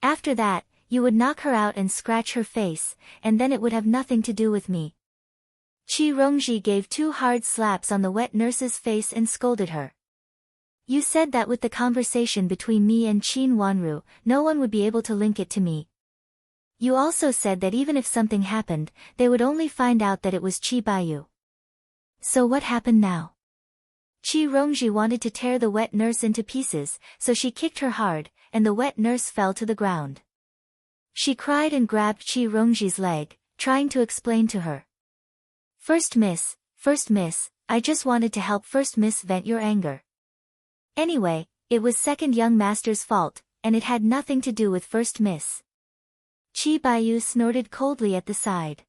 After that, you would knock her out and scratch her face, and then it would have nothing to do with me. Qi Rongji gave 2 hard slaps on the wet nurse's face and scolded her. You said that with the conversation between me and Qin Wanru, no one would be able to link it to me. You also said that even if something happened, they would only find out that it was Qi Baiyu. So what happened now? Qi Rongji wanted to tear the wet nurse into pieces, so she kicked her hard, and the wet nurse fell to the ground. She cried and grabbed Qi Rongji's leg, trying to explain to her. First miss, I just wanted to help First Miss vent your anger. Anyway, it was second young master's fault, and it had nothing to do with First Miss. Qi Baiyu snorted coldly at the side.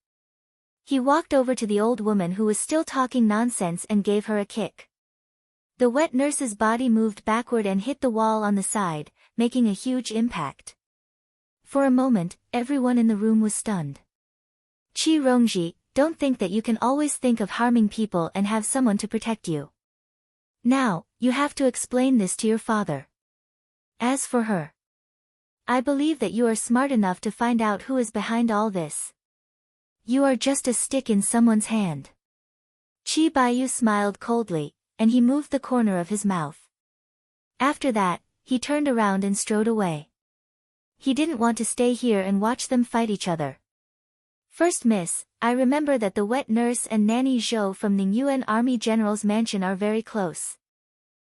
He walked over to the old woman who was still talking nonsense and gave her a kick. The wet nurse's body moved backward and hit the wall on the side, making a huge impact. For a moment, everyone in the room was stunned. Qi Rongji, don't think that you can always think of harming people and have someone to protect you. Now, you have to explain this to your father. As for her, I believe that you are smart enough to find out who is behind all this. You are just a stick in someone's hand. Qi Baiyu smiled coldly, and he moved the corner of his mouth. After that, he turned around and strode away. He didn't want to stay here and watch them fight each other. First Miss, I remember that the wet nurse and Nanny Zhou from Ningyuan Army General's mansion are very close.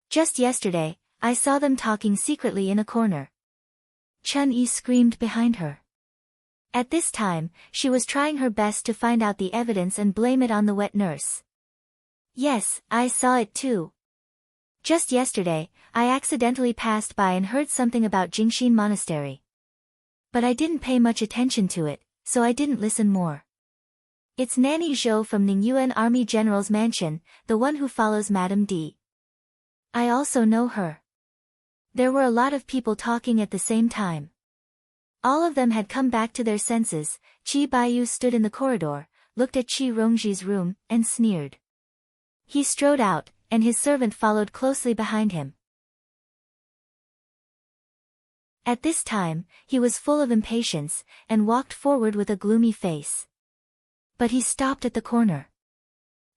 Just yesterday, I saw them talking secretly in a corner. Chun Yi screamed behind her. At this time, she was trying her best to find out the evidence and blame it on the wet nurse. Yes, I saw it too. Just yesterday, I accidentally passed by and heard something about Jingxin Monastery. But I didn't pay much attention to it, so I didn't listen more. It's Nanny Zhou from Ningyuan Army General's mansion, the one who follows Madame D. I also know her. There were a lot of people talking at the same time. All of them had come back to their senses. Qi Baiyu stood in the corridor, looked at Qi Rongji's room, and sneered. He strode out, and his servant followed closely behind him. At this time, he was full of impatience, and walked forward with a gloomy face. But he stopped at the corner.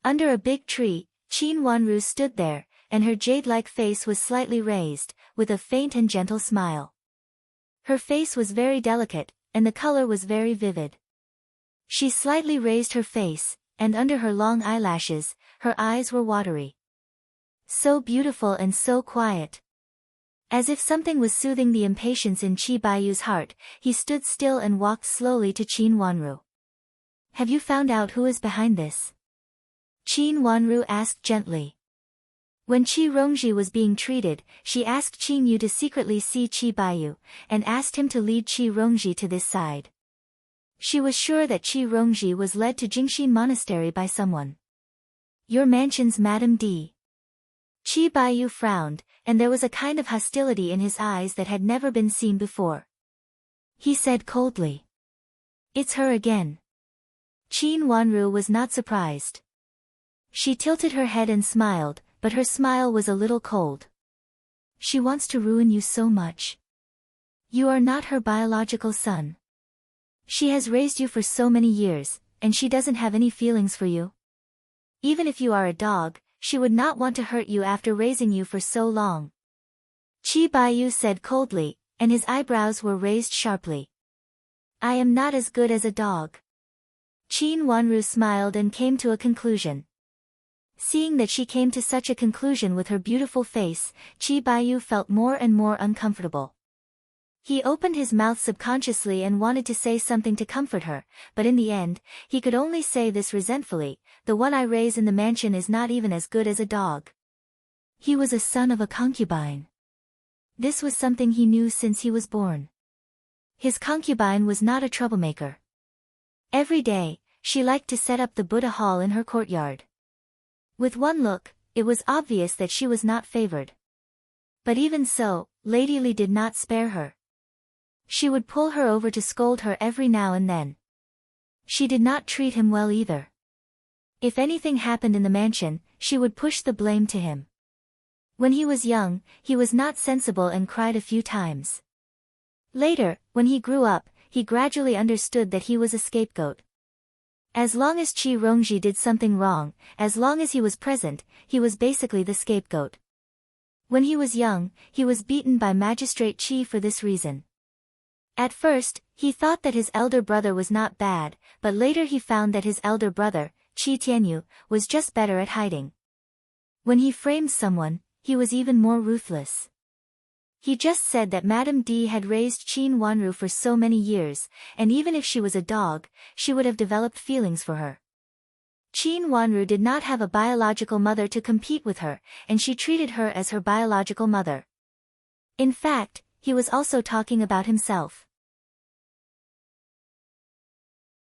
Under a big tree, Qin Wanru stood there, and her jade-like face was slightly raised, with a faint and gentle smile. Her face was very delicate, and the color was very vivid. She slightly raised her face, and under her long eyelashes, her eyes were watery. So beautiful and so quiet. As if something was soothing the impatience in Chi Baiyu's heart, he stood still and walked slowly to Qin Wanru. Have you found out who is behind this? Qin Wanru asked gently. When Qi Rongji was being treated, she asked Qin Yu to secretly see Chi Baiyu, and asked him to lead Qi Rongji to this side. She was sure that Qi Rongji was led to Jingxin Monastery by someone. Your mansion's Madame D. Chi Baiyu frowned, and there was a kind of hostility in his eyes that had never been seen before. He said coldly. It's her again. Qin Wanru was not surprised. She tilted her head and smiled, but her smile was a little cold. She wants to ruin you so much. You are not her biological son. She has raised you for so many years, and she doesn't have any feelings for you. Even if you are a dog, she would not want to hurt you after raising you for so long. Chi Baiyu said coldly, and his eyebrows were raised sharply. I am not as good as a dog. Qin Wanru smiled and came to a conclusion. Seeing that she came to such a conclusion with her beautiful face, Chi Baiyu felt more and more uncomfortable. He opened his mouth subconsciously and wanted to say something to comfort her, but in the end, he could only say this resentfully, the one I raise in the mansion is not even as good as a dog. He was a son of a concubine. This was something he knew since he was born. His concubine was not a troublemaker. Every day, she liked to set up the Buddha hall in her courtyard. With one look, it was obvious that she was not favored. But even so, Lady Li did not spare her. She would pull her over to scold her every now and then. She did not treat him well either. If anything happened in the mansion, she would push the blame to him. When he was young, he was not sensible and cried a few times. Later, when he grew up, he gradually understood that he was a scapegoat. As long as Qi Rongji did something wrong, as long as he was present, he was basically the scapegoat. When he was young, he was beaten by Magistrate Qi for this reason. At first, he thought that his elder brother was not bad, but later he found that his elder brother, Qi Tianyu, was just better at hiding. When he framed someone, he was even more ruthless. He just said that Madame D had raised Qin Wanru for so many years, and even if she was a dog, she would have developed feelings for her. Qin Wanru did not have a biological mother to compete with her, and she treated her as her biological mother. In fact, he was also talking about himself.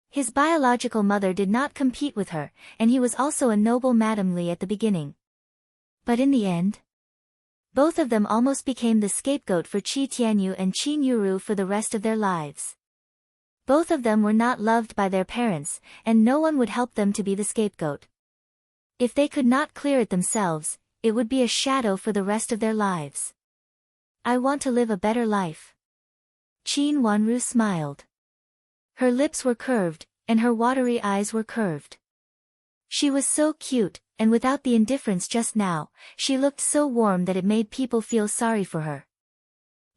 His biological mother did not compete with her, and he was also a noble Madame Li at the beginning. But in the end, both of them almost became the scapegoat for Qi Tianyu and Qin Yuru for the rest of their lives. Both of them were not loved by their parents, and no one would help them to be the scapegoat. If they could not clear it themselves, it would be a shadow for the rest of their lives. I want to live a better life. Qin Wanru smiled. Her lips were curved, and her watery eyes were curved. She was so cute, and without the indifference just now, she looked so warm that it made people feel sorry for her.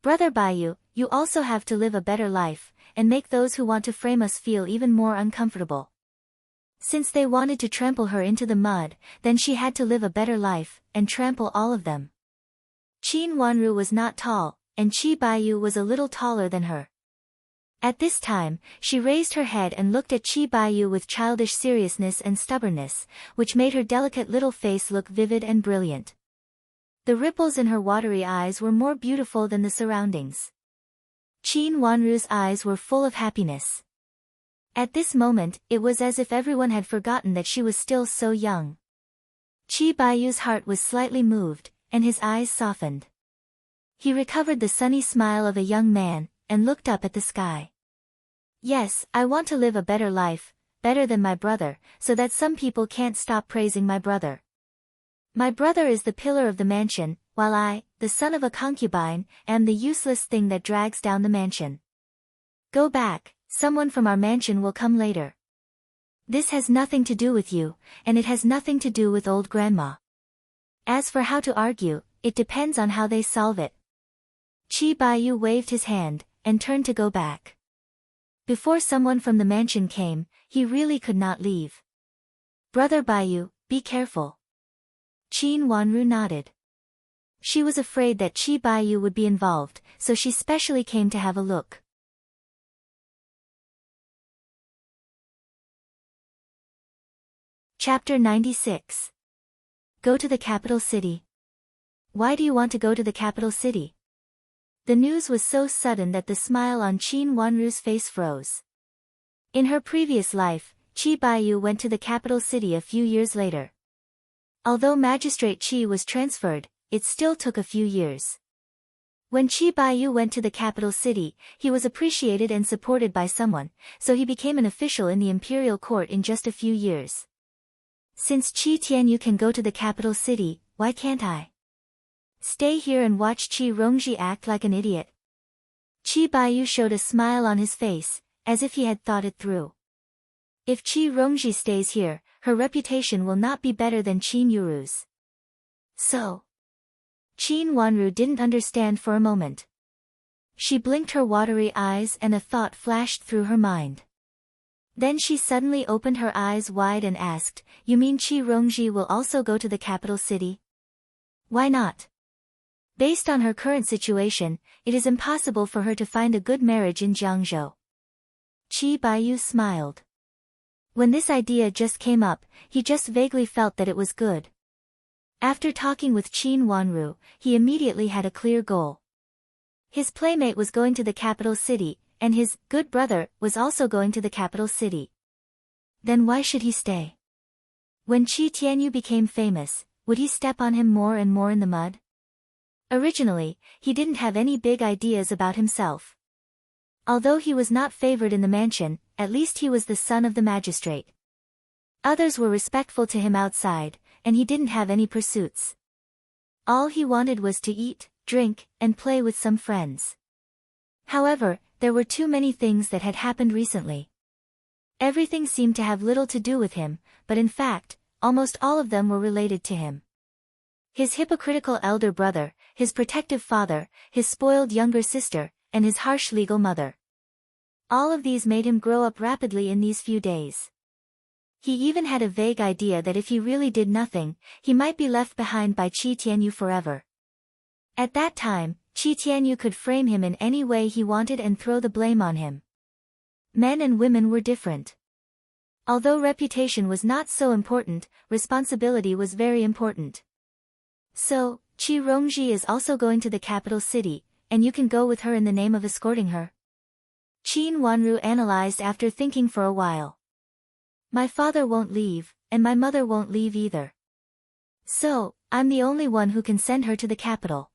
Brother Baiyu, you also have to live a better life, and make those who want to frame us feel even more uncomfortable. Since they wanted to trample her into the mud, then she had to live a better life, and trample all of them. Qin Wanru was not tall, and Qi Baiyu was a little taller than her. At this time, she raised her head and looked at Qi Baiyu with childish seriousness and stubbornness, which made her delicate little face look vivid and brilliant. The ripples in her watery eyes were more beautiful than the surroundings. Qin Wanru's eyes were full of happiness. At this moment, it was as if everyone had forgotten that she was still so young. Qi Baiyu's heart was slightly moved, and his eyes softened. He recovered the sunny smile of a young man, and looked up at the sky. Yes, I want to live a better life, better than my brother, so that some people can't stop praising my brother. My brother is the pillar of the mansion, while I, the son of a concubine, am the useless thing that drags down the mansion. Go back, someone from our mansion will come later. This has nothing to do with you, and it has nothing to do with old grandma. As for how to argue, it depends on how they solve it. Qi Baiyu waved his hand, and turned to go back. Before someone from the mansion came, he really could not leave. Brother Baiyu, be careful. Qin Wanru nodded. She was afraid that Chi Baiyu would be involved, so she specially came to have a look. Chapter 96. Go to the capital city. Why do you want to go to the capital city? The news was so sudden that the smile on Qin Wanru's face froze. In her previous life, Chi Baiyu went to the capital city a few years later. Although Magistrate Qi was transferred, it still took a few years. When Chi Baiyu went to the capital city, he was appreciated and supported by someone, so he became an official in the imperial court in just a few years. Since Qi Tianyu can go to the capital city, why can't I? Stay here and watch Qi Rongji act like an idiot. Chi Baiyu showed a smile on his face, as if he had thought it through. If Qi Rongji stays here, her reputation will not be better than Qin Yuru's. So. Qin Wanru didn't understand for a moment. She blinked her watery eyes and a thought flashed through her mind. Then she suddenly opened her eyes wide and asked, "You mean Qi Rongji will also go to the capital city?" Why not? Based on her current situation, it is impossible for her to find a good marriage in Jiangzhou. Qi Baiyu smiled. When this idea just came up, he just vaguely felt that it was good. After talking with Qin Wanru, he immediately had a clear goal. His playmate was going to the capital city, and his good brother was also going to the capital city. Then why should he stay? When Qi Tianyu became famous, would he step on him more and more in the mud? Originally, he didn't have any big ideas about himself. Although he was not favored in the mansion, at least he was the son of the magistrate. Others were respectful to him outside, and he didn't have any pursuits. All he wanted was to eat, drink, and play with some friends. However, there were too many things that had happened recently. Everything seemed to have little to do with him, but in fact, almost all of them were related to him. His hypocritical elder brother, his protective father, his spoiled younger sister, and his harsh legal mother. All of these made him grow up rapidly in these few days. He even had a vague idea that if he really did nothing, he might be left behind by Qi Tianyu forever. At that time, Qi Tianyu could frame him in any way he wanted and throw the blame on him. Men and women were different. Although reputation was not so important, responsibility was very important. So, Qi Rongji is also going to the capital city, and you can go with her in the name of escorting her? Qin Wanru analyzed after thinking for a while. My father won't leave, and my mother won't leave either. So, I'm the only one who can send her to the capital.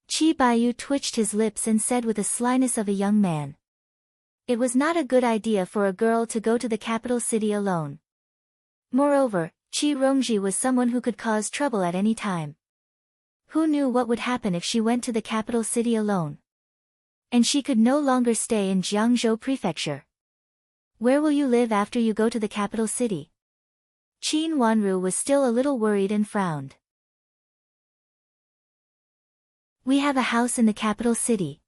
Qi Baiyu twitched his lips and said with the slyness of a young man. It was not a good idea for a girl to go to the capital city alone. Moreover, Qi Rongji was someone who could cause trouble at any time. Who knew what would happen if she went to the capital city alone? And she could no longer stay in Jiangzhou Prefecture. Where will you live after you go to the capital city? Qin Wanru was still a little worried and frowned. We have a house in the capital city.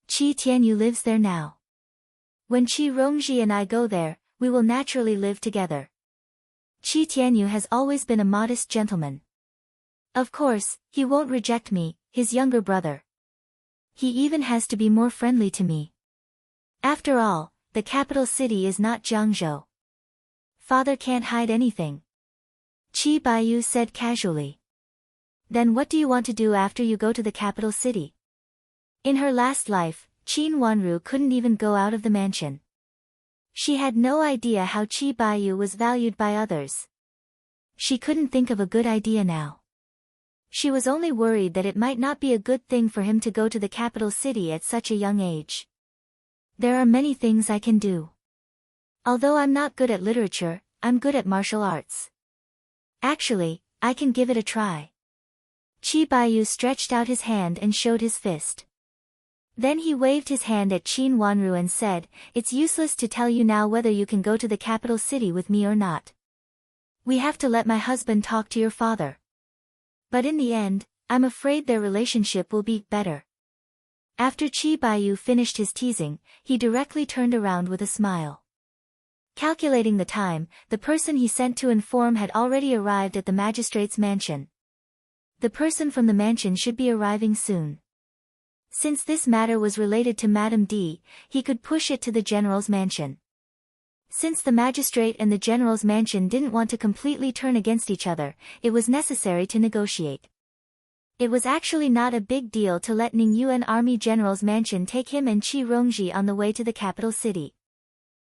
Qi Tianyu lives there now. When Qi Rongji and I go there, we will naturally live together. Qi Tianyu has always been a modest gentleman. Of course, he won't reject me, his younger brother. He even has to be more friendly to me. After all, the capital city is not Jiangzhou. Father can't hide anything. Qi Baiyu said casually. Then what do you want to do after you go to the capital city? In her last life, Qin Wanru couldn't even go out of the mansion. She had no idea how Qi Baiyu was valued by others. She couldn't think of a good idea now. She was only worried that it might not be a good thing for him to go to the capital city at such a young age. There are many things I can do. Although I'm not good at literature, I'm good at martial arts. Actually, I can give it a try. Qi Baiyu stretched out his hand and showed his fist. Then he waved his hand at Qin Wanru and said, "It's useless to tell you now whether you can go to the capital city with me or not. We have to let my husband talk to your father. But in the end, I'm afraid their relationship will be better." After Qi Baiyu finished his teasing, he directly turned around with a smile. Calculating the time, the person he sent to inform had already arrived at the magistrate's mansion. The person from the mansion should be arriving soon. Since this matter was related to Madame D, he could push it to the general's mansion. Since the magistrate and the general's mansion didn't want to completely turn against each other, it was necessary to negotiate. It was actually not a big deal to let Ningyuan army general's mansion take him and Qi Rongji on the way to the capital city.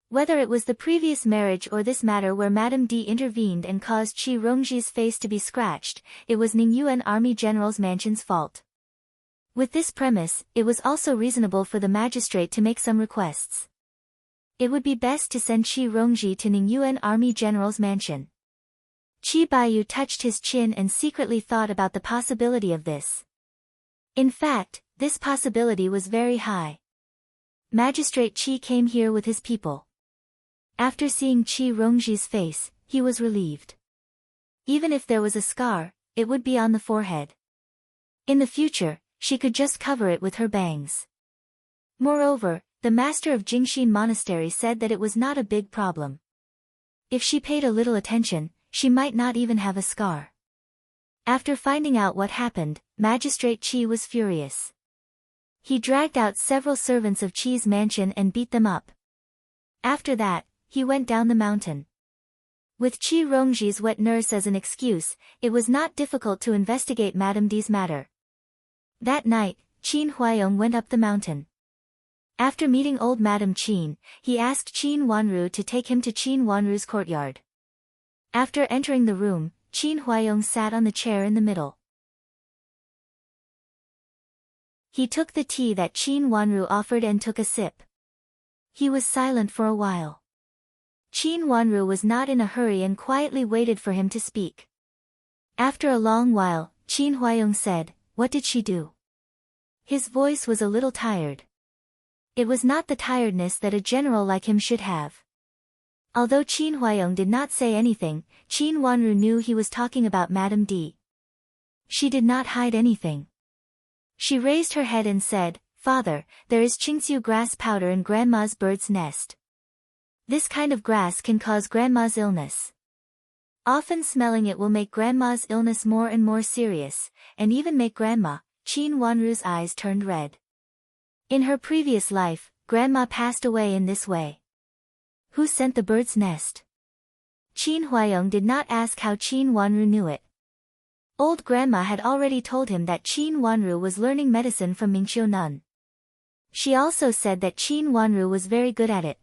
Whether it was the previous marriage or this matter where Madame D intervened and caused Qi Rongji's face to be scratched, it was Ningyuan army general's mansion's fault. With this premise, it was also reasonable for the magistrate to make some requests. It would be best to send Qi Rongji to Ningyuan army general's mansion. Qi Baiyu touched his chin and secretly thought about the possibility of this. In fact, this possibility was very high. Magistrate Qi came here with his people. After seeing Qi Rongji's face, he was relieved. Even if there was a scar, it would be on the forehead. In the future, she could just cover it with her bangs. Moreover, the master of Jingxin Monastery said that it was not a big problem. If she paid a little attention, she might not even have a scar. After finding out what happened, Magistrate Qi was furious. He dragged out several servants of Qi's mansion and beat them up. After that, he went down the mountain. With Qi Rongji's wet nurse as an excuse, it was not difficult to investigate Madame D's matter. That night, Qin Huayong went up the mountain. After meeting old Madame Qin, he asked Qin Wanru to take him to Qin Wanru's courtyard. After entering the room, Qin Huayong sat on the chair in the middle. He took the tea that Qin Wanru offered and took a sip. He was silent for a while. Qin Wanru was not in a hurry and quietly waited for him to speak. After a long while, Qin Huayong said, "What did she do?" His voice was a little tired. It was not the tiredness that a general like him should have. Although Qin Huayong did not say anything, Qin Wanru knew he was talking about Madame D. She did not hide anything. She raised her head and said, "Father, there is Qingxiu grass powder in Grandma's bird's nest. This kind of grass can cause Grandma's illness. Often smelling it will make Grandma's illness more and more serious, and even make Grandma." Qin Wanru's eyes turned red. In her previous life, Grandma passed away in this way. Who sent the bird's nest? Qin Huayong did not ask how Qin Wanru knew it. Old Grandma had already told him that Qin Wanru was learning medicine from Mingqiu Nun. She also said that Qin Wanru was very good at it.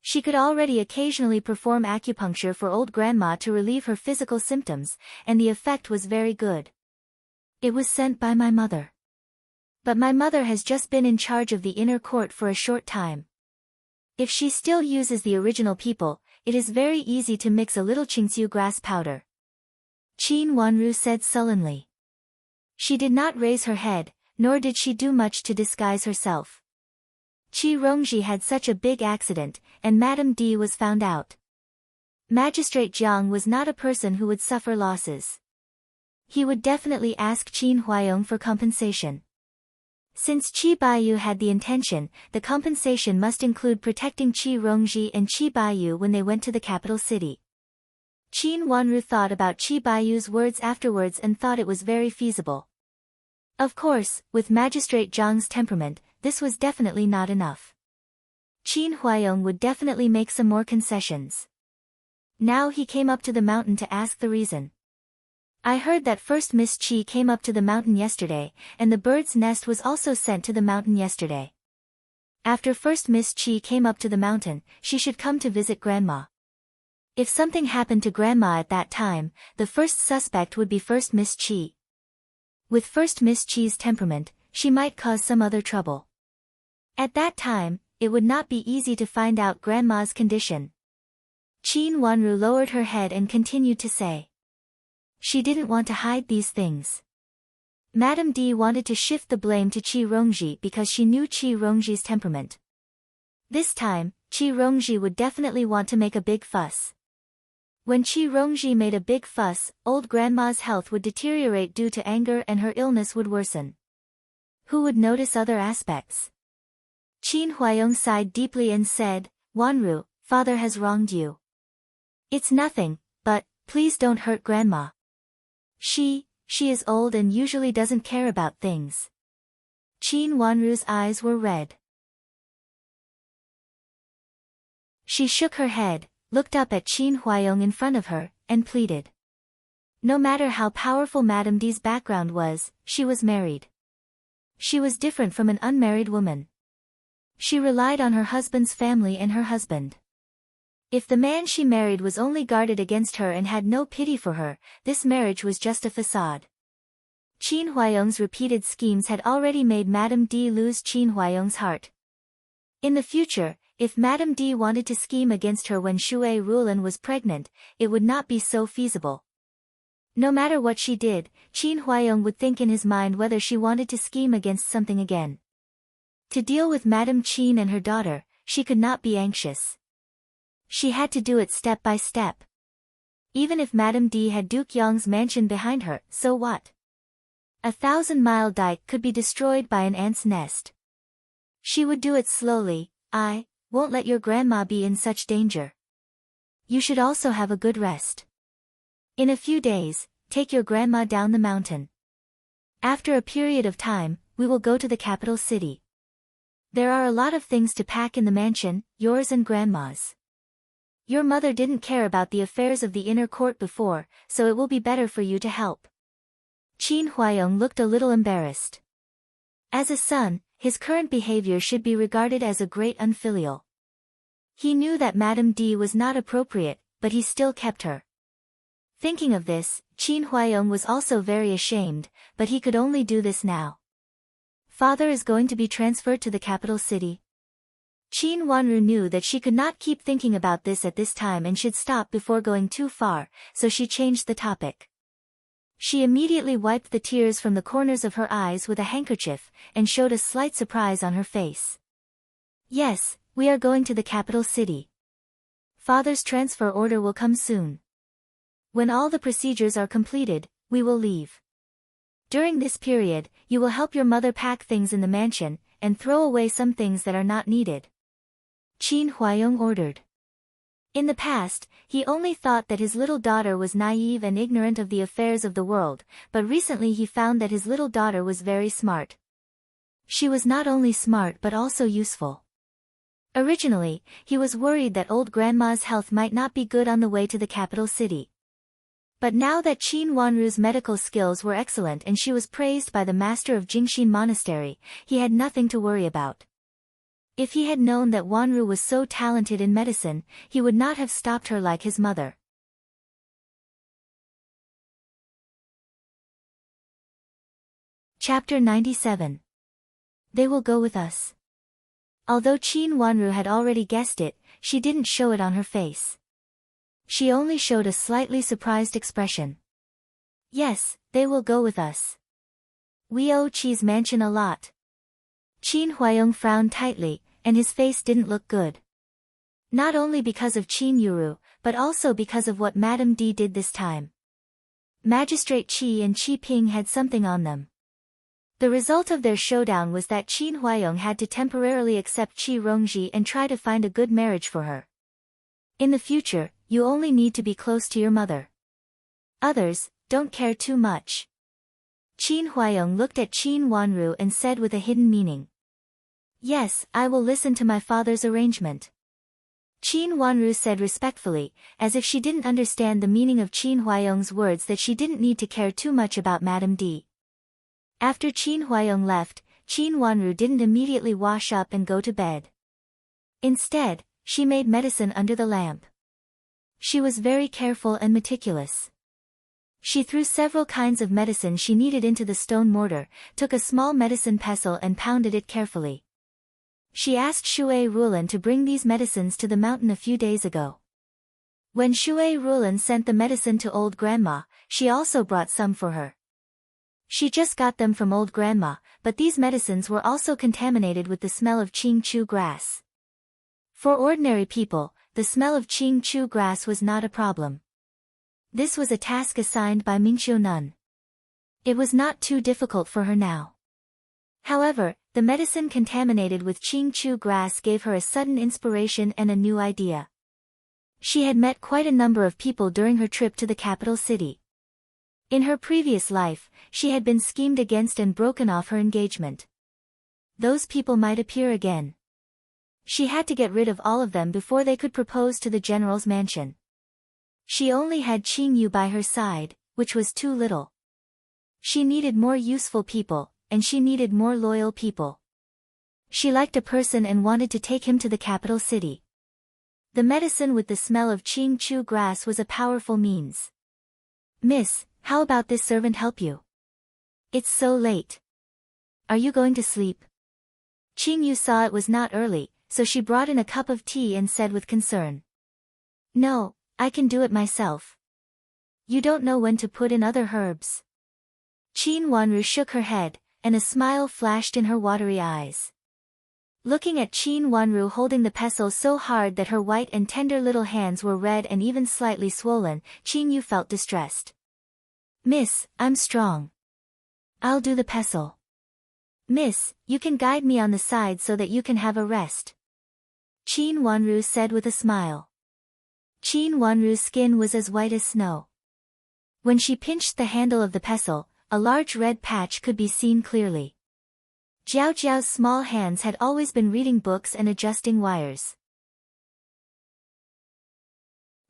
She could already occasionally perform acupuncture for old Grandma to relieve her physical symptoms, and the effect was very good. It was sent by my mother. But my mother has just been in charge of the inner court for a short time. If she still uses the original people, it is very easy to mix a little Qingxiu grass powder. Qin Wanru said sullenly. She did not raise her head, nor did she do much to disguise herself. Qi Rongji had such a big accident, and Madame D was found out. Magistrate Jiang was not a person who would suffer losses. He would definitely ask Qin Huayong for compensation. Since Qi Baiyu had the intention, the compensation must include protecting Qi Rongji and Qi Baiyu when they went to the capital city. Qin Wanru thought about Qi Baiyu's words afterwards and thought it was very feasible. Of course, with Magistrate Jiang's temperament, this was definitely not enough. Qin Huayong would definitely make some more concessions. Now he came up to the mountain to ask the reason. I heard that first Miss Qi came up to the mountain yesterday, and the bird's nest was also sent to the mountain yesterday. After first Miss Qi came up to the mountain, she should come to visit Grandma. If something happened to Grandma at that time, the first suspect would be first Miss Qi. With first Miss Qi's temperament, she might cause some other trouble. At that time, it would not be easy to find out Grandma's condition. Qin Wanru lowered her head and continued to say. She didn't want to hide these things. Madame D wanted to shift the blame to Qi Rongji because she knew Qi Rongji's temperament. This time, Qi Rongji would definitely want to make a big fuss. When Qi Rongji made a big fuss, old Grandma's health would deteriorate due to anger and her illness would worsen. Who would notice other aspects? Qin Huayong sighed deeply and said, "Wanru, father has wronged you. It's nothing, but, please don't hurt Grandma. She She is old and usually doesn't care about things. Qin Wanru's eyes were red. She shook her head, looked up at Qin Huayong in front of her, and pleaded. No matter how powerful Madame D's background was, she was married. She was different from an unmarried woman. She relied on her husband's family and her husband. If the man she married was only guarded against her and had no pity for her, this marriage was just a facade. Qin Huayong's repeated schemes had already made Madame D lose Qin Huayong's heart. In the future, if Madame D wanted to scheme against her when Shui Rulan was pregnant, it would not be so feasible. No matter what she did, Qin Huayong would think in his mind whether she wanted to scheme against something again. To deal with Madame Qin and her daughter, she could not be anxious. She had to do it step by step. Even if Madame D had Duke Yong's mansion behind her, so what? 1,000-mile dike could be destroyed by an ant's nest. She would do it slowly. I won't let your grandma be in such danger. You should also have a good rest. In a few days, take your grandma down the mountain. After a period of time, we will go to the capital city. There are a lot of things to pack in the mansion, yours and grandma's. Your mother didn't care about the affairs of the inner court before, so it will be better for you to help. Qin Huayong looked a little embarrassed. As a son, his current behavior should be regarded as a great unfilial. He knew that Madame D was not appropriate, but he still kept her. Thinking of this, Qin Huayong was also very ashamed, but he could only do this now. Father is going to be transferred to the capital city. Qin Wanru knew that she could not keep thinking about this at this time and should stop before going too far, so she changed the topic. She immediately wiped the tears from the corners of her eyes with a handkerchief, and showed a slight surprise on her face. Yes, we are going to the capital city. Father's transfer order will come soon. When all the procedures are completed, we will leave. During this period, you will help your mother pack things in the mansion, and throw away some things that are not needed. Qin Huayong ordered. In the past, he only thought that his little daughter was naive and ignorant of the affairs of the world, but recently he found that his little daughter was very smart. She was not only smart but also useful. Originally, he was worried that old grandma's health might not be good on the way to the capital city. But now that Qin Wanru's medical skills were excellent and she was praised by the master of Jingxin Monastery, he had nothing to worry about. If he had known that Wanru was so talented in medicine, he would not have stopped her like his mother. Chapter 97. They will go with us. Although Qin Wanru had already guessed it, she didn't show it on her face. She only showed a slightly surprised expression. Yes, they will go with us. We owe Qi's mansion a lot. Qin Huayong frowned tightly, and his face didn't look good. Not only because of Qin Yuru, but also because of what Madame D did this time. Magistrate Qi and Qi Ping had something on them. The result of their showdown was that Qin Huayong had to temporarily accept Qi Rongji and try to find a good marriage for her. In the future, you only need to be close to your mother. Others don't care too much. Qin Huayong looked at Qin Wanru and said with a hidden meaning. Yes, I will listen to my father's arrangement. Qin Wanru said respectfully, as if she didn't understand the meaning of Qin Huayong's words that she didn't need to care too much about Madame D. After Qin Huayong left, Qin Wanru didn't immediately wash up and go to bed. Instead, she made medicine under the lamp. She was very careful and meticulous. She threw several kinds of medicine she needed into the stone mortar, took a small medicine pestle and pounded it carefully. She asked Shui Rulan to bring these medicines to the mountain a few days ago. When Shui Rulan sent the medicine to old grandma, she also brought some for her. She just got them from old grandma, but these medicines were also contaminated with the smell of Qing Chu grass. For ordinary people, the smell of Qing Chu grass was not a problem. This was a task assigned by Mingxiu Nun. It was not too difficult for her now. However, the medicine contaminated with Qing Chu grass gave her a sudden inspiration and a new idea. She had met quite a number of people during her trip to the capital city. In her previous life, she had been schemed against and broken off her engagement. Those people might appear again. She had to get rid of all of them before they could propose to the general's mansion. She only had Qing Yu by her side, which was too little. She needed more useful people, and she needed more loyal people. She liked a person and wanted to take him to the capital city. The medicine with the smell of Qing Chu grass was a powerful means. "Miss, how about this servant help you? It's so late. Are you going to sleep?" Qing Yu saw it was not early, so she brought in a cup of tea and said with concern. "No, I can do it myself. You don't know when to put in other herbs." Qin Wanru shook her head, and a smile flashed in her watery eyes. Looking at Qin Wanru holding the pestle so hard that her white and tender little hands were red and even slightly swollen, Qin Yu felt distressed. "Miss, I'm strong. I'll do the pestle. Miss, you can guide me on the side so that you can have a rest," Qin Wanru said with a smile. Qin Wanru's skin was as white as snow. When she pinched the handle of the pestle, a large red patch could be seen clearly. Jiao Jiao's small hands had always been reading books and adjusting wires.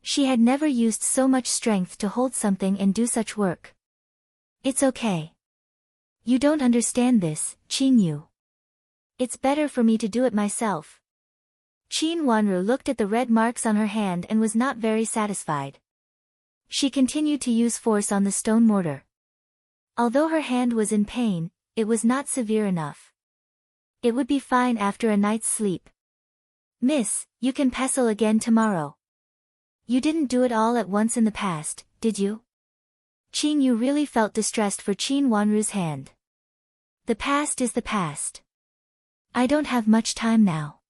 She had never used so much strength to hold something and do such work. "It's okay. You don't understand this, Qing Yu. It's better for me to do it myself." Qin Wanru looked at the red marks on her hand and was not very satisfied. She continued to use force on the stone mortar. Although her hand was in pain, it was not severe enough. It would be fine after a night's sleep. "Miss, you can pestle again tomorrow. You didn't do it all at once in the past, did you?" Qing Yu really felt distressed for Qin Wanru's hand. "The past is the past. I don't have much time now.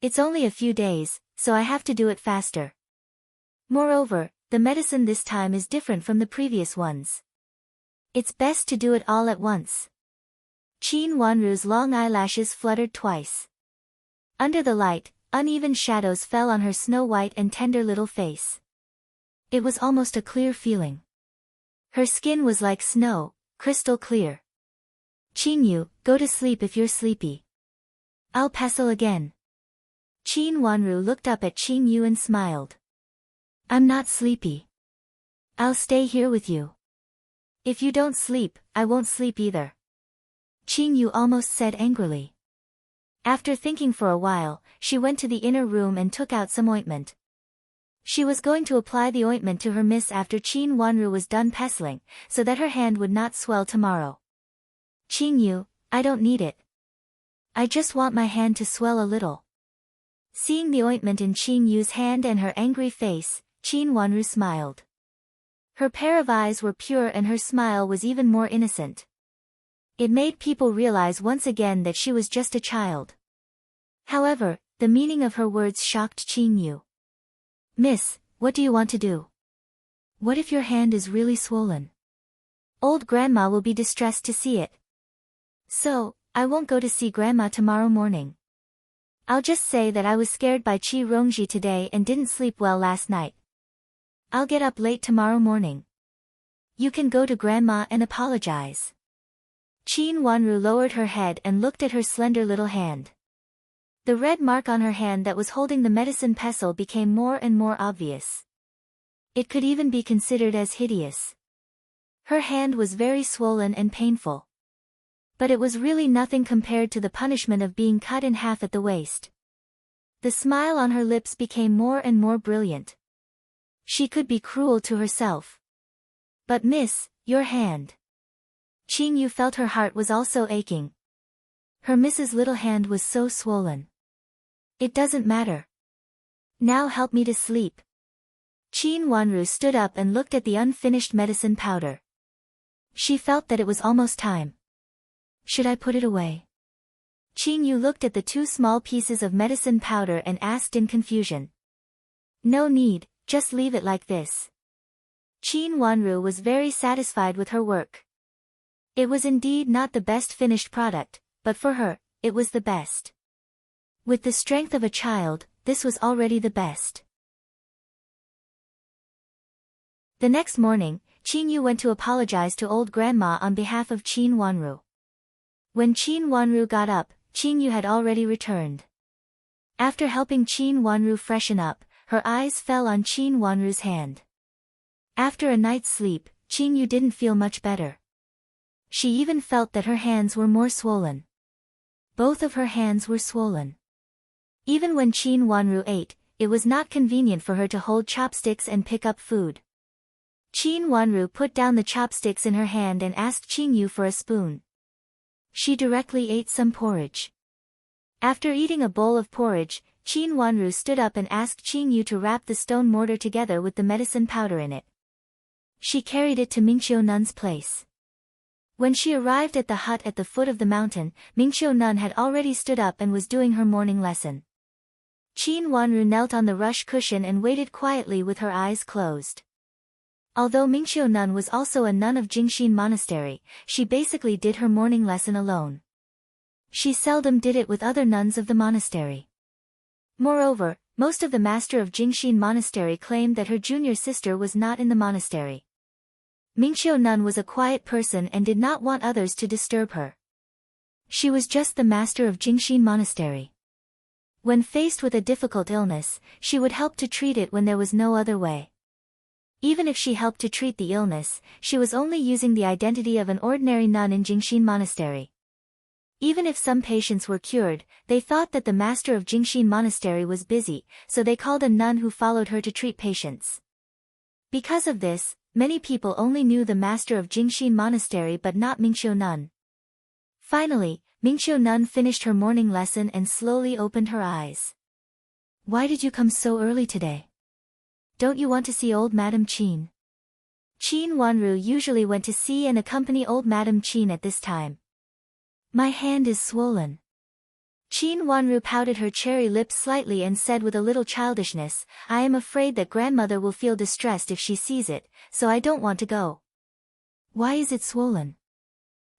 It's only a few days, so I have to do it faster. Moreover, the medicine this time is different from the previous ones. It's best to do it all at once." Qin Wanru's long eyelashes fluttered twice. Under the light, uneven shadows fell on her snow-white and tender little face. It was almost a clear feeling. Her skin was like snow, crystal clear. "Qing Yu, go to sleep if you're sleepy. I'll pestle again." Qin Wanru looked up at Qing Yu and smiled. "I'm not sleepy. I'll stay here with you. If you don't sleep, I won't sleep either," Qing Yu almost said angrily. After thinking for a while, she went to the inner room and took out some ointment. She was going to apply the ointment to her miss after Qin Wanru was done pestling, so that her hand would not swell tomorrow. "Qing Yu, I don't need it. I just want my hand to swell a little." Seeing the ointment in Qing Yu's hand and her angry face, Qin Wanru smiled. Her pair of eyes were pure and her smile was even more innocent. It made people realize once again that she was just a child. However, the meaning of her words shocked Qing Yu. "Miss, what do you want to do? What if your hand is really swollen? Old grandma will be distressed to see it. So, I won't go to see grandma tomorrow morning. I'll just say that I was scared by Qi Rongji today and didn't sleep well last night. I'll get up late tomorrow morning. You can go to grandma and apologize." Qin Wanru lowered her head and looked at her slender little hand. The red mark on her hand that was holding the medicine pestle became more and more obvious. It could even be considered as hideous. Her hand was very swollen and painful. But it was really nothing compared to the punishment of being cut in half at the waist. The smile on her lips became more and more brilliant. She could be cruel to herself. "But miss, your hand." Qing Yu felt her heart was also aching. Her miss's little hand was so swollen. "It doesn't matter. Now help me to sleep." Qin Wanru stood up and looked at the unfinished medicine powder. She felt that it was almost time. "Should I put it away?" Qing Yu looked at the two small pieces of medicine powder and asked in confusion. "No need, just leave it like this." Qin Wanru was very satisfied with her work. It was indeed not the best finished product, but for her, it was the best. With the strength of a child, this was already the best. The next morning, Qin Yu went to apologize to old grandma on behalf of Qin Wanru. When Qin Wanru got up, Qin Yu had already returned. After helping Qin Wanru freshen up, her eyes fell on Qin Wanru's hand. After a night's sleep, Qin Yu didn't feel much better. She even felt that her hands were more swollen. Both of her hands were swollen. Even when Qin Wanru ate, it was not convenient for her to hold chopsticks and pick up food. Qin Wanru put down the chopsticks in her hand and asked Qin Yu for a spoon. She directly ate some porridge. After eating a bowl of porridge, Qin Wanru stood up and asked Qin Yu to wrap the stone mortar together with the medicine powder in it. She carried it to Mingqiu Nun's place. When she arrived at the hut at the foot of the mountain, Mingqiu Nun had already stood up and was doing her morning lesson. Qin Wanru knelt on the rush cushion and waited quietly with her eyes closed. Although Mingqiu Nun was also a nun of Jingxin Monastery, she basically did her morning lesson alone. She seldom did it with other nuns of the monastery. Moreover, most of the master of Jingxin Monastery claimed that her junior sister was not in the monastery. Mingqiu Nun was a quiet person and did not want others to disturb her. She was just the master of Jingxin Monastery. When faced with a difficult illness, she would help to treat it when there was no other way. Even if she helped to treat the illness, she was only using the identity of an ordinary nun in Jingxin Monastery. Even if some patients were cured, they thought that the master of Jingxin Monastery was busy, so they called a nun who followed her to treat patients. Because of this, many people only knew the master of Jingxin Monastery but not Mingqiu Nun. Finally, Mingqiu Nun finished her morning lesson and slowly opened her eyes. "Why did you come so early today? Don't you want to see old Madam Qin?" Qin Wanru usually went to see and accompany old Madam Qin at this time. "My hand is swollen." Qin Wanru pouted her cherry lips slightly and said with a little childishness, "I am afraid that grandmother will feel distressed if she sees it, so I don't want to go." "Why is it swollen?"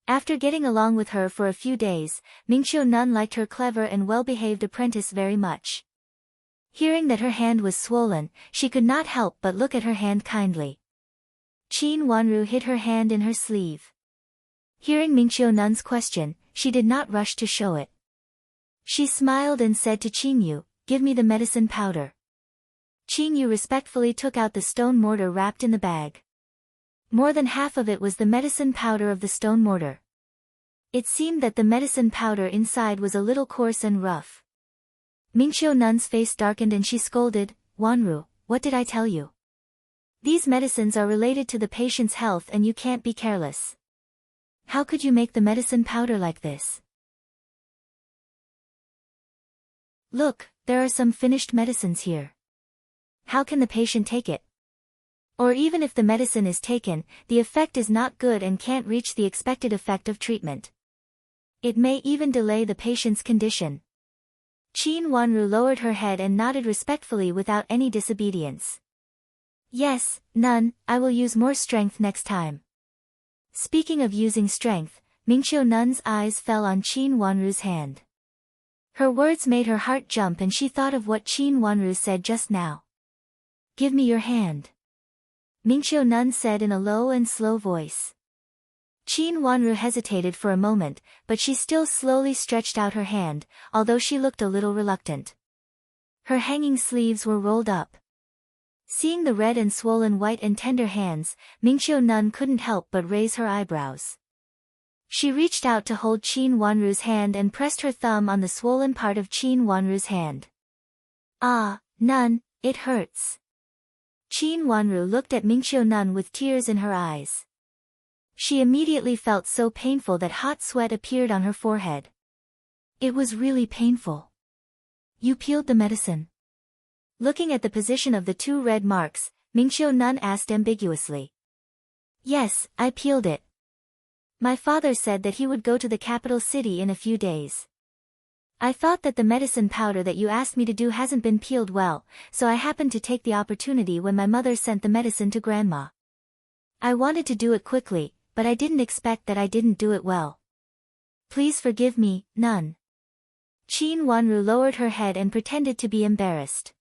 After getting along with her for a few days, Mingqiu Nun liked her clever and well-behaved apprentice very much. Hearing that her hand was swollen, she could not help but look at her hand kindly. Qin Wanru hid her hand in her sleeve. Hearing Mingqiu Nun's question, she did not rush to show it. She smiled and said to Qin Yu, "Give me the medicine powder." Qin Yu respectfully took out the stone mortar wrapped in the bag. More than half of it was the medicine powder of the stone mortar. It seemed that the medicine powder inside was a little coarse and rough. Mingqiu Nun's face darkened and she scolded, "Wanru, what did I tell you? These medicines are related to the patient's health and you can't be careless. How could you make the medicine powder like this? Look, there are some finished medicines here. How can the patient take it? Or even if the medicine is taken, the effect is not good and can't reach the expected effect of treatment. It may even delay the patient's condition." Qin Wanru lowered her head and nodded respectfully without any disobedience. "Yes, nun, I will use more strength next time." Speaking of using strength, Mingqiu Nun's eyes fell on Qin Wanru's hand. Her words made her heart jump and she thought of what Qin Wanru said just now. "Give me your hand," Mingqiu Nun said in a low and slow voice. Qin Wanru hesitated for a moment, but she still slowly stretched out her hand, although she looked a little reluctant. Her hanging sleeves were rolled up. Seeing the red and swollen white and tender hands, Mingqiu Nun couldn't help but raise her eyebrows. She reached out to hold Qin Wanru's hand and pressed her thumb on the swollen part of Qin Wanru's hand. "Ah, Nun, it hurts." Qin Wanru looked at Mingqiu Nun with tears in her eyes. She immediately felt so painful that hot sweat appeared on her forehead. "It was really painful. You peeled the medicine?" Looking at the position of the two red marks, Mingqiu Nun asked ambiguously. "Yes, I peeled it. My father said that he would go to the capital city in a few days. I thought that the medicine powder that you asked me to do hasn't been peeled well, so I happened to take the opportunity when my mother sent the medicine to Grandma. I wanted to do it quickly, but I didn't expect that I didn't do it well. Please forgive me, Nun." Qin Wanru lowered her head and pretended to be embarrassed.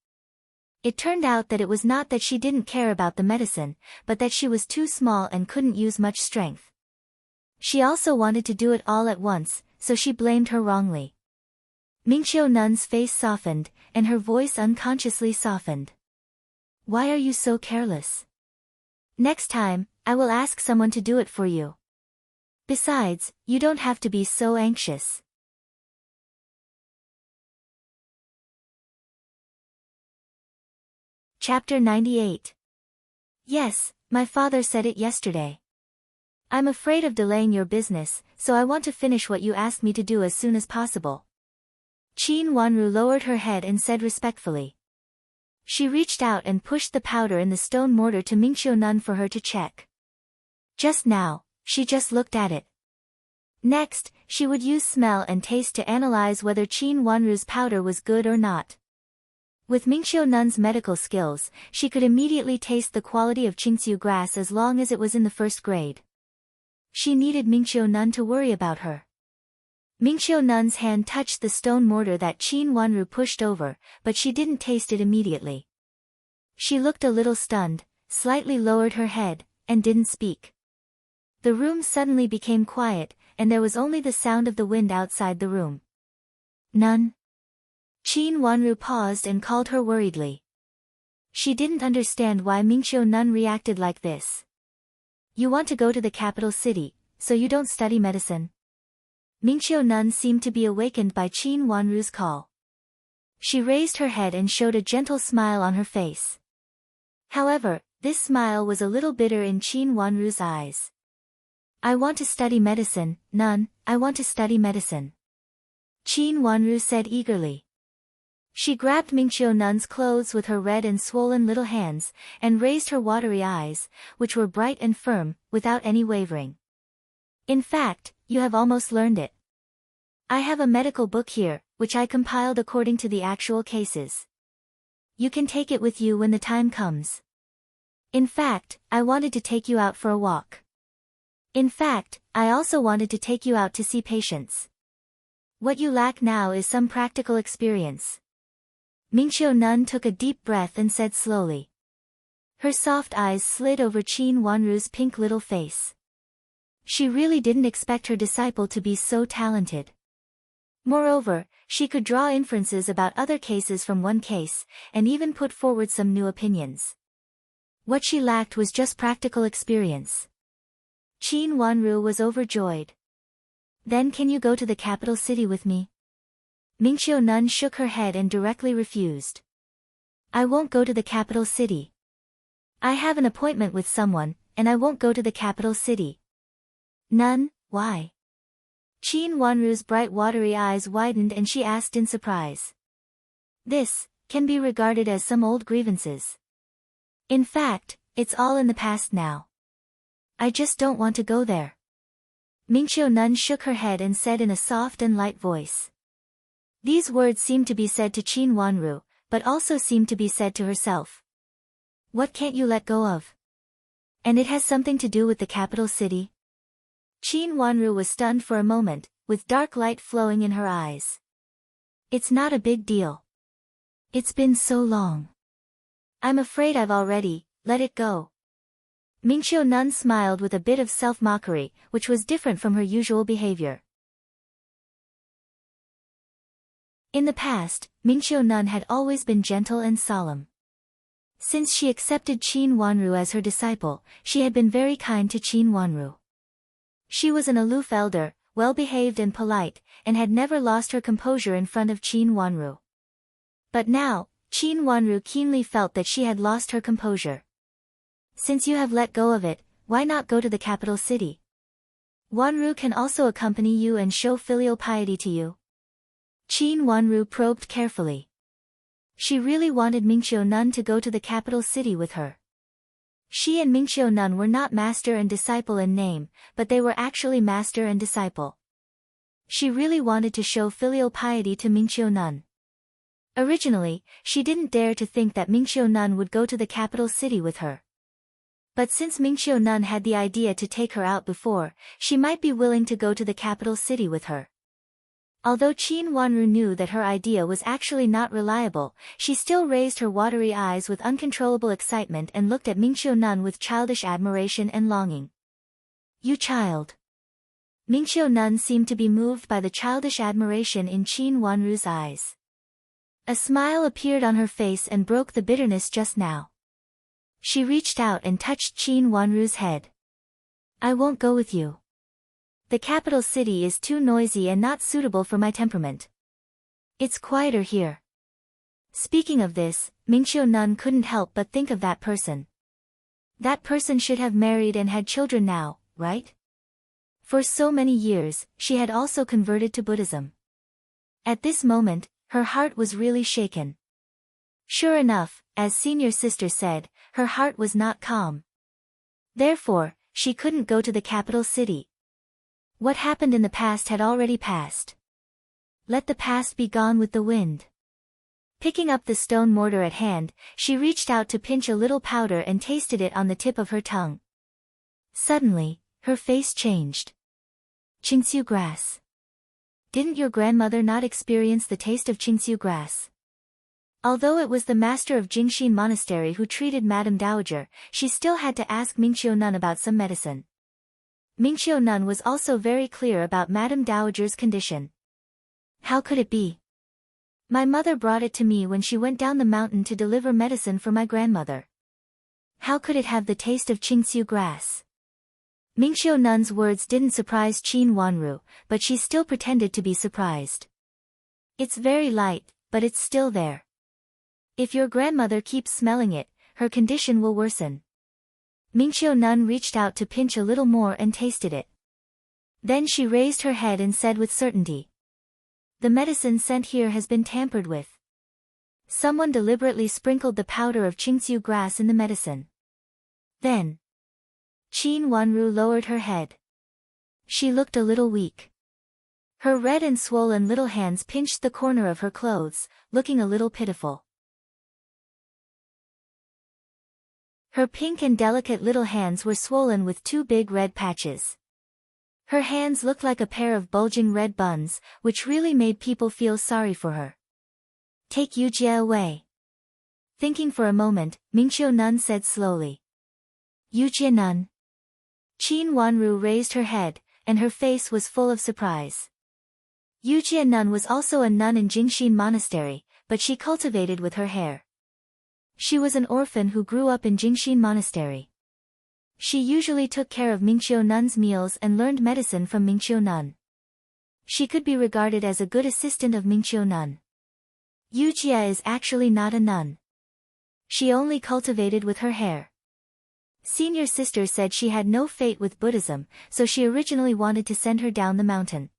It turned out that it was not that she didn't care about the medicine, but that she was too small and couldn't use much strength. She also wanted to do it all at once, so she blamed her wrongly. Mingqiu Nun's face softened, and her voice unconsciously softened. Why are you so careless? Next time, I will ask someone to do it for you. Besides, you don't have to be so anxious. Chapter 98. Yes, my father said it yesterday. I'm afraid of delaying your business, so I want to finish what you asked me to do as soon as possible. Qin Wanru lowered her head and said respectfully. She reached out and pushed the powder in the stone mortar to Mingqiu Nun for her to check. Just now, she just looked at it. Next, she would use smell and taste to analyze whether Qin Wanru's powder was good or not. With Mingqiu Nun's medical skills, she could immediately taste the quality of Qingxiu grass as long as it was in the first grade. She needed Mingqiu Nun to worry about her. Mingqiu Nun's hand touched the stone mortar that Qin Wanru pushed over, but she didn't taste it immediately. She looked a little stunned, slightly lowered her head, and didn't speak. The room suddenly became quiet, and there was only the sound of the wind outside the room. Nun. Qin Wanru paused and called her worriedly. She didn't understand why Mingqiu Nun reacted like this. You want to go to the capital city, so you don't study medicine? Mingqiu Nun seemed to be awakened by Qin Wanru's call. She raised her head and showed a gentle smile on her face. However, this smile was a little bitter in Qin Wanru's eyes. I want to study medicine, Nun, I want to study medicine. Qin Wanru said eagerly. She grabbed Mingqiu Nun's clothes with her red and swollen little hands, and raised her watery eyes, which were bright and firm, without any wavering. In fact, you have almost learned it. I have a medical book here, which I compiled according to the actual cases. You can take it with you when the time comes. In fact, I wanted to take you out for a walk. In fact, I also wanted to take you out to see patients. What you lack now is some practical experience. Mingqiu Nun took a deep breath and said slowly. Her soft eyes slid over Qin Wanru's pink little face. She really didn't expect her disciple to be so talented. Moreover, she could draw inferences about other cases from one case, and even put forward some new opinions. What she lacked was just practical experience. Qin Wanru was overjoyed. Then can you go to the capital city with me? Mingqiu Nun shook her head and directly refused. I won't go to the capital city. I have an appointment with someone, and I won't go to the capital city. Nun, why? Qin Wanru's bright watery eyes widened and she asked in surprise. This can be regarded as some old grievances. In fact, it's all in the past now. I just don't want to go there. Mingqiu Nun shook her head and said in a soft and light voice. These words seemed to be said to Qin Wanru, but also seemed to be said to herself. What can't you let go of? And it has something to do with the capital city? Qin Wanru was stunned for a moment, with dark light flowing in her eyes. It's not a big deal. It's been so long. I'm afraid I've already let it go. Mingqiu Nun smiled with a bit of self-mockery, which was different from her usual behavior. In the past, Mingqiu Nun had always been gentle and solemn. Since she accepted Qin Wanru as her disciple, she had been very kind to Qin Wanru. She was an aloof elder, well-behaved and polite, and had never lost her composure in front of Qin Wanru. But now, Qin Wanru keenly felt that she had lost her composure. Since you have let go of it, why not go to the capital city? Wanru can also accompany you and show filial piety to you. Qin Wanru probed carefully. She really wanted Mingqiu Nun to go to the capital city with her. She and Mingqiu Nun were not master and disciple in name, but they were actually master and disciple. She really wanted to show filial piety to Mingqiu Nun. Originally, she didn't dare to think that Mingqiu Nun would go to the capital city with her. But since Mingqiu Nun had the idea to take her out before, she might be willing to go to the capital city with her. Although Qin Wanru knew that her idea was actually not reliable, she still raised her watery eyes with uncontrollable excitement and looked at Mingqiu Nun with childish admiration and longing. You child. Mingqiu Nun seemed to be moved by the childish admiration in Qin Wanru's eyes. A smile appeared on her face and broke the bitterness just now. She reached out and touched Qin Wanru's head. I won't go with you. The capital city is too noisy and not suitable for my temperament. It's quieter here. Speaking of this, Mingqiu Nun couldn't help but think of that person. That person should have married and had children now, right? For so many years, she had also converted to Buddhism. At this moment, her heart was really shaken. Sure enough, as senior sister said, her heart was not calm. Therefore, she couldn't go to the capital city. What happened in the past had already passed. Let the past be gone with the wind. Picking up the stone mortar at hand, she reached out to pinch a little powder and tasted it on the tip of her tongue. Suddenly, her face changed. Qingxiu grass. Didn't your grandmother not experience the taste of Qingxiu grass? Although it was the master of Jingxin Monastery who treated Madame Dowager, she still had to ask Mingqiu Nun about some medicine. Mingqiu Nun was also very clear about Madame Dowager's condition. How could it be? My mother brought it to me when she went down the mountain to deliver medicine for my grandmother. How could it have the taste of Qingxiu grass? Mingqiu Nun's words didn't surprise Qin Wanru, but she still pretended to be surprised. It's very light, but it's still there. If your grandmother keeps smelling it, her condition will worsen. Mingqiu Nun reached out to pinch a little more and tasted it. Then she raised her head and said with certainty. The medicine sent here has been tampered with. Someone deliberately sprinkled the powder of Qingxiu grass in the medicine. Then, Qin Wanru lowered her head. She looked a little weak. Her red and swollen little hands pinched the corner of her clothes, looking a little pitiful. Her pink and delicate little hands were swollen with two big red patches. Her hands looked like a pair of bulging red buns, which really made people feel sorry for her. Take Yujie away. Thinking for a moment, Mingqiu Nun said slowly. Yujie Nun. Qin Wanru raised her head, and her face was full of surprise. Yujie Nun was also a nun in Jingxin Monastery, but she cultivated with her hair. She was an orphan who grew up in Jingxin Monastery. She usually took care of Mingqiu Nun's meals and learned medicine from Mingqiu Nun. She could be regarded as a good assistant of Mingqiu Nun. Yujie is actually not a nun. She only cultivated with her hair. Senior sister said she had no fate with Buddhism, so she originally wanted to send her down the mountain.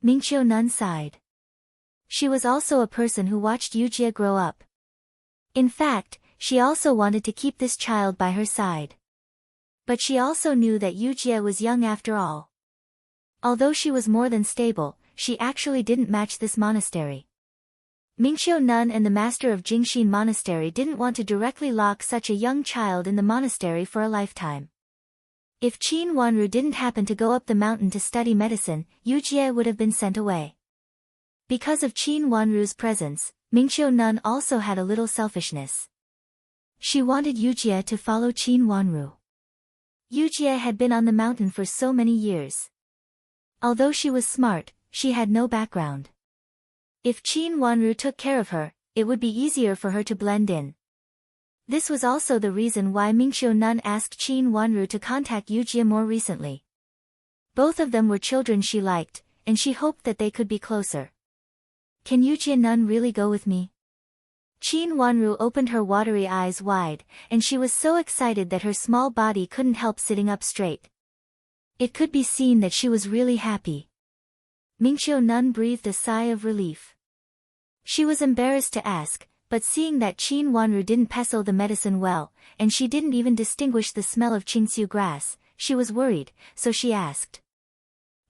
Mingqiu Nun sighed. She was also a person who watched Yujie grow up. In fact, she also wanted to keep this child by her side. But she also knew that Yujie was young after all. Although she was more than stable, she actually didn't match this monastery. Mingqiu Nun and the master of Jingxin Monastery didn't want to directly lock such a young child in the monastery for a lifetime. If Qin Wanru didn't happen to go up the mountain to study medicine, Yujie would have been sent away. Because of Qin Wanru's presence, Mingqiu Nun also had a little selfishness. She wanted Yujie to follow Qin Wanru. Yujie had been on the mountain for so many years. Although she was smart, she had no background. If Qin Wanru took care of her, it would be easier for her to blend in. This was also the reason why Mingqiu Nun asked Qin Wanru to contact Yujie more recently. Both of them were children she liked, and she hoped that they could be closer. Can Yujie Nun really go with me? Qin Wanru opened her watery eyes wide, and she was so excited that her small body couldn't help sitting up straight. It could be seen that she was really happy. Mingqiu Nun breathed a sigh of relief. She was embarrassed to ask, but seeing that Qin Wanru didn't peso the medicine well, and she didn't even distinguish the smell of Qingxiu grass, she was worried, so she asked.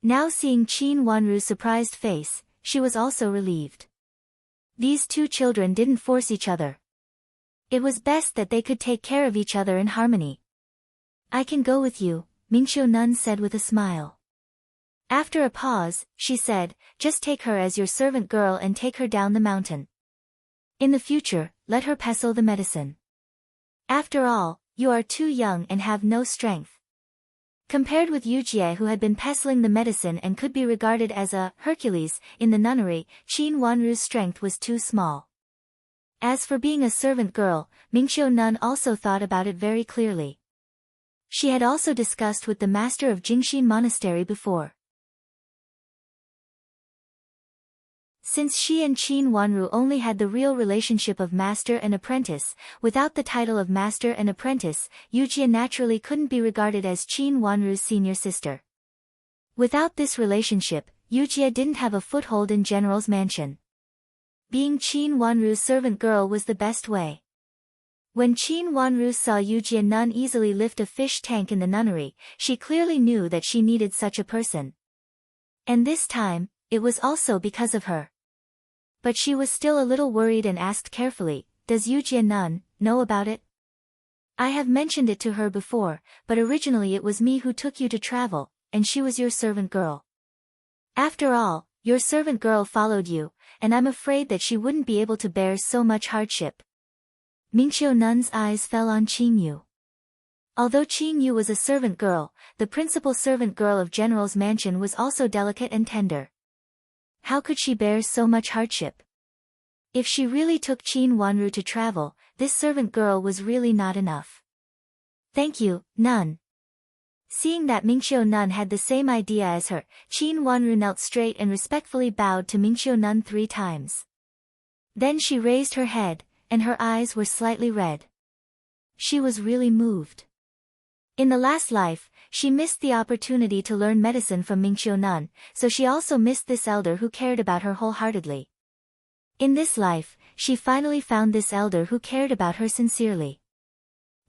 Now seeing Qin Wanru's surprised face, she was also relieved. These two children didn't force each other. It was best that they could take care of each other in harmony. I can go with you, Mingqiu Nun said with a smile. After a pause, she said, "Just take her as your servant girl and take her down the mountain. In the future, let her pestle the medicine. After all, you are too young and have no strength." Compared with Yujie, who had been pestling the medicine and could be regarded as a Hercules in the nunnery, Qin Wanru's strength was too small. As for being a servant girl, Mingqiu Nun also thought about it very clearly. She had also discussed with the master of Jingxin Monastery before. Since she and Qin Wanru only had the real relationship of master and apprentice, without the title of master and apprentice, Yujie naturally couldn't be regarded as Qin Wanru's senior sister. Without this relationship, Yujie didn't have a foothold in General's mansion. Being Qin Wanru's servant girl was the best way. When Qin Wanru saw Yujie Nun easily lift a fish tank in the nunnery, she clearly knew that she needed such a person. And this time, it was also because of her. But she was still a little worried and asked carefully, "Does Yujie Nun know about it?" "I have mentioned it to her before, but originally it was me who took you to travel, and she was your servant girl. After all, your servant girl followed you, and I'm afraid that she wouldn't be able to bear so much hardship." Mingqiu Nun's eyes fell on Qin Yu. Although Qin Yu was a servant girl, the principal servant girl of General's mansion was also delicate and tender. How could she bear so much hardship? If she really took Qin Wanru to travel, this servant girl was really not enough. "Thank you, Nun." Seeing that Mingqiu Nun had the same idea as her, Qin Wanru knelt straight and respectfully bowed to Mingqiu Nun 3 times. Then she raised her head, and her eyes were slightly red. She was really moved. In the last life, she missed the opportunity to learn medicine from Mingqiu Nun, so she also missed this elder who cared about her wholeheartedly. In this life, she finally found this elder who cared about her sincerely.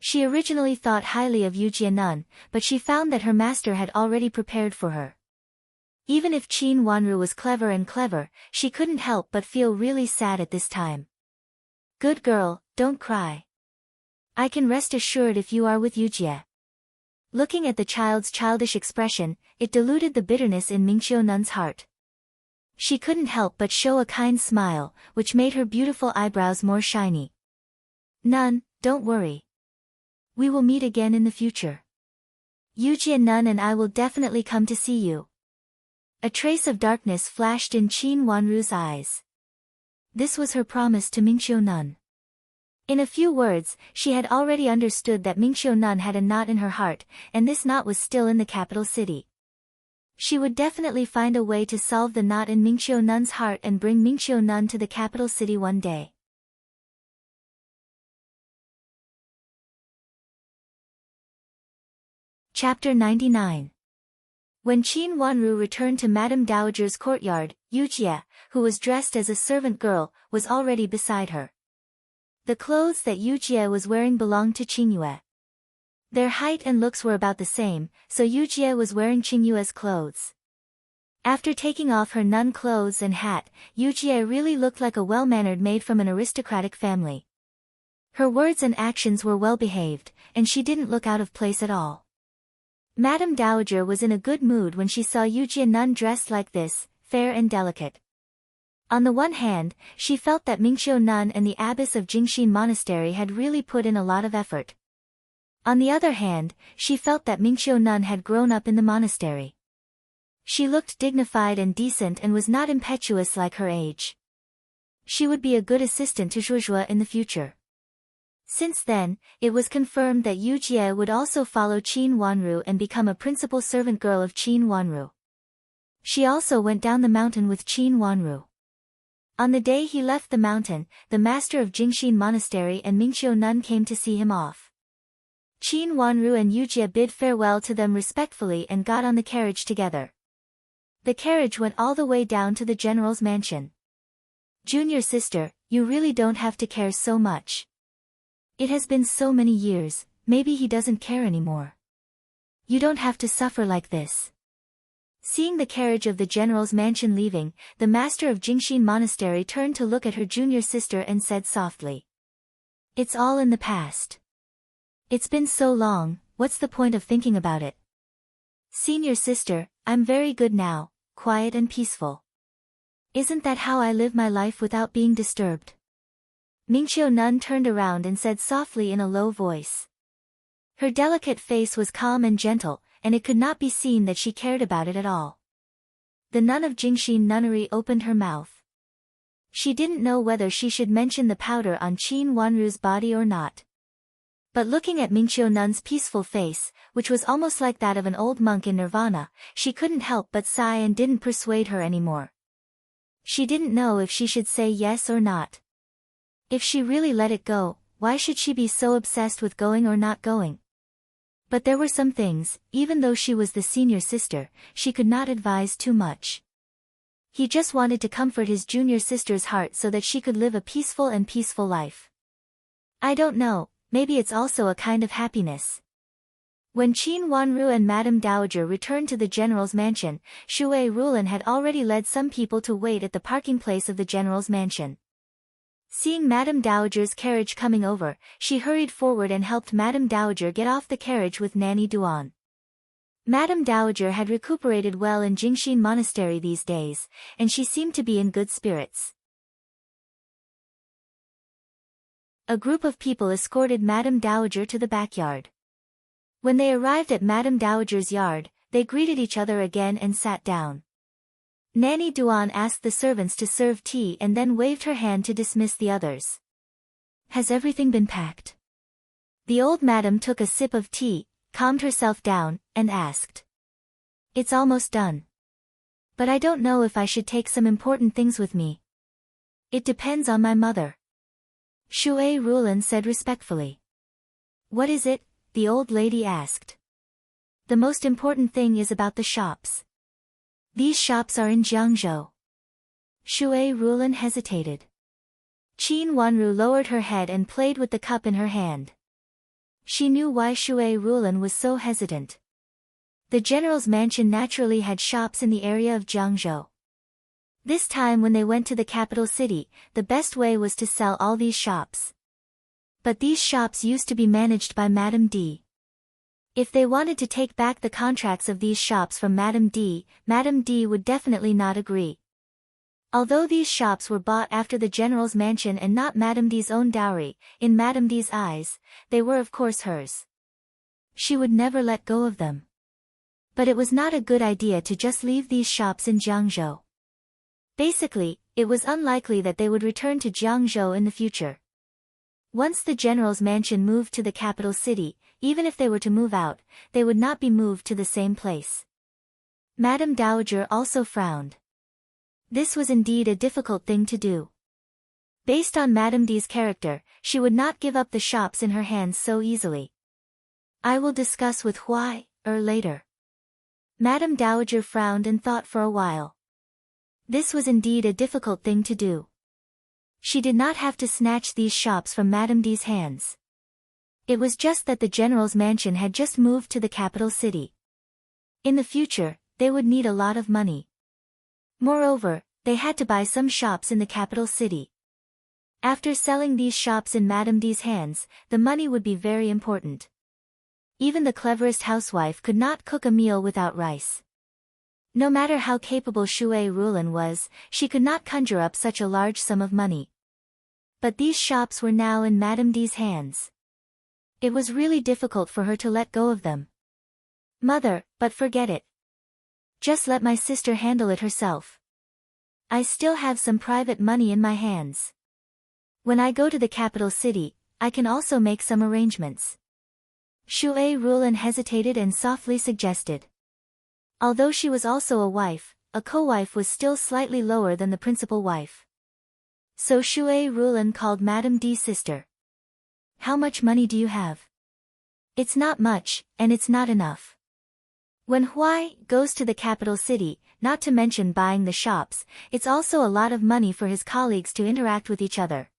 She originally thought highly of Yujie Nun, but she found that her master had already prepared for her. Even if Qin Wanru was clever, she couldn't help but feel really sad at this time. "Good girl, don't cry. I can rest assured if you are with Yujie." Looking at the child's childish expression, it diluted the bitterness in Mingqiu Nun's heart. She couldn't help but show a kind smile, which made her beautiful eyebrows more shiny. "Nun, don't worry. We will meet again in the future. Yujie Nun and I will definitely come to see you." A trace of darkness flashed in Qin Wanru's eyes. This was her promise to Mingqiu Nun. In a few words, she had already understood that Mingqiu Nun had a knot in her heart, and this knot was still in the capital city. She would definitely find a way to solve the knot in Mingqiu Nun's heart and bring Mingqiu Nun to the capital city one day. Chapter 99. When Qin Wanru returned to Madame Dowager's courtyard, Yujie, who was dressed as a servant girl, was already beside her. The clothes that Yujie was wearing belonged to Qingyue. Their height and looks were about the same, so Yujie was wearing Qingyue's clothes. After taking off her nun clothes and hat, Yujie really looked like a well-mannered maid from an aristocratic family. Her words and actions were well-behaved, and she didn't look out of place at all. Madame Dowager was in a good mood when she saw Yujie Nun dressed like this, fair and delicate. On the one hand, she felt that Mingqiu Nun and the abbess of Jingxin Monastery had really put in a lot of effort. On the other hand, she felt that Mingqiu Nun had grown up in the monastery. She looked dignified and decent and was not impetuous like her age. She would be a good assistant to Zhuozhuo in the future. Since then, it was confirmed that Yujie would also follow Qin Wanru and become a principal servant girl of Qin Wanru. She also went down the mountain with Qin Wanru. On the day he left the mountain, the master of Jingxin Monastery and Mingqiu Nun came to see him off. Qin Wanru and Yujie bid farewell to them respectfully and got on the carriage together. The carriage went all the way down to the general's mansion. "Junior sister, you really don't have to care so much. It has been so many years, maybe he doesn't care anymore. You don't have to suffer like this." Seeing the carriage of the general's mansion leaving, the master of Jingxin Monastery turned to look at her junior sister and said softly, "It's all in the past. It's been so long, what's the point of thinking about it?" Senior sister, I'm very good now, quiet and peaceful. Isn't that how I live my life without being disturbed? Mingqiu Nun turned around and said softly in a low voice. Her delicate face was calm and gentle, and it could not be seen that she cared about it at all. The nun of Jingxin Nunnery opened her mouth. She didn't know whether she should mention the powder on Qin Wanru's body or not. But looking at Mingqiu Nun's peaceful face, which was almost like that of an old monk in nirvana, she couldn't help but sigh and didn't persuade her anymore. She didn't know if she should say yes or not. If she really let it go, why should she be so obsessed with going or not going? But there were some things, even though she was the senior sister, she could not advise too much. He just wanted to comfort his junior sister's heart so that she could live a peaceful life. I don't know, maybe it's also a kind of happiness. When Qin Wanru and Madame Dowager returned to the general's mansion, Shui Rulin had already led some people to wait at the parking place of the general's mansion. Seeing Madame Dowager's carriage coming over, she hurried forward and helped Madame Dowager get off the carriage with Nanny Duan. Madame Dowager had recuperated well in Jingxin Monastery these days, and she seemed to be in good spirits. A group of people escorted Madame Dowager to the backyard. When they arrived at Madame Dowager's yard, they greeted each other again and sat down. Nanny Duan asked the servants to serve tea and then waved her hand to dismiss the others. Has everything been packed? The old madam took a sip of tea, calmed herself down, and asked. It's almost done. But I don't know if I should take some important things with me. It depends on my mother. Shui Rulin said respectfully. What is it? The old lady asked. The most important thing is about the shops. These shops are in Jiangzhou. Shui Rulin hesitated. Qin Wanru lowered her head and played with the cup in her hand. She knew why Shui Rulin was so hesitant. The general's mansion naturally had shops in the area of Jiangzhou. This time when they went to the capital city, the best way was to sell all these shops. But these shops used to be managed by Madame D. If they wanted to take back the contracts of these shops from Madame D would definitely not agree. Although these shops were bought after the general's mansion and not Madame D's own dowry, in Madame D's eyes, they were of course hers. She would never let go of them. But it was not a good idea to just leave these shops in Jiangzhou. Basically, it was unlikely that they would return to Jiangzhou in the future. Once the general's mansion moved to the capital city, even if they were to move out, they would not be moved to the same place. Madame Dowager also frowned. This was indeed a difficult thing to do. Based on Madame D's character, she would not give up the shops in her hands so easily. I will discuss with Huai later. Madame Dowager frowned and thought for a while. This was indeed a difficult thing to do. She did not have to snatch these shops from Madame D's hands. It was just that the general's mansion had just moved to the capital city. In the future, they would need a lot of money. Moreover, they had to buy some shops in the capital city. After selling these shops in Madame D's hands, the money would be very important. Even the cleverest housewife could not cook a meal without rice. No matter how capable Shui Rulin was, she could not conjure up such a large sum of money. But these shops were now in Madame D's hands. It was really difficult for her to let go of them. Mother, but forget it. Just let my sister handle it herself. I still have some private money in my hands. When I go to the capital city, I can also make some arrangements. Shui Rulin hesitated and softly suggested. Although she was also a wife, a co-wife was still slightly lower than the principal wife. So Shui Rulin called Madame D's sister. How much money do you have? It's not much, and it's not enough. When Huai goes to the capital city, not to mention buying the shops, it's also a lot of money for his colleagues to interact with each other.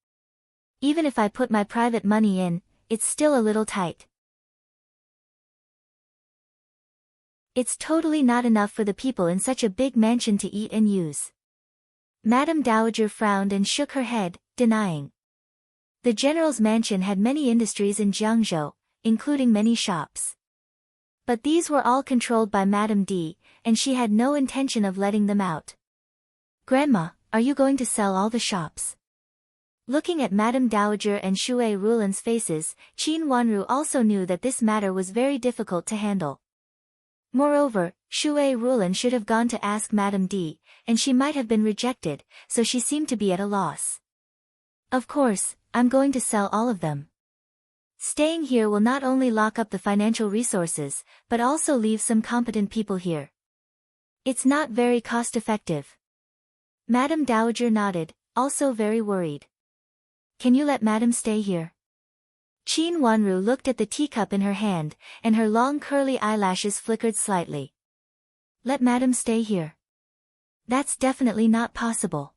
Even if I put my private money in, it's still a little tight. It's totally not enough for the people in such a big mansion to eat and use. Madame Dowager frowned and shook her head, denying. The general's mansion had many industries in Jiangzhou, including many shops. But these were all controlled by Madame D, and she had no intention of letting them out. "Grandma, are you going to sell all the shops?" Looking at Madame Dowager and Shui Rulan's faces, Qin Wanru also knew that this matter was very difficult to handle. Moreover, Shui Rulan should have gone to ask Madame D, and she might have been rejected, so she seemed to be at a loss. "Of course, I'm going to sell all of them. Staying here will not only lock up the financial resources, but also leave some competent people here. It's not very cost-effective." Madame Dowager nodded, also very worried. "Can you let Madame stay here?" Qin Wanru looked at the teacup in her hand, and her long curly eyelashes flickered slightly. "Let Madame stay here? That's definitely not possible.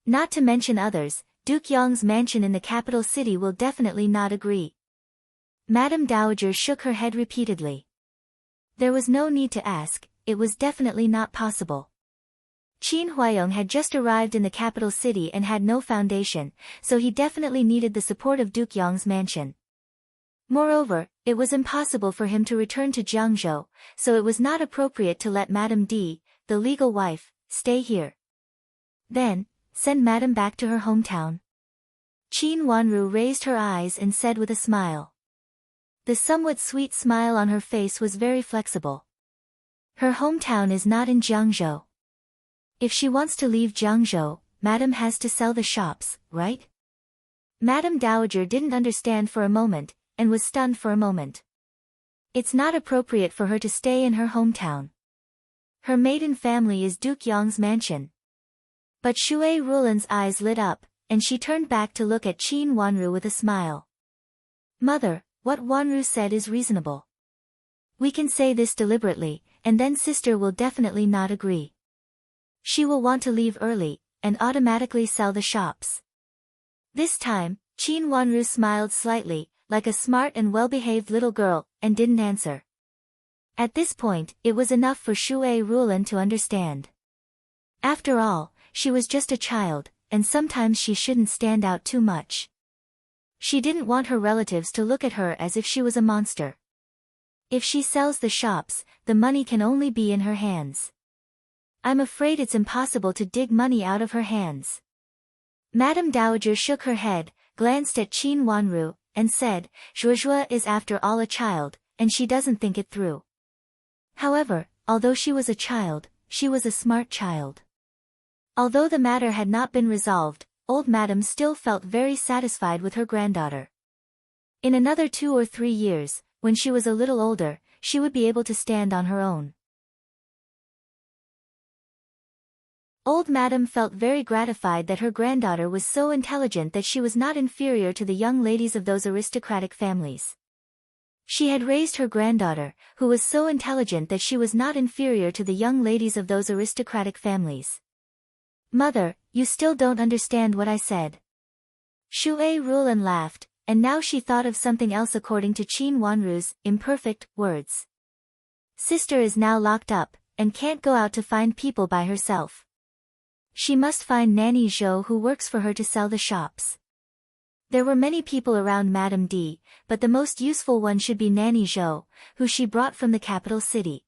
Not to mention others, Duke Yong's mansion in the capital city will definitely not agree." Madame Dowager shook her head repeatedly. There was no need to ask, it was definitely not possible. Qin Huayong had just arrived in the capital city and had no foundation, so he definitely needed the support of Duke Yong's mansion. Moreover, it was impossible for him to return to Jiangzhou, so it was not appropriate to let Madame D, the legal wife, stay here. Then, send Madame back to her hometown. Qin Wanru raised her eyes and said with a smile. The somewhat sweet smile on her face was very flexible. Her hometown is not in Jiangzhou. If she wants to leave Jiangzhou, Madame has to sell the shops, right? Madame Dowager didn't understand for a moment, and was stunned for a moment. It's not appropriate for her to stay in her hometown. Her maiden family is Duke Yong's mansion. But Shui Rulan's eyes lit up, and she turned back to look at Qin Wanru with a smile. "Mother, what Wanru said is reasonable. We can say this deliberately, and then sister will definitely not agree. She will want to leave early, and automatically sell the shops." This time, Qin Wanru smiled slightly, like a smart and well-behaved little girl, and didn't answer. At this point, it was enough for Shui Rulan to understand. After all, she was just a child, and sometimes she shouldn't stand out too much. She didn't want her relatives to look at her as if she was a monster. If she sells the shops, the money can only be in her hands. I'm afraid it's impossible to dig money out of her hands. Madame Dowager shook her head, glanced at Qin Wanru, and said, "Zhuozhuo is after all a child, and she doesn't think it through." However, although she was a child, she was a smart child. Although the matter had not been resolved, old Madame still felt very satisfied with her granddaughter. In another 2 or 3 years, when she was a little older, she would be able to stand on her own. Old Madame felt very gratified that her granddaughter was so intelligent that she was not inferior to the young ladies of those aristocratic families. She had raised her granddaughter, who was so intelligent that she was not inferior to the young ladies of those aristocratic families. "Mother, you still don't understand what I said." Shui Rulan laughed, and now she thought of something else according to Qin Wanru's imperfect words. Sister is now locked up, and can't go out to find people by herself. She must find Nanny Zhou who works for her to sell the shops. There were many people around Madame D, but the most useful one should be Nanny Zhou, who she brought from the capital city.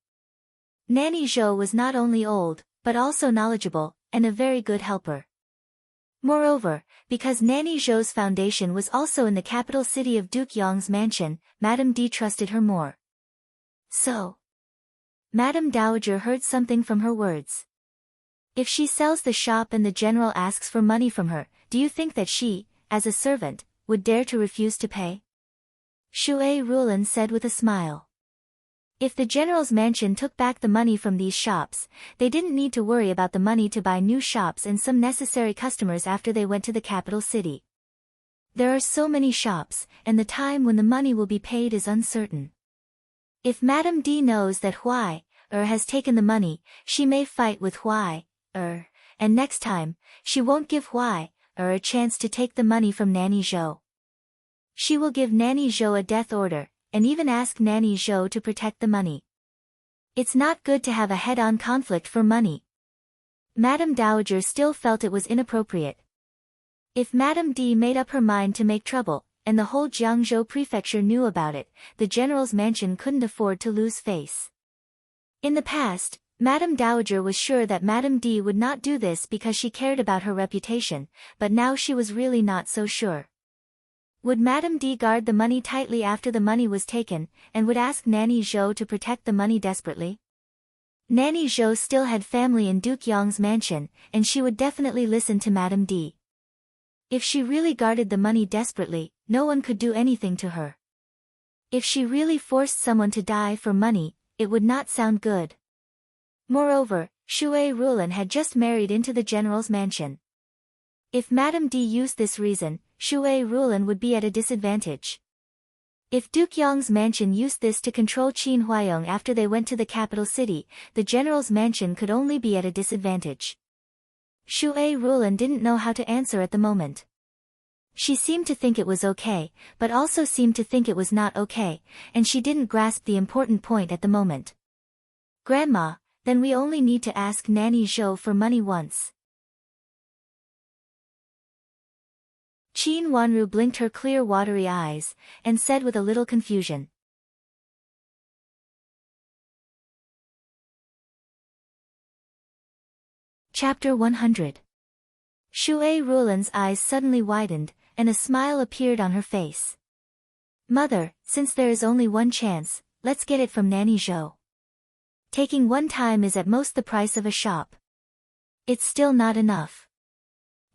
Nanny Zhou was not only old, but also knowledgeable, and a very good helper. Moreover, because Nanny Zhou's foundation was also in the capital city of Duke Yong's mansion, Madame D trusted her more. So, Madame Dowager heard something from her words. If she sells the shop and the general asks for money from her, do you think that she, as a servant, would dare to refuse to pay? Shui Rulan said with a smile. If the general's mansion took back the money from these shops, they didn't need to worry about the money to buy new shops and some necessary customers after they went to the capital city. There are so many shops, and the time when the money will be paid is uncertain. If Madame D knows that Huai has taken the money, she may fight with Huai and next time, she won't give Huai a chance to take the money from Nanny Zhou. She will give Nanny Zhou a death order, and even ask Nanny Zhou to protect the money. It's not good to have a head-on conflict for money. Madame Dowager still felt it was inappropriate. If Madame D made up her mind to make trouble, and the whole Jiangzhou prefecture knew about it. The general's mansion couldn't afford to lose face. In the past, Madame Dowager was sure that Madame D would not do this because she cared about her reputation, but now she was really not so sure. Would Madame D guard the money tightly after the money was taken, and would ask Nanny Zhou to protect the money desperately? Nanny Zhou still had family in Duke Yong's mansion, and she would definitely listen to Madame D. If she really guarded the money desperately, no one could do anything to her. If she really forced someone to die for money, it would not sound good. Moreover, Shui Rulin had just married into the general's mansion. If Madame D used this reason, Shui Rulin would be at a disadvantage. If Duke Yong's mansion used this to control Qin Huayong after they went to the capital city, the general's mansion could only be at a disadvantage. Shui Rulin didn't know how to answer at the moment. She seemed to think it was okay, but also seemed to think it was not okay, and she didn't grasp the important point at the moment. Grandma, then we only need to ask Nanny Zhou for money once. Qin Wanru blinked her clear watery eyes, and said with a little confusion. Chapter 100. Shui Rulin's eyes suddenly widened, and a smile appeared on her face. Mother, since there is only one chance, let's get it from Nanny Zhou. Taking one time is at most the price of a shop. It's still not enough.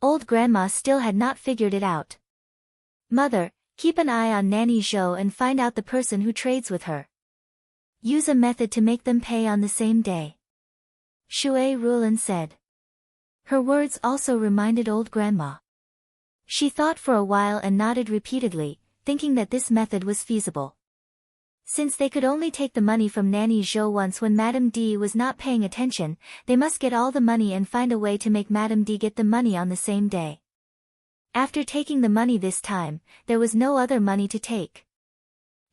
Old grandma still had not figured it out. Mother, keep an eye on Nanny Zhou and find out the person who trades with her. Use a method to make them pay on the same day. Shui Rulin said. Her words also reminded old grandma. She thought for a while and nodded repeatedly, thinking that this method was feasible. Since they could only take the money from Nanny Zhou once when Madame D was not paying attention, they must get all the money and find a way to make Madame D get the money on the same day. After taking the money this time, there was no other money to take.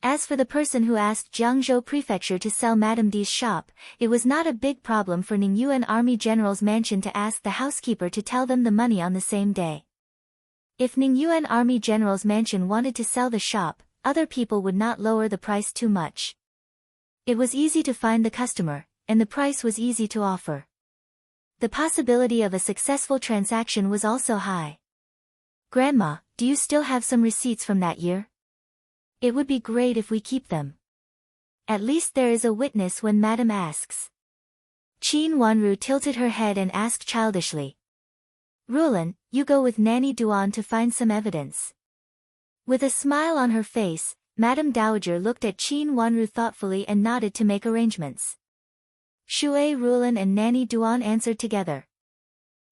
As for the person who asked Jiangzhou Prefecture to sell Madame D's shop, it was not a big problem for Ningyuan Army General's mansion to ask the housekeeper to tell them the money on the same day. If Ningyuan Army General's mansion wanted to sell the shop, other people would not lower the price too much. It was easy to find the customer, and the price was easy to offer. The possibility of a successful transaction was also high. Grandma, do you still have some receipts from that year? It would be great if we keep them. At least there is a witness when Madame asks. Qin Wanru tilted her head and asked childishly. Rulin, you go with Nanny Duan to find some evidence. With a smile on her face, Madame Dowager looked at Qin Wanru thoughtfully and nodded to make arrangements. Shui Rulin and Nanny Duan answered together.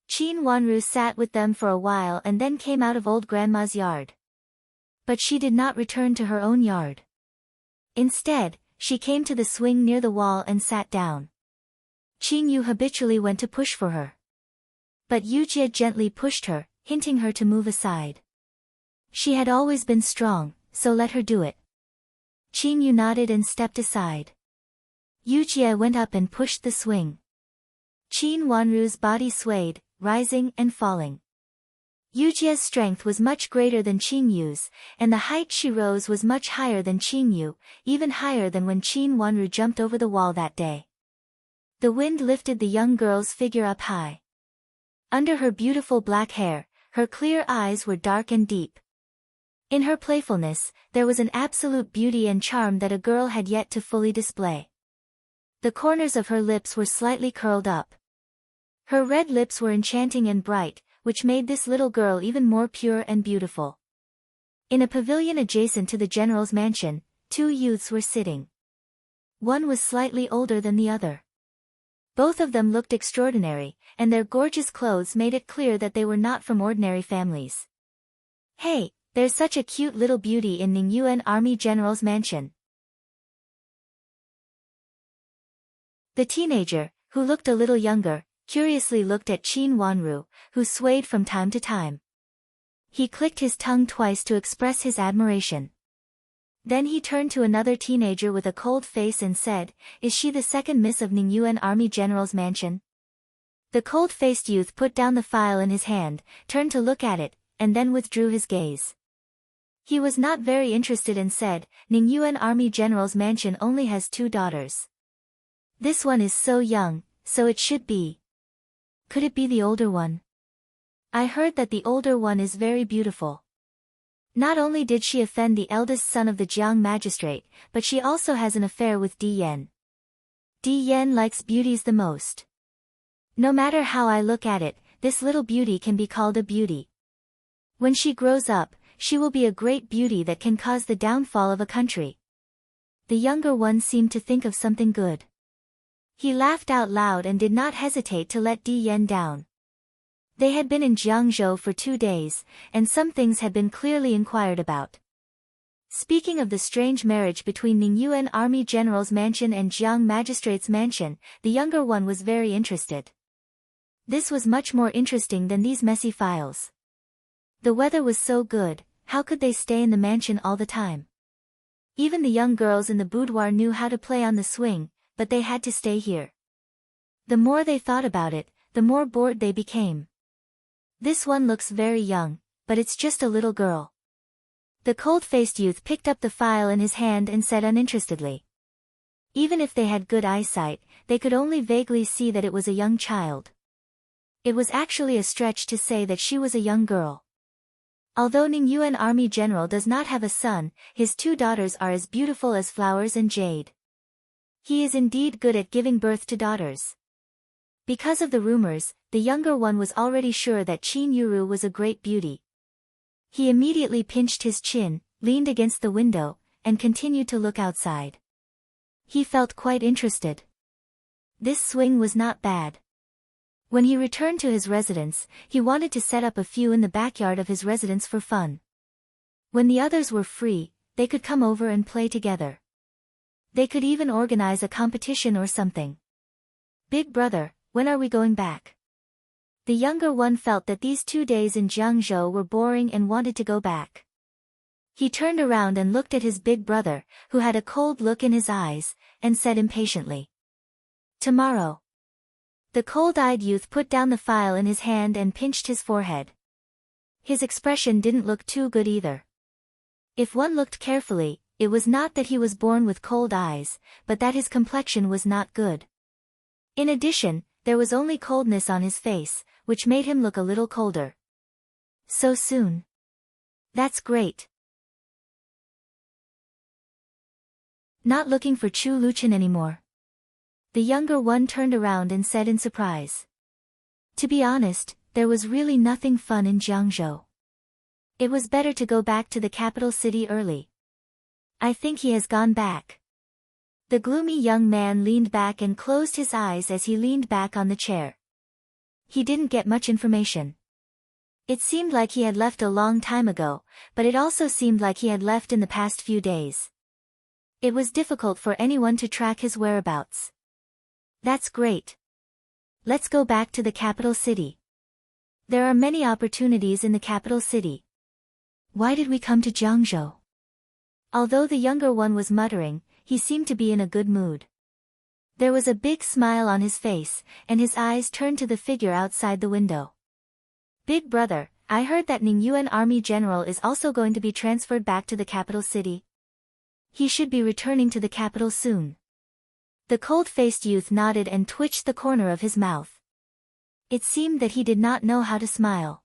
Qin Wanru sat with them for a while and then came out of old grandma's yard. But she did not return to her own yard. Instead, she came to the swing near the wall and sat down. Qin Yu habitually went to push for her. But Yu Jie gently pushed her, hinting her to move aside. She had always been strong, so let her do it. Qin Yu nodded and stepped aside. Yu Jie went up and pushed the swing. Qin Wanru's body swayed, rising and falling. Yu Jie's strength was much greater than Qin Yu's, and the height she rose was much higher than Qin Yu, even higher than when Qin Wanru jumped over the wall that day. The wind lifted the young girl's figure up high. Under her beautiful black hair, her clear eyes were dark and deep. In her playfulness, there was an absolute beauty and charm that a girl had yet to fully display. The corners of her lips were slightly curled up. Her red lips were enchanting and bright, which made this little girl even more pure and beautiful. In a pavilion adjacent to the general's mansion, two youths were sitting. One was slightly older than the other. Both of them looked extraordinary, and their gorgeous clothes made it clear that they were not from ordinary families. Hey, there's such a cute little beauty in Ningyuan Army General's mansion. The teenager, who looked a little younger, curiously looked at Qin Wanru, who swayed from time to time. He clicked his tongue twice to express his admiration. Then he turned to another teenager with a cold face and said, "Is she the second miss of Ningyuan Army General's mansion?" The cold-faced youth put down the file in his hand, turned to look at it, and then withdrew his gaze. He was not very interested and said, Ningyuan Army General's mansion only has 2 daughters. This one is so young, so it should be. Could it be the older one? I heard that the older one is very beautiful. Not only did she offend the eldest son of the Jiang magistrate, but she also has an affair with Di Yan. Di Yan likes beauties the most. No matter how I look at it, this little beauty can be called a beauty. When she grows up, she will be a great beauty that can cause the downfall of a country. The younger one seemed to think of something good. He laughed out loud and did not hesitate to let Di Yan down. They had been in Jiangzhou for 2 days, and some things had been clearly inquired about. Speaking of the strange marriage between Ningyuan Army General's mansion and Jiang Magistrate's mansion, the younger one was very interested. This was much more interesting than these messy files. The weather was so good, how could they stay in the mansion all the time? Even the young girls in the boudoir knew how to play on the swing, but they had to stay here. The more they thought about it, the more bored they became. This one looks very young, but it's just a little girl. The cold-faced youth picked up the file in his hand and said uninterestedly. Even if they had good eyesight, they could only vaguely see that it was a young child. It was actually a stretch to say that she was a young girl. Although Ningyuan Army General does not have a son, his 2 daughters are as beautiful as flowers and jade. He is indeed good at giving birth to daughters. Because of the rumors, the younger one was already sure that Qin Yuru was a great beauty. He immediately pinched his chin, leaned against the window, and continued to look outside. He felt quite interested. This swing was not bad. When he returned to his residence, he wanted to set up a few in the backyard of his residence for fun. When the others were free, they could come over and play together. They could even organize a competition or something. Big brother, when are we going back? The younger one felt that these 2 days in Jiangzhou were boring and wanted to go back. He turned around and looked at his big brother, who had a cold look in his eyes, and said impatiently. Tomorrow. The cold-eyed youth put down the file in his hand and pinched his forehead. His expression didn't look too good either. If one looked carefully, it was not that he was born with cold eyes, but that his complexion was not good. In addition, there was only coldness on his face, which made him look a little colder. So soon. That's great. Not looking for Chu Luchan anymore. The younger one turned around and said in surprise. To be honest, there was really nothing fun in Jiangzhou. It was better to go back to the capital city early. I think he has gone back. The gloomy young man leaned back and closed his eyes as he leaned back on the chair. He didn't get much information. It seemed like he had left a long time ago, but it also seemed like he had left in the past few days. It was difficult for anyone to track his whereabouts. That's great. Let's go back to the capital city. There are many opportunities in the capital city. Why did we come to Jiangzhou? Although the younger one was muttering, he seemed to be in a good mood. There was a big smile on his face, and his eyes turned to the figure outside the window. Big brother, I heard that Ningyuan Army General is also going to be transferred back to the capital city. He should be returning to the capital soon. The cold-faced youth nodded and twitched the corner of his mouth. It seemed that he did not know how to smile.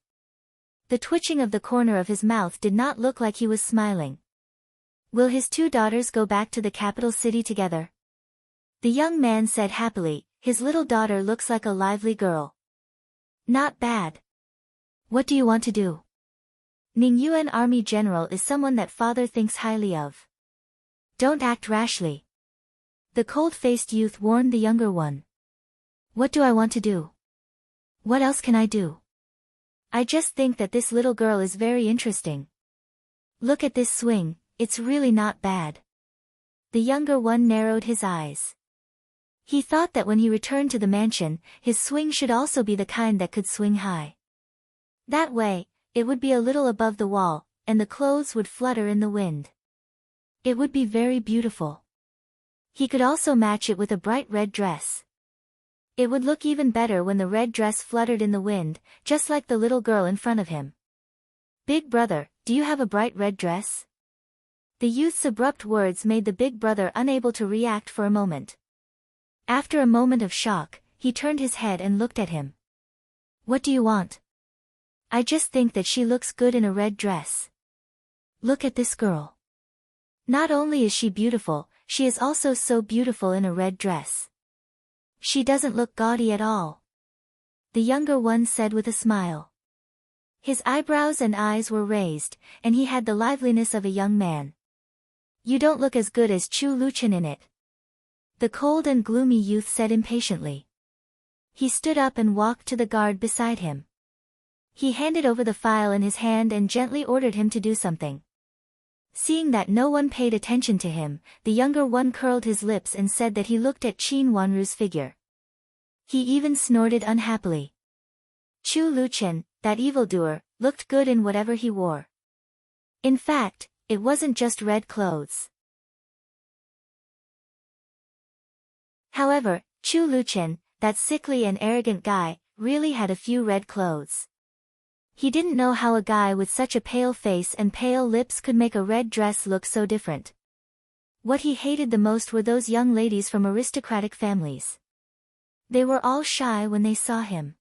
The twitching of the corner of his mouth did not look like he was smiling. Will his 2 daughters go back to the capital city together? The young man said happily, his little daughter looks like a lively girl. Not bad. What do you want to do? Ningyuan Army General is someone that father thinks highly of. Don't act rashly. The cold-faced youth warned the younger one. What do I want to do? What else can I do? I just think that this little girl is very interesting. Look at this swing, it's really not bad. The younger one narrowed his eyes. He thought that when he returned to the mansion, his swing should also be the kind that could swing high. That way, it would be a little above the wall, and the clothes would flutter in the wind. It would be very beautiful. He could also match it with a bright red dress. It would look even better when the red dress fluttered in the wind, just like the little girl in front of him. Big brother, do you have a bright red dress? The youth's abrupt words made the big brother unable to react for a moment. After a moment of shock, he turned his head and looked at him. What do you want? I just think that she looks good in a red dress. Look at this girl. Not only is she beautiful, she is also so beautiful in a red dress. She doesn't look gaudy at all. The younger one said with a smile. His eyebrows and eyes were raised, and he had the liveliness of a young man. You don't look as good as Chu Luchan in it. The cold and gloomy youth said impatiently. He stood up and walked to the guard beside him. He handed over the file in his hand and gently ordered him to do something. Seeing that no one paid attention to him, the younger one curled his lips and said that he looked at Qin Wanru's figure. He even snorted unhappily. Chu Luchan, that evildoer, looked good in whatever he wore. In fact, it wasn't just red clothes. However, Chu Luchan, that sickly and arrogant guy, really had a few red clothes. He didn't know how a guy with such a pale face and pale lips could make a red dress look so different. What he hated the most were those young ladies from aristocratic families. They were all shy when they saw him.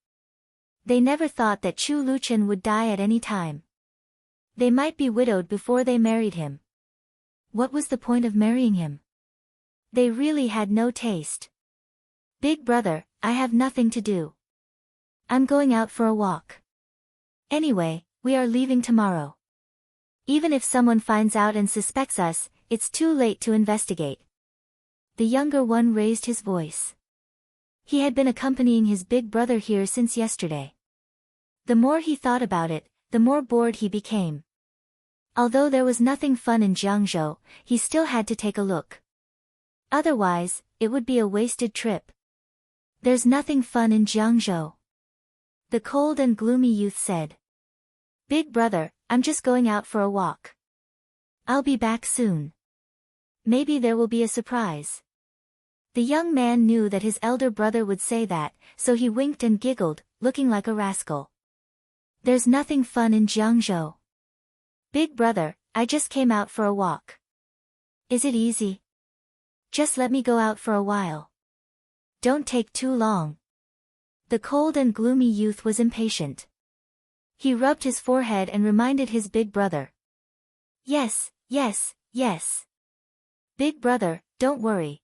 They never thought that Chu Luchan would die at any time. They might be widowed before they married him. What was the point of marrying him? They really had no taste. Big brother, I have nothing to do. I'm going out for a walk. Anyway, we are leaving tomorrow. Even if someone finds out and suspects us, it's too late to investigate. The younger one raised his voice. He had been accompanying his big brother here since yesterday. The more he thought about it, the more bored he became. Although there was nothing fun in Jiangzhou, he still had to take a look. Otherwise, it would be a wasted trip. There's nothing fun in Jiangzhou. The cold and gloomy youth said. Big brother, I'm just going out for a walk. I'll be back soon. Maybe there will be a surprise. The young man knew that his elder brother would say that, so he winked and giggled, looking like a rascal. There's nothing fun in Jiangzhou. Big brother, I just came out for a walk. Is it easy? Just let me go out for a while. Don't take too long. The cold and gloomy youth was impatient. He rubbed his forehead and reminded his big brother. Yes, yes, yes. Big brother, don't worry.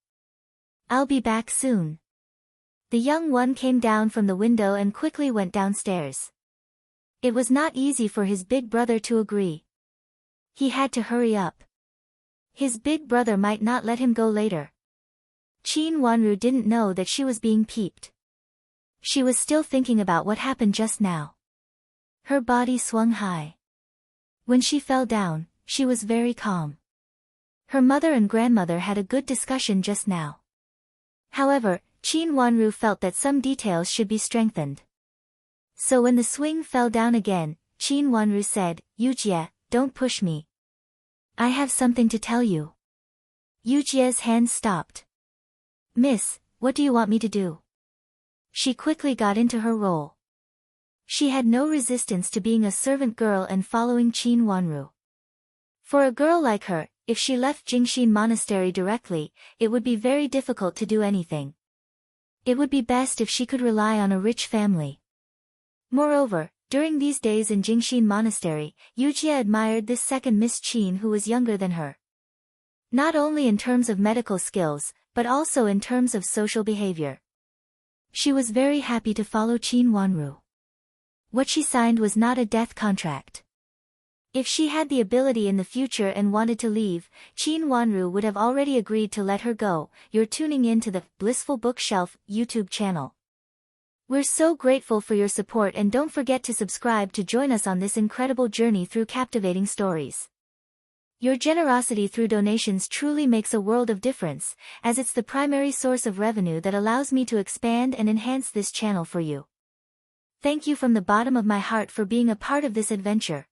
I'll be back soon. The young one came down from the window and quickly went downstairs. It was not easy for his big brother to agree. He had to hurry up. His big brother might not let him go later. Qin Wanru didn't know that she was being peeped. She was still thinking about what happened just now. Her body swung high. When she fell down, she was very calm. Her mother and grandmother had a good discussion just now. However, Qin Wanru felt that some details should be strengthened. So when the swing fell down again, Qin Wanru said, Yujie, don't push me. I have something to tell you. Yujie's hand stopped. Miss, what do you want me to do? She quickly got into her role. She had no resistance to being a servant girl and following Qin Wanru. For a girl like her, if she left Jingxin Monastery directly, it would be very difficult to do anything. It would be best if she could rely on a rich family. Moreover, during these days in Jingxin Monastery, Yujie admired this second Miss Qin who was younger than her. Not only in terms of medical skills, but also in terms of social behavior. She was very happy to follow Qin Wanru. What she signed was not a death contract. If she had the ability in the future and wanted to leave, Qin Wanru would have already agreed to let her go. You're tuning in to the Blissful Bookshelf YouTube channel. We're so grateful for your support and don't forget to subscribe to join us on this incredible journey through captivating stories. Your generosity through donations truly makes a world of difference, as it's the primary source of revenue that allows me to expand and enhance this channel for you. Thank you from the bottom of my heart for being a part of this adventure.